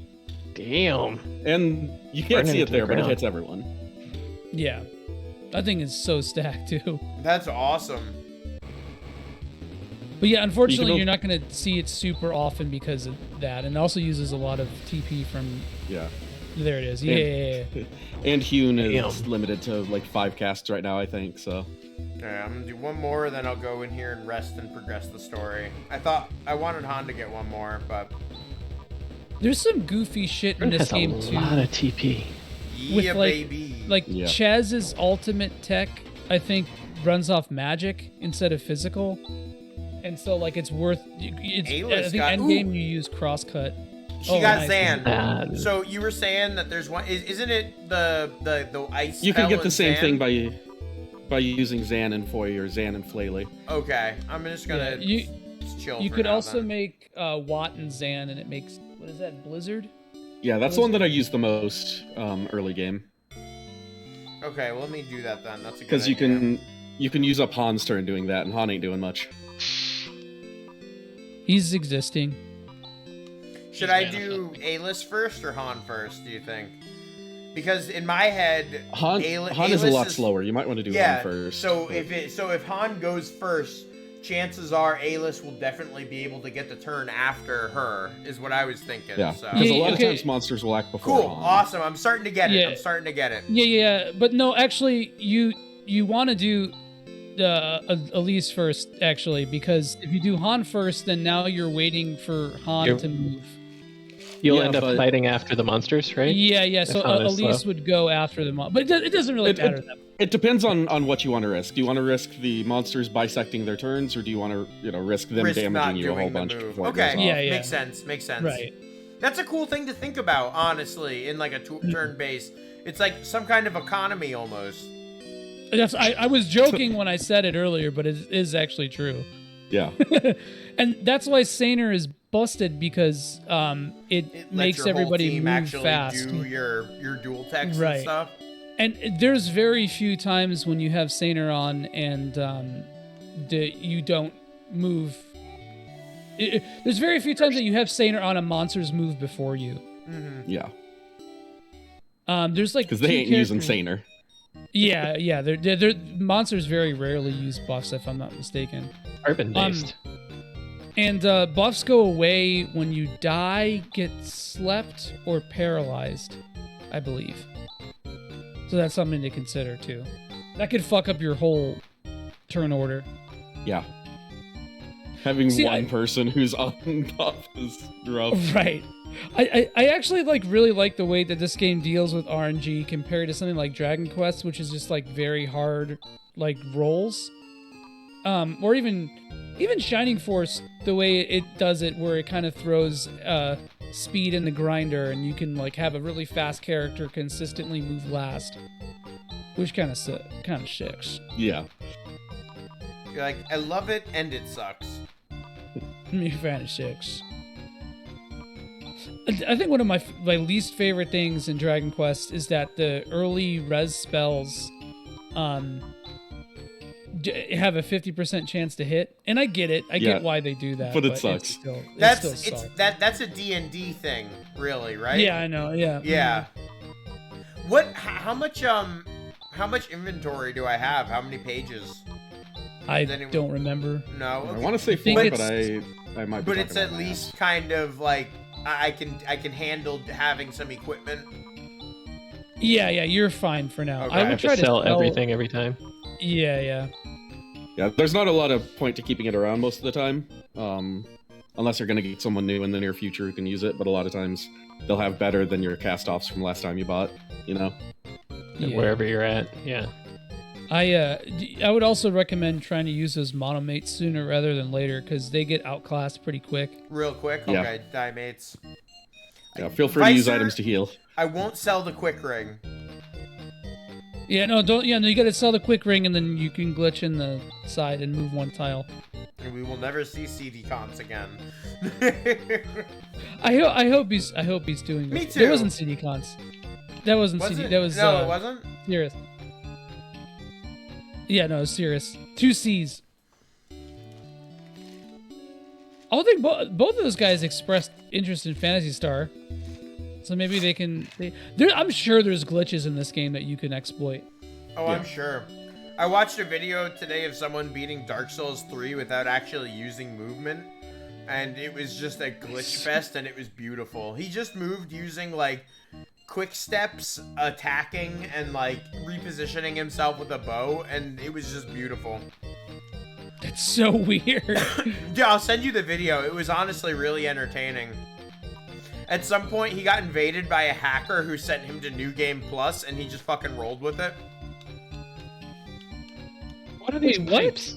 Damn. And you can't see it there, but it hits everyone. Yeah. That thing is so stacked too. That's awesome. But yeah, unfortunately, you're not going to see it super often because of that, and it also uses a lot of TP from. Yeah. There it is. Yeah. And Hune is limited to like 5 casts right now, I think. So. Alright, I'm gonna do one more, then I'll go in here and rest and progress the story. I wanted Han to get one more, but there's some goofy shit in this game too. A lot of TP. With yeah, baby. Like Chaz's ultimate tech, I think runs off magic instead of physical, and so like it's worth. I think end game you use crosscut. She got Zan. So you were saying that there's one. Isn't it the ice? You can get the same Zan? thing by using Zan and Foy or Zan and Flaily. Okay, I'm just gonna chill. You for could now, also then. make Watt and Zan, and it makes what is that? Blizzard. Yeah, that's the one that I use the most early game. Okay, well, let me do that then. That's a good Because idea. you can use up Han's turn doing that, and Han ain't doing much. He's existing. Should I do A-list first or Han first, do you think? Because in my head, Han is a lot slower. You might want to do Han first. So if Han goes first, chances are Alice will definitely be able to get the turn after her, is what I was thinking. Yeah, So. because a lot of times monsters will act before Cool, Han. awesome. I'm starting to get it. Yeah. I'm starting to get it. Yeah, but no, actually, you want to do Elise first, actually, because if you do Han first, then now you're waiting for Han to move. You'll end up fighting after the monsters, right? Yeah. So If Han is Elise slow. would go after the but it doesn't really matter that much. It depends on what you want to risk. Do you want to risk the monsters bisecting their turns, or do you want to risk them Risk damaging not you a whole doing the bunch move. before Okay, it goes off? makes sense. Makes sense. Right. That's a cool thing to think about, honestly, in like a turn base. It's like some kind of economy almost. I was joking when I said it earlier, but it is actually true. Yeah. And that's why Saner is busted, because it makes Your whole everybody team move actually fast. do your dual text Right. and stuff. And there's very few times when you have Saner on and you don't move. There's very few times that you have Saner on and monsters move before you. Yeah. There's like Because they two ain't using characters- Saner. Yeah. They're monsters very rarely use buffs, if I'm not mistaken. Carbon based. And buffs go away when you die, get slept, or paralyzed, I believe. So that's something to consider too. That could fuck up your whole turn order. Yeah. Having See, one person who's on buff is rough. Right. I actually really like the way that this game deals with RNG compared to something like Dragon Quest, which is just like very hard rolls. Or even Shining Force, the way it does it, where it kind of throws speed in the grinder, and you can have a really fast character consistently move last, which kind of shicks. Yeah. You're like, I love it and it sucks. Me fan of shicks. I think one of my least favorite things in Dragon Quest is that the early res spells have a 50% chance to hit, and I get it. I get why they do that, but it sucks. That's a D&D thing, really, right? Yeah, I know. Yeah. Yeah. How much inventory do I have? How many pages? I don't remember. No. I want to say 4, but I might be. But it's at least kind of like I can handle having some equipment. Yeah, you're fine for now. Okay. I I would have try to sell everything every time. Yeah. Yeah, there's not a lot of point to keeping it around most of the time, unless you're going to get someone new in the near future who can use it. But a lot of times they'll have better than your cast-offs from last time you bought. Yeah. Wherever you're at, yeah. I would also recommend trying to use those monomates sooner rather than later, because they get outclassed pretty quick. Real quick? Yeah. Okay, die mates. Yeah, feel free to use items to heal. I won't sell the quick ring. Yeah, no, don't. Yeah, no, you gotta sell the quick ring, and then you can glitch in the side and move one tile. And we will never see CD cons again. I hope he's doing. Me That too. wasn't CD cons. That wasn't CD. it? That was No, it wasn't? Serious. Yeah, no, it's serious. 2 C's. I think both of those guys expressed interest in Phantasy Star, so maybe they can. I'm sure there's glitches in this game that you can exploit. Oh, I'm sure. I watched a video today of someone beating Dark Souls 3 without actually using movement, and it was just a glitch fest, and it was beautiful. He just moved using quick steps, attacking, and repositioning himself with a bow, and it was just beautiful. That's so weird. Yeah, I'll send you the video. It was honestly really entertaining. At some point, he got invaded by a hacker who sent him to New Game Plus, and he just fucking rolled with it. What are these pipes?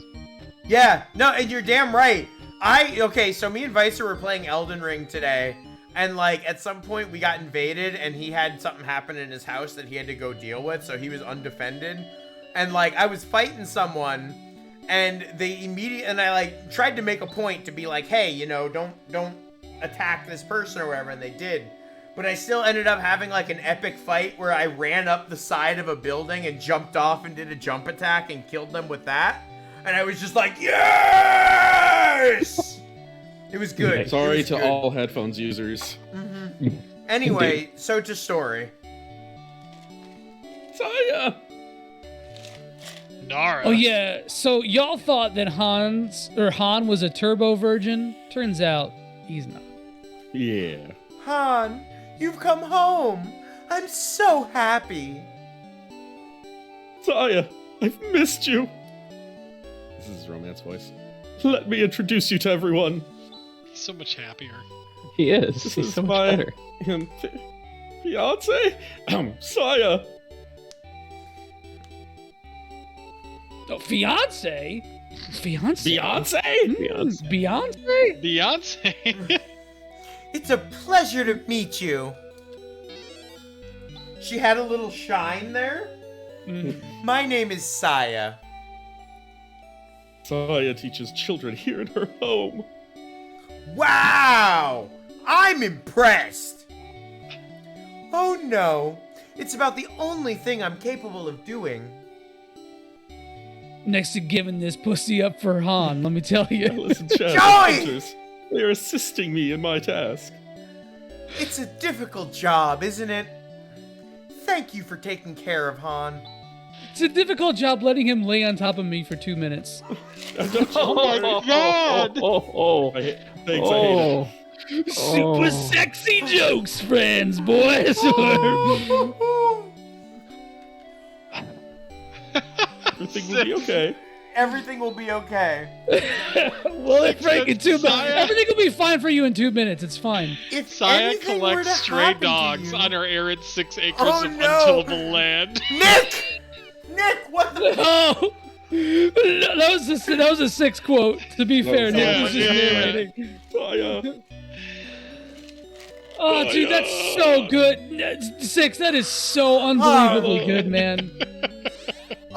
Yeah, no, and you're damn right. Okay, so me and Vicer were playing Elden Ring today, and at some point we got invaded, and he had something happen in his house that he had to go deal with, so he was undefended. And I was fighting someone, and I tried to make a point to be like, hey, don't attack this person or whatever, and they did. But I still ended up having an epic fight where I ran up the side of a building and jumped off and did a jump attack and killed them with that. And I was just like, yes! It was good. Sorry to all headphones users. Mm-hmm. Anyway, so to story. Saya! Nara. Oh yeah, so y'all thought that Han was a turbo virgin. Turns out he's not. Yeah. Han, you've come home. I'm so happy. Saya, I've missed you. This is his romance voice. Let me introduce you to everyone. He's so much happier. He is. This He's is so much my better. fiance, Saya. Oh, fiance? Fiance? Beyonce? Beyonce? Beyonce? It's a pleasure to meet you. She had a little shine there. My name is Saya. Saya teaches children here in her home. Wow! I'm impressed. Oh no, it's about the only thing I'm capable of doing. Next to giving this pussy up for Han, let me tell you. Listen, Chaz, Joy! they are assisting me in my task. It's a difficult job, isn't it? Thank you for taking care of Han. It's a difficult job letting him lay on top of me for 2 minutes. Oh my god! Thanks, I hate it. Super sexy jokes, friends, boys. Everything will be okay. Everything will be okay. Well, Frank, in 2 minutes. Everything will be fine for you in 2 minutes. It's fine. If Saya anything were to collects stray happen to dogs you- on her arid 6 acres Oh, of no. untillable land. Nick! Nick, what the? Oh, that was a 6 quote. To be fair, Nick was just narrating. Saya. Oh, dude, that's so good. 6. That is so unbelievably good, man.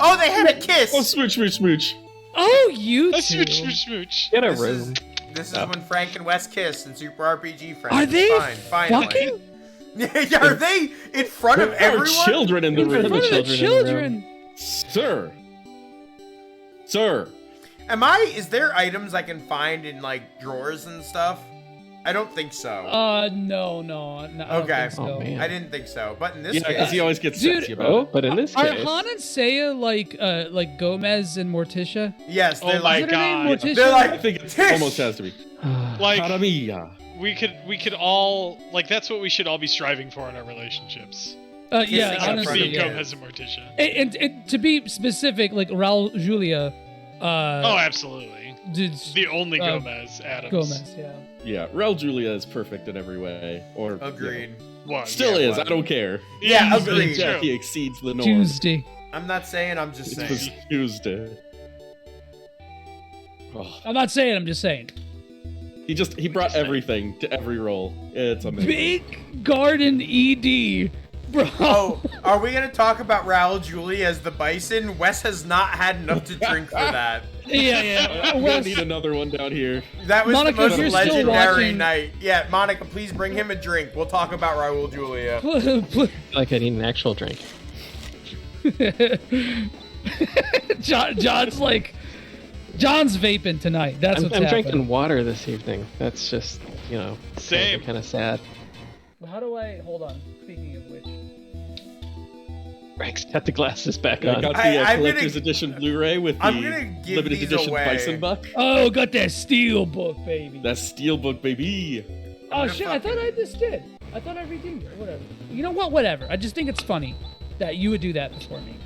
Oh, they had a kiss. Oh, smooch, smooch, smooch. Oh, you two. Smooch, smooch, smooch. Get a This room. This is when Frank and Wes kiss in Super RPG Friends. Are they Fine, finally. fucking? Yeah, are they in front of There are everyone? children in the In front room. of the children. Sir. Sir. Is there items I can find in like drawers and stuff? I don't think so. No. I don't Okay. think so. Oh, man. I didn't think so. But in this Yeah, because case, he always gets Dude, sexy about Oh, it. but in this Are case, Han and Saya like Gomez and Morticia? yes, Oh they're my Is it her name, god. Morticia? They're like I think it Tish! almost has to be. Like, Cara mia. we could all, like, that's what we should all be striving for in our relationships. Yeah, Kissing in front honestly. of Being you. Gomez and Morticia. And to be specific, like Raul Julia. Oh, absolutely. Did The only uh, Gomez Adams. Gomez, yeah. Yeah, Raul Julia is perfect in every way. Or agreed. Was. Still Yeah, is. well. I don't care. Yeah, Even agreed. true. Jackie exceeds the norm. Tuesday. I'm not saying. I'm just It was saying. Tuesday. Oh, I'm not saying, I'm just saying. he brought everything to every role. It's amazing. Big Garden ED. Bro. Oh, are we gonna talk about Raul Julia as the bison? Wes has not had enough to drink for that. Yeah. I'm gonna Wes- need another one down here. That was Monica, the most if you're still legendary watching- night. Yeah, Monica, please bring him a drink. We'll talk about Raul Julia. like I need an actual drink. John's like, John's vaping tonight. That's what's I'm happening. drinking water this evening. That's just, Same. kind of sad. How do I hold on? Speaking of which, Frank's got the glasses back I on. got the I'm gonna- collector's edition Blu-ray with I'm gonna the give limited these edition away. Bison Buck. oh, got that steel book, baby. That Steelbook, baby. Oh shit! I thought I just did. I thought I redeemed it. Whatever. You know what? Whatever. I just think it's funny that you would do that before me.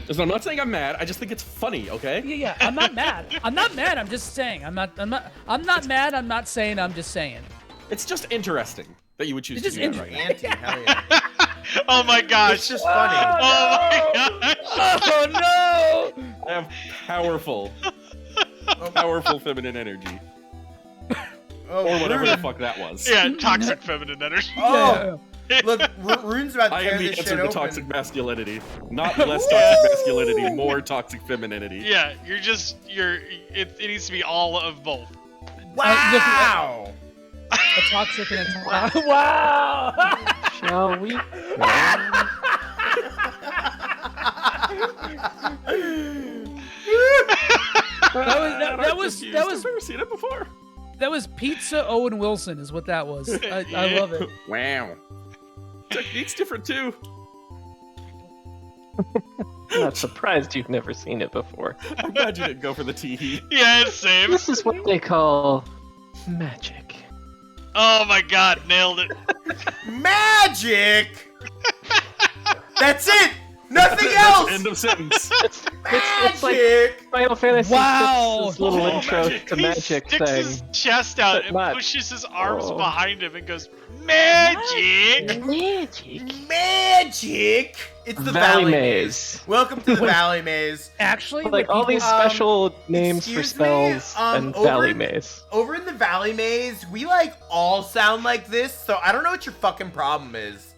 Listen, I'm not saying I'm mad. I just think it's funny. Okay. Yeah. I'm not mad. I'm not mad. I'm just saying. I'm not mad. I'm not saying. I'm just saying. It's just interesting that you would choose It's to just do that right now. Auntie, hell yeah. Oh my gosh. It's just funny. Oh my gosh. Oh no! I have powerful feminine energy. Oh, Or whatever the Rune. fuck that was. Yeah, toxic feminine energy. Oh, look, Rune's about to I tear am the this answer shit to open. toxic masculinity. Not less toxic masculinity, more toxic femininity. Yeah, it needs to be all of both. Wow! A toxic and a wow! Shall we? That was I've never seen it before. That was Pizza Owen Wilson, is what that was. I love it. Wow. Technique's different too. I'm not surprised you've never seen it before. I'm glad you didn't go for the tee. Yeah, it's same. This is what they call magic. Oh my god, nailed it. Magic! That's it! Nothing else! End of sentence. It's like Final Fantasy VI's little intro to He magic sticks thing. his chest out But and not- pushes his arms Oh. behind him and goes, magic! Magic! It's the Valley Valley Maze. Welcome to the Valley Maze. Actually, Like all these special names for excuse me, spells and over Valley in- Maze. Over in the Valley Maze, we like all sound like this, so I don't know what your fucking problem is.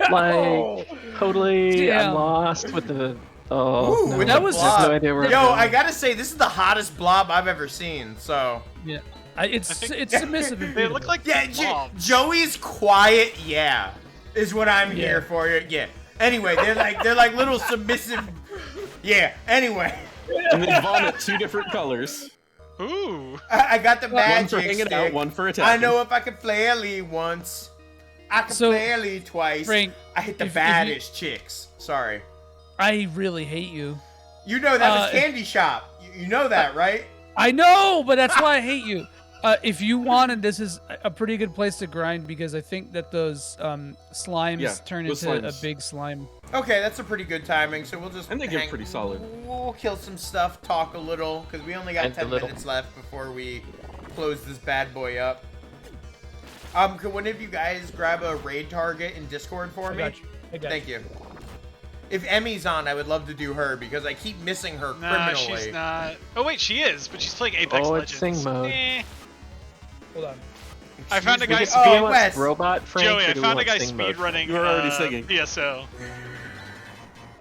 Like totally, Damn. I'm lost with the. Oh, Ooh, no. with I the have blob. no idea where. Yo, I'm going. I gotta say, this is the hottest blob I've ever seen. So Yeah, it's submissive. And They look like yeah, blobs. Joey's quiet. Yeah, is what I'm here for. Yeah. Anyway, they're like little submissive. Yeah. Anyway. And they vomit 2 different colors. Ooh. I got the magic One for hanging stick. out, one for attacking. I know if I can flaily once. I can flaily twice. Frank, I hit the if you- baddest chicks. Sorry. I really hate you. You know that was Candy Shop. You know that, right? I know, but that's why I hate you. If you wanted, this is a pretty good place to grind because I think that those slimes turn those into a slimes. big slime. Okay, that's a pretty good timing. So we'll just And they get pretty solid. We'll kill some stuff, talk a little, because we only got And a 10 little. minutes left before we close this bad boy up. Could one of you guys grab a raid target in Discord for me? got you. I got Thank you. If Emmy's on, I would love to do her because I keep missing her Nah, criminally. she's not. Oh wait, she is, but she's playing Apex Oh, it's Legends. sing mode. Eh. Hold on. I found a We guy. get Oh, BMX Wes. robot Frank. Joey, or I do we found a want guy sing mode? speedrunning. You were already singing. PSO.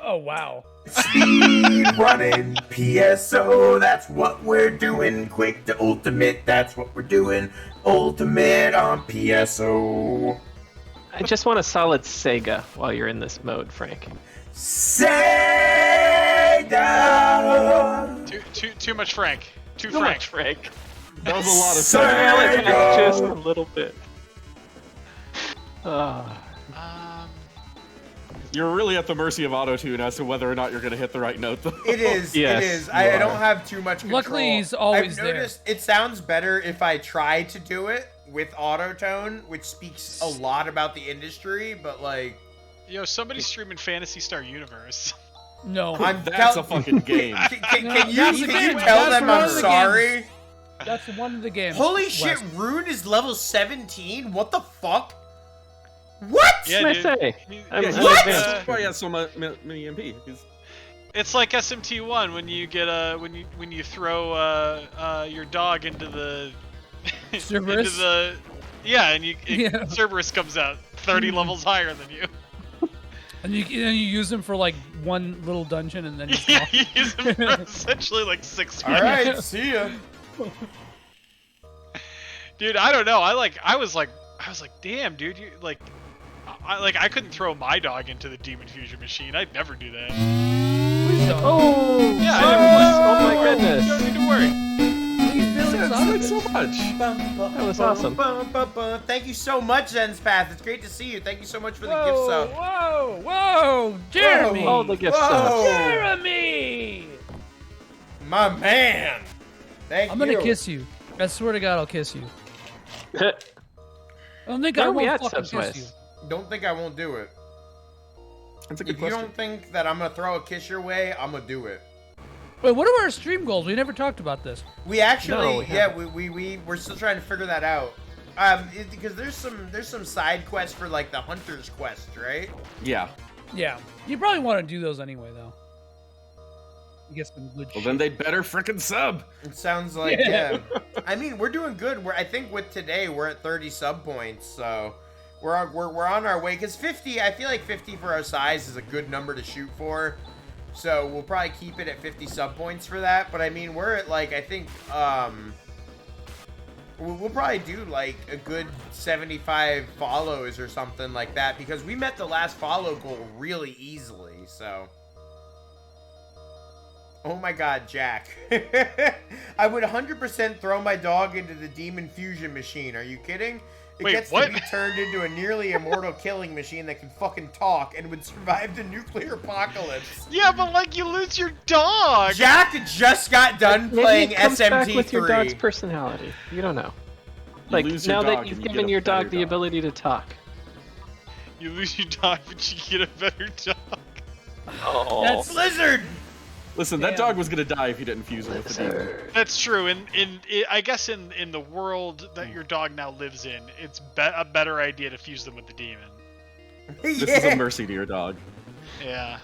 Oh wow. Speed running PSO, that's what we're doing. Quick to ultimate, that's what we're doing. Ultimate on PSO. I just want a solid Sega while you're in this mode, Frank. Sega! Too much Frank. Too Too Frank. much Frank. That was a lot of Scale it Sega. back just a little bit. You're really at the mercy of auto-tune as to whether or not you're going to hit the right note, though. It is, Yes, it is. you I don't are. have too much control. Luckily, he's always I've there. noticed it sounds better if I try to do it with autotone, which speaks a lot about the industry, but like... Yo, somebody's streaming Phantasy Star Universe. No. That's a fucking game. Can you That's the game. tell That's them one I'm of the sorry? games. That's one of the games. Holy Wes. shit, Rune is level 17? What the fuck? What? Yeah, What dude. can I say? I'm What? advanced. That's why he has so much mini MP. It's like SMT1 when you get when you throw your dog into the Cerberus? and Cerberus comes out 30 levels higher than you. And you use him for like one little dungeon and then he's Yeah, gone. you use him for essentially like 6 All right, see ya. Dude, I don't know. I was like, damn, dude, you like, I couldn't throw my dog into the Demon Fusion machine. I'd never do that. Oh! Yeah, Oh my goodness. You don't need to worry. Thanks so much. That was awesome. Thank you so much, Zenspath. It's great to see you. Thank you so much for the gift sub. Whoa, Jeremy! All the gift Whoa. subs. Jeremy! My man. Thank I'm you. gonna kiss you. I swear to God, I'll kiss you. I don't think Where I are we won't at, fucking kiss Subspace? you. Don't think I won't do it. That's a good If you question. don't think that I'm gonna throw a kiss your way, I'm gonna do it. Wait, what are our stream goals? We never talked about this. We actually, No, we we're still trying to figure that out. Because there's some side quests for like the Hunter's Quest, right? Yeah. Yeah, you probably want to do those anyway, though. You get some good. Well, then they better frickin' sub. It sounds like Yeah. I mean, we're doing good. I think with today we're at 30 sub points, so we're on our way. Cause 50, I feel like 50 for our size is a good number to shoot for. So we'll probably keep it at 50 sub points for that. But I mean, we're at like I think we'll probably do like a good 75 follows or something like that because we met the last follow goal really easily. So. Oh my god, Jack. I would 100% throw my dog into the Demon Fusion machine. Are you kidding? It Wait, gets what? to be turned into a nearly immortal killing machine that can fucking talk and would survive the nuclear apocalypse. Yeah, but like you lose your dog. Jack just got done Maybe playing it comes back SMT3. with your dog's personality. You don't know. Like, lose your now dog that you've and you get given a your dog better the dog. ability to talk. You lose your dog, but you get a better dog. Oh. That's Blizzard. Listen, that dog was gonna die if you didn't fuse her with the demon. That's true. I guess in the world that your dog now lives in, it's a better idea to fuse them with the demon. This is a mercy to your dog. Yeah.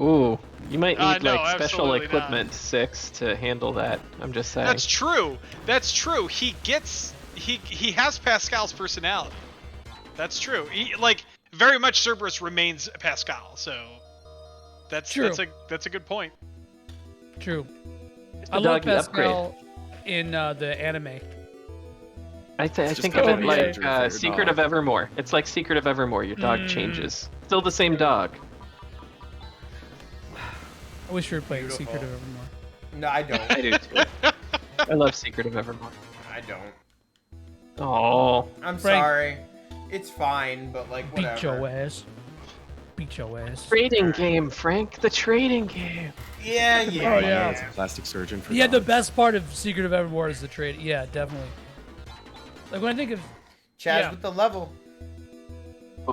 Ooh, you might need No, like special absolutely equipment 6 to handle that. I'm just saying. That's true. That's true. He has Pascal's personality. That's true. Like very much Cerberus remains Pascal. So that's True. That's a good point. True. It's I a love doggy upgrade. Pascal in the anime. I think of it like Secret of Evermore. It's like Secret of Evermore. Your dog changes. Still the same dog. I wish we were playing Secret of Evermore. No, I don't. I do too. I love Secret of Evermore. I don't. Oh. I'm Frank. sorry. It's fine, but like whatever. Beat your ass. Beat your ass. Trading game, Frank. The trading game. Yeah. Oh, yeah. It's a plastic surgeon for Yeah, the dogs. best part of Secret of Evermore is the trade. Yeah, definitely. Like when I think of Chaz with the level.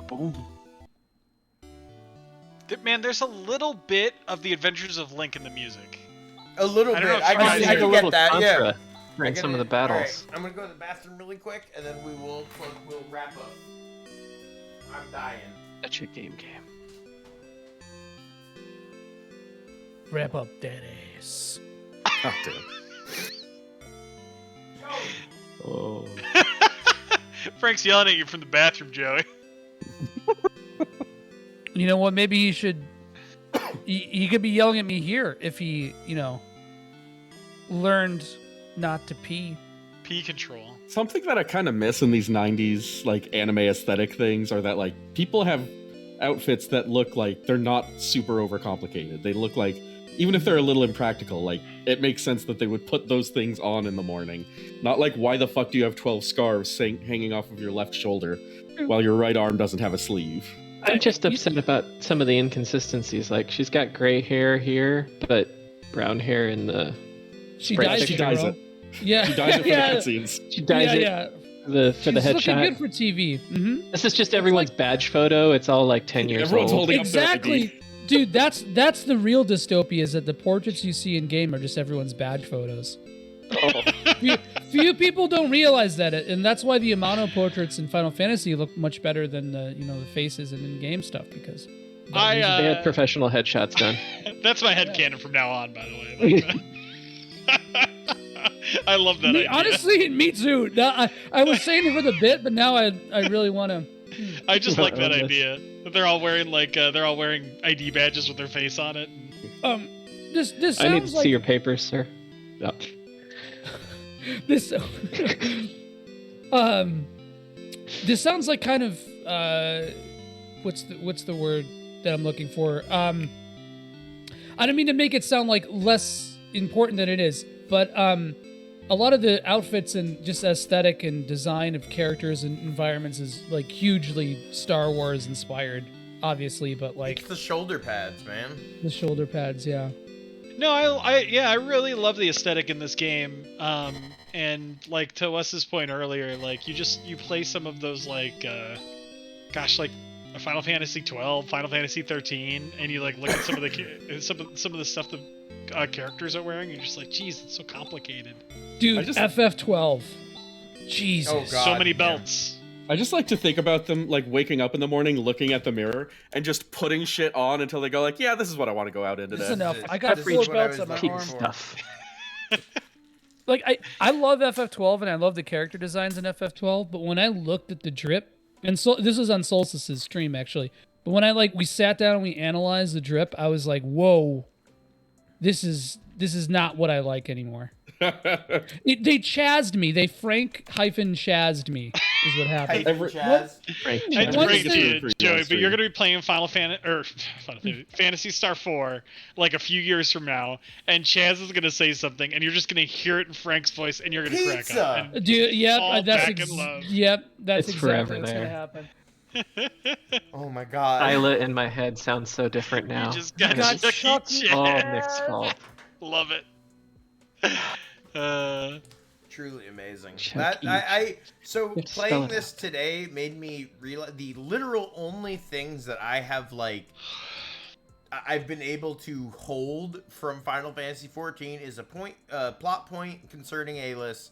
Boom. Man, there's a little bit of the Adventures of Link in the music. A little I bit. don't know if I you can, guys I hear can it. get that. Yeah. Contra in I get some of it. the battles. Alright, I'm gonna go to the bathroom really quick, and then we'll wrap up. I'm dying. That's your game. wrap up that ass. Oh, damn. Oh. Frank's yelling at you from the bathroom, Joey. You know what? Maybe he should. He could be yelling at me here if he, learned not to pee. Pee control. Something that I kind of miss in these 90s like anime aesthetic things are that like people have outfits that look like they're not super overcomplicated. They look like, even if they're a little impractical, like it makes sense that they would put those things on in the morning. Not like, why the fuck do you have 12 scarves hanging off of your left shoulder while your right arm doesn't have a sleeve? I'm just upset about some of the inconsistencies. Like, she's got gray hair here, but brown hair in the... She dyes it. Yeah. She dyes it for the cutscenes. She dyes it for the She's headshot. looking good for TV. Mm-hmm. This is just everyone's badge photo. It's all like 10 years Everyone's old. holding Exactly. Dude, that's the real dystopia, is that the portraits you see in game are just everyone's badge photos. Oh. Few people don't realize that, and that's why the Amano portraits in Final Fantasy look much better than the the faces and in-game stuff, because they had professional headshots done. That's my headcanon from now on, by the way. I love that idea. Honestly, me too. Now, I was saying it for the bit, but now I really want to. I just like that idea. That they're all wearing ID badges with their face on it. This sounds I need to like see your papers, sir. No. this. This sounds like kind of what's the word that I'm looking for? I don't mean to make it sound like less important than it is, but a lot of the outfits and just aesthetic and design of characters and environments is like hugely Star Wars inspired, obviously, but like It's the shoulder pads, man. the shoulder pads, yeah. No, I really love the aesthetic in this game. And like to Wes's point earlier, like you play some of those like Final Fantasy 12, Final Fantasy 13, and you like look at some of the stuff the characters are wearing, and you're just like, geez, it's so complicated. Dude, FF12. Jesus. Oh, God, so many belts. I just like to think about them like waking up in the morning, looking at the mirror, and just putting shit on until they go like, yeah, this is what I want to go out in today. This is enough. I got 4 belts on my arm. Stuff. Like I love FF12 and I love the character designs in FF12, but when I looked at the drip, and so this was on Solstice's stream actually, but when we sat down and we analyzed the drip, I was like, whoa, this is is not what I like anymore. They chazzed me. They Frank-Shazzed me is what happened. Chaz. I great to Joey, but you're going to be playing Phantasy Star 4 like a few years from now, and Chaz is going to say something, and you're just going to hear it in Frank's voice, and you're going to crack up. And Dude, yep, fall that's back in love. that's It's exactly forever what's there. gonna happen. Oh my god. Isla in my head sounds so different now. You just got And it's Chucky all Chaz. Nick's fault. Love it. Truly amazing. Chuck So Let's spell playing it this today made me realize the literal only things that I have I've been able to hold from Final Fantasy XIV is a plot point concerning Alis,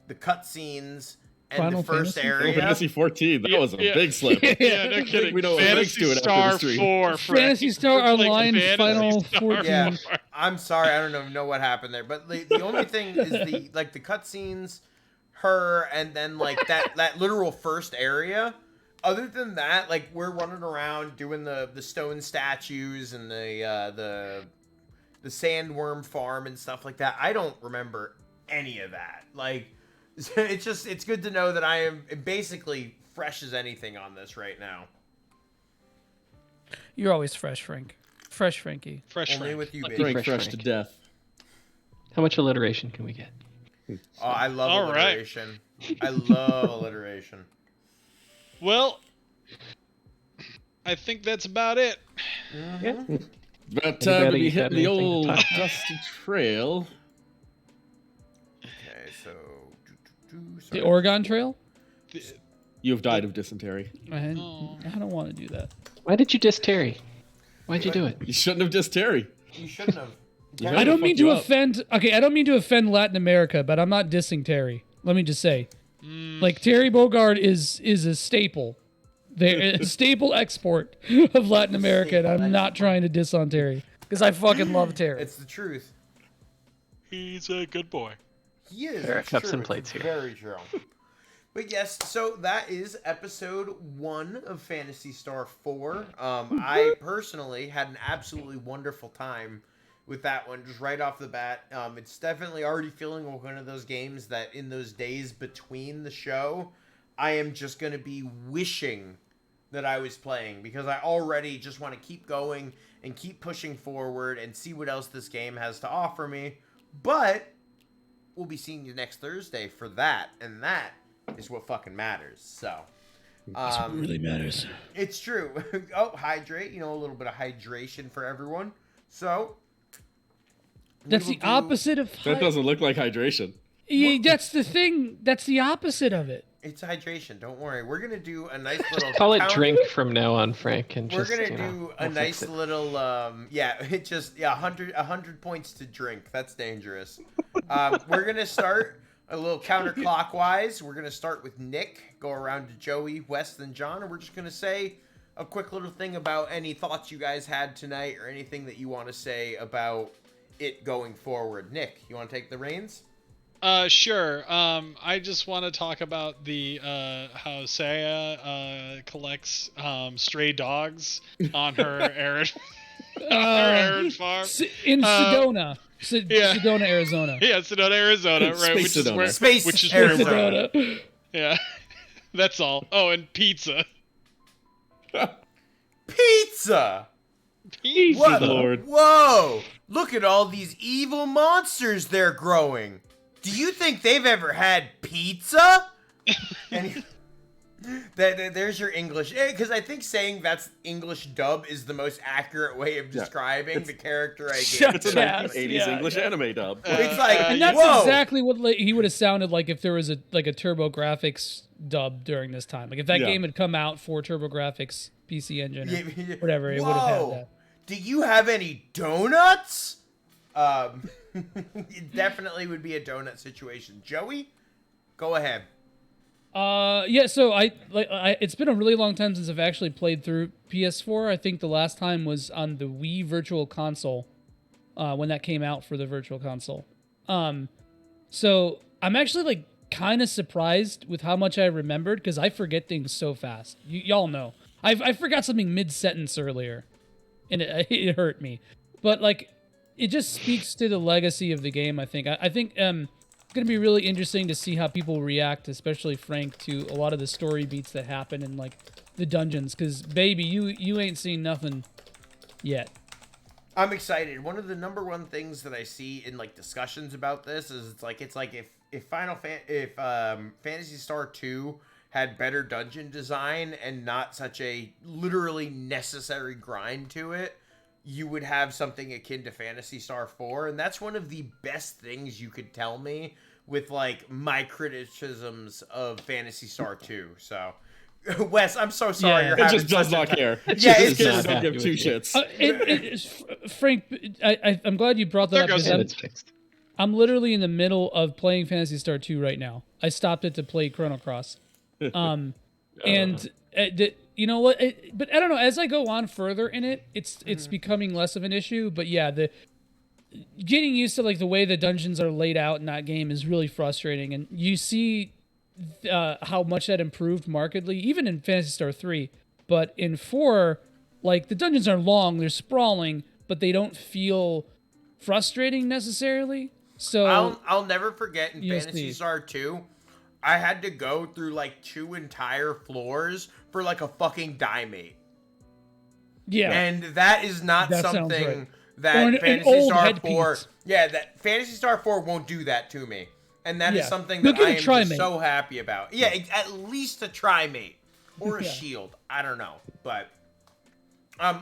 the cutscenes, and Final the first Fantasy? area. Final Fantasy 14. That was a big slip. Yeah, no kidding. We know what Frank's Fantasy doing Star after the stream. 4. Fantasy Star Online Final 14. Yeah, I'm sorry, I don't know what happened there, but the only thing is the cutscenes, her, and then that literal first area. Other than that, we're running around doing the stone statues and the sandworm farm and stuff like that. I don't remember any of that. It's good to know that I am basically fresh as anything on this right now. You're always fresh, Frank. Fresh Frankie. Only with you, baby. Frank fresh to death. How much alliteration can we get? Oh, I love All right. alliteration. I love alliteration. Well, I think that's about it. About time to be hitting the old talk dusty trail. Okay, so The Oregon Trail? You have died of dysentery. I don't want to do that. Why did you diss Terry? Why'd you do it? You shouldn't have dissed Terry. You shouldn't have. I don't mean to offend. Okay, I don't mean to offend Latin America, but I'm not dissing Terry. Let me just say, Terry Bogard is a staple. They're a staple export of Latin America, and I'm not trying to diss on Terry because I fucking love Terry. It's the truth. He's a good boy. He is. There are it's cups true. and plates It's here. Very true. But yes, so that is episode 1 of Phantasy Star 4. I personally had an absolutely wonderful time with that one, just right off the bat. It's definitely already feeling like one of those games that in those days between the show, I am just going to be wishing that I was playing, because I already just want to keep going and keep pushing forward and see what else this game has to offer me. But we'll be seeing you next Thursday for that, and that is what fucking matters. So That's what really matters. it's true. Oh, hydrate, a little bit of hydration for everyone. So That's the opposite of. That doesn't look like hydration. Yeah, that's the thing. That's the opposite of it. It's hydration. Don't worry. We're gonna do a nice little. Call it drink from now on, Frank, and We're just, gonna do a we'll nice fix it. little. 100 points to drink. That's dangerous. We're gonna start a little counterclockwise. We're gonna start with Nick, go around to Joey, Wes, and John, and we're just gonna say a quick little thing about any thoughts you guys had tonight, or anything that you want to say about it going forward. Nick, you want to take the reins? Sure. I just want to talk about the how Saya collects stray dogs on her errand farm In Sedona. yeah. Sedona, Arizona. Yeah, Sedona, Arizona, right? Space Sedona. Space which is Arizona. where yeah, that's all. Oh, and pizza. Pizza. Pizza. What? Lord. Whoa! Look at all these evil monsters they're growing. Do you think they've ever had pizza? And there's your English, because I think saying that's English dub is the most accurate way of describing the character I gave. It's a 1980s English anime dub. It's like, And that's whoa! exactly what he would have sounded like if there was a TurboGrafx dub during this time. Like if that game had come out for TurboGrafx PC Engine, or whatever, it would have had that. Do you have any donuts? It definitely would be a donut situation. Joey, go ahead. Yeah. So it's been a really long time since I've actually played through PS4. I think the last time was on the Wii Virtual Console, when that came out for the Virtual Console. So I'm actually kind of surprised with how much I remembered, because I forget things so fast. Y'all know. I forgot something mid-sentence earlier, and it hurt me. But it just speaks to the legacy of the game. I think. I think it's gonna be really interesting to see how people react, especially Frank, to a lot of the story beats that happen in like the dungeons. Because baby, you ain't seen nothing yet. I'm excited. One of the number one things that I see in like discussions about this is it's like if Phantasy Star 2 had better dungeon design and not such a literally necessary grind to it, you would have something akin to Phantasy Star 4, and that's one of the best things you could tell me with like my criticisms of Phantasy Star 2. So Wes, I'm so sorry. Yeah. You're It having just does such a not time. care. Yeah, It's it's don't give two shits. Frank, I'm glad you brought that up because I'm literally in the middle of playing Phantasy Star 2 right now. I stopped it to play Chrono Cross. And you know what? But I don't know. As I go on further in it, it's becoming less of an issue. But yeah, the getting used to like the way the dungeons are laid out in that game is really frustrating. And you see how much that improved markedly, even in Phantasy Star 3. But in 4, like the dungeons are long, they're sprawling, but they don't feel frustrating necessarily. So I'll never forget in Phantasy Star 2, I had to go through like 2 entire floors for like a fucking Dimate. Yeah. And that is not That sounds something right. that Or an Phantasy old Star headpiece. 4. Yeah, that Phantasy Star 4 won't do that to me. And that is Yeah. something You'll that get I a am just Trimate. so happy about. Yeah, at least a Trimate. Or a Yeah. shield. I don't know. But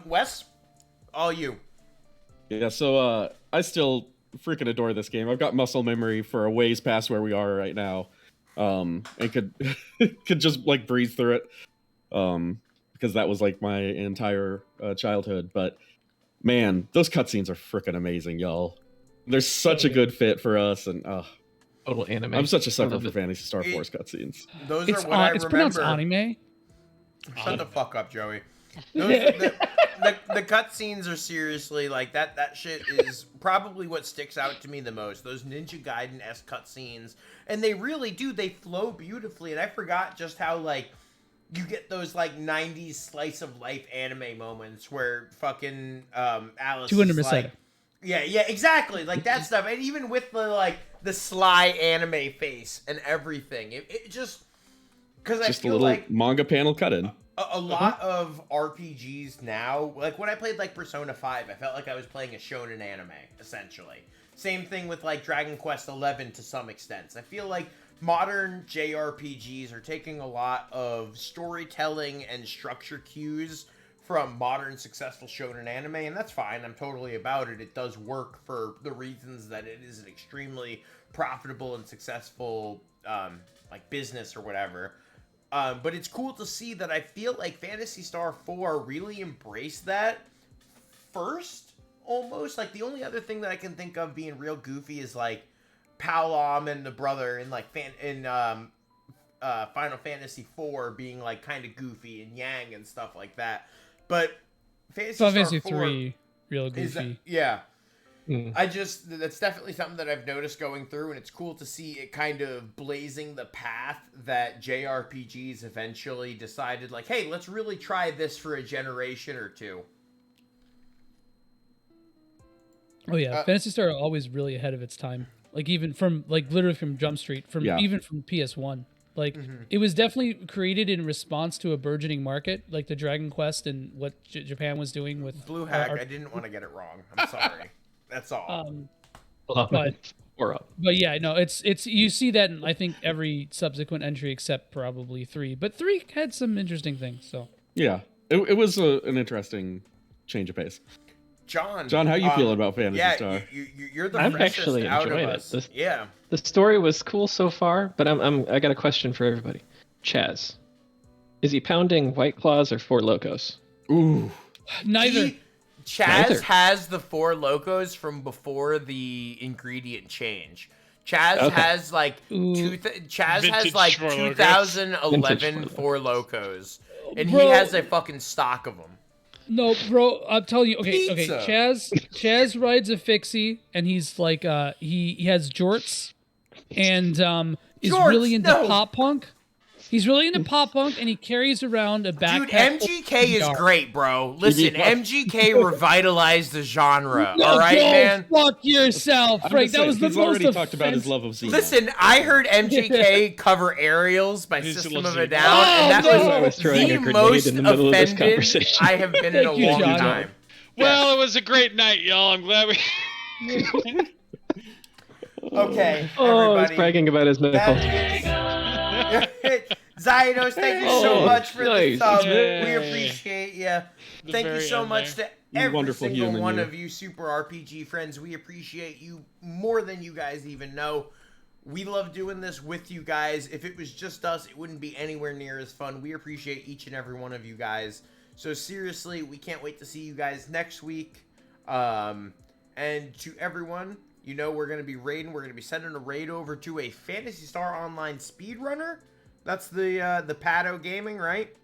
Wes, all you. Yeah, so I still freaking adore this game. I've got muscle memory for a ways past where we are right now, and could could just like breeze through it, because that was like my entire childhood. But man, those cutscenes are freaking amazing, y'all. They're such a good fit for us, and total anime. I'm such a I sucker love for it. Phantasy Star 4's cutscenes. Those are what I it's remember. pronounced anime. Shut the fuck up, Joey. The cutscenes are seriously like that. That shit is probably what sticks out to me the most. Those Ninja Gaiden-esque cutscenes, and they really do. They flow beautifully, and I forgot just how like you get those like '90s slice of life anime moments where fucking Alice 200 is Messiah. like, yeah, exactly, like that stuff, and even with the sly anime face and everything, it just because I Just a feel little like manga panel cut in. a lot of RPGs now, like when I played like Persona 5, I felt like I was playing a shonen anime, essentially. Same thing with like Dragon Quest 11 to some extent. I feel like modern JRPGs are taking a lot of storytelling and structure cues from modern successful shonen anime, and that's fine. I'm totally about it. It does work for the reasons that it is an extremely profitable and successful like business or whatever. But it's cool to see that I feel like Phantasy Star 4 really embraced that first, almost. Like, the only other thing that I can think of being real goofy is, like, Palom and the brother in, like, Final Fantasy 4 being, like, kind of goofy, and Yang and stuff like that. But Fantasy 3, real goofy. is that, yeah. That's definitely something that I've noticed going through, and it's cool to see it kind of blazing the path that JRPGs eventually decided, like, hey, let's really try this for a generation or two. Oh yeah, Phantasy Star always really ahead of its time. Like even from literally from Jump Street, even from PS1. Like it was definitely created in response to a burgeoning market, like the Dragon Quest and what Japan was doing with Blue Hack. I didn't want to get it wrong. I'm sorry. That's all. But yeah, no, it's you see that in I think every subsequent entry except probably 3. But 3 had some interesting things. So yeah, it was an interesting change of pace. John, how you feeling about Phantasy Star? You're the I'm freshest actually out enjoying of it. us. Yeah. The story was cool so far, but I got a question for everybody. Chaz, is he pounding White Claws or Four Locos? Ooh, neither. Chaz has the Four Locos from before the ingredient change. Chaz has like Vintage Four Locos. 2011 Four Locos, and Bro. he has a fucking stock of them. No, bro, I'm telling you. Okay, Pizza. Chaz rides a fixie, and he's like, he has jorts, and is Jorts, really into no. pop punk. He's really into pop punk, and he carries around a backpack. Dude, MGK is great, bro. Listen, MGK revitalized the genre. No, all right, go man. fuck yourself, Frank. That was the he's most already talked about his love of Xena. Listen, I heard MGK cover Aerials by System of a Down, and that was the most offended I have been in a long time. Well, it was a great night, y'all. I'm glad we. Okay, Oh, he's everybody. bragging about his nipple. Zynos, thank you so much for the nice. sub. Yay. We appreciate you. Thank you very so end much there. to every wonderful single human, one you. of you Super RPG friends. We appreciate you more than you guys even know. We love doing this with you guys. If it was just us, it wouldn't be anywhere near as fun. We appreciate each and every one of you guys. So seriously, we can't wait to see you guys next week. And to everyone, you know we're going to be raiding. We're going to be sending a raid over to a Phantasy Star Online speedrunner. That's the Pato Gaming, right?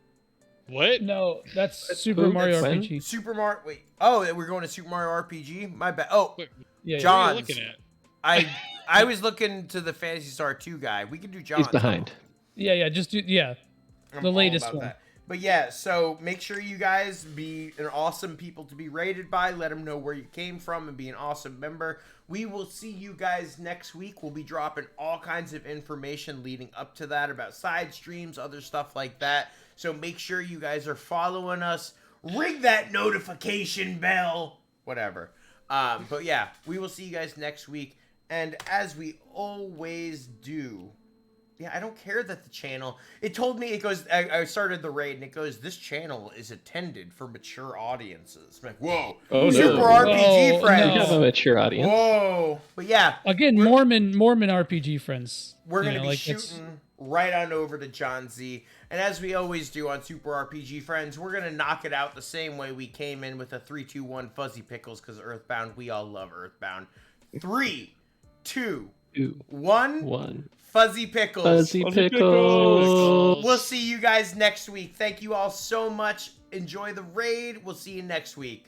What? No, that's Super Mario RPG. Super Mario. Wait. Oh, we're going to Super Mario RPG. My bad. Oh, Yeah, John's. What are you looking at? I was looking to the Phantasy Star 2 guy. We can do John's. He's behind. Yeah, just do I'm the all latest about one. that. But yeah, so make sure you guys be an awesome people to be rated by. Let them know where you came from and be an awesome member. We will see you guys next week. We'll be dropping all kinds of information leading up to that about side streams, other stuff like that. So make sure you guys are following us. Ring that notification bell. Whatever. But yeah, we will see you guys next week. And as we always do... Yeah, I don't care that the channel... It told me, it goes... I started the raid, and it goes, this channel is intended for mature audiences. I'm like, whoa. Oh, no. Super RPG friends. We have a mature audience. Whoa. But yeah. Again, Mormon RPG friends. We're going to You know, be like, shooting right on over to John Z. And as we always do on Super RPG Friends, we're going to knock it out the same way we came in with a 3, 2, 1 Fuzzy Pickles, because Earthbound, we all love Earthbound. 3, 2, 1. Fuzzy Pickles. Fuzzy Pickles. We'll see you guys next week. Thank you all so much. Enjoy the raid. We'll see you next week.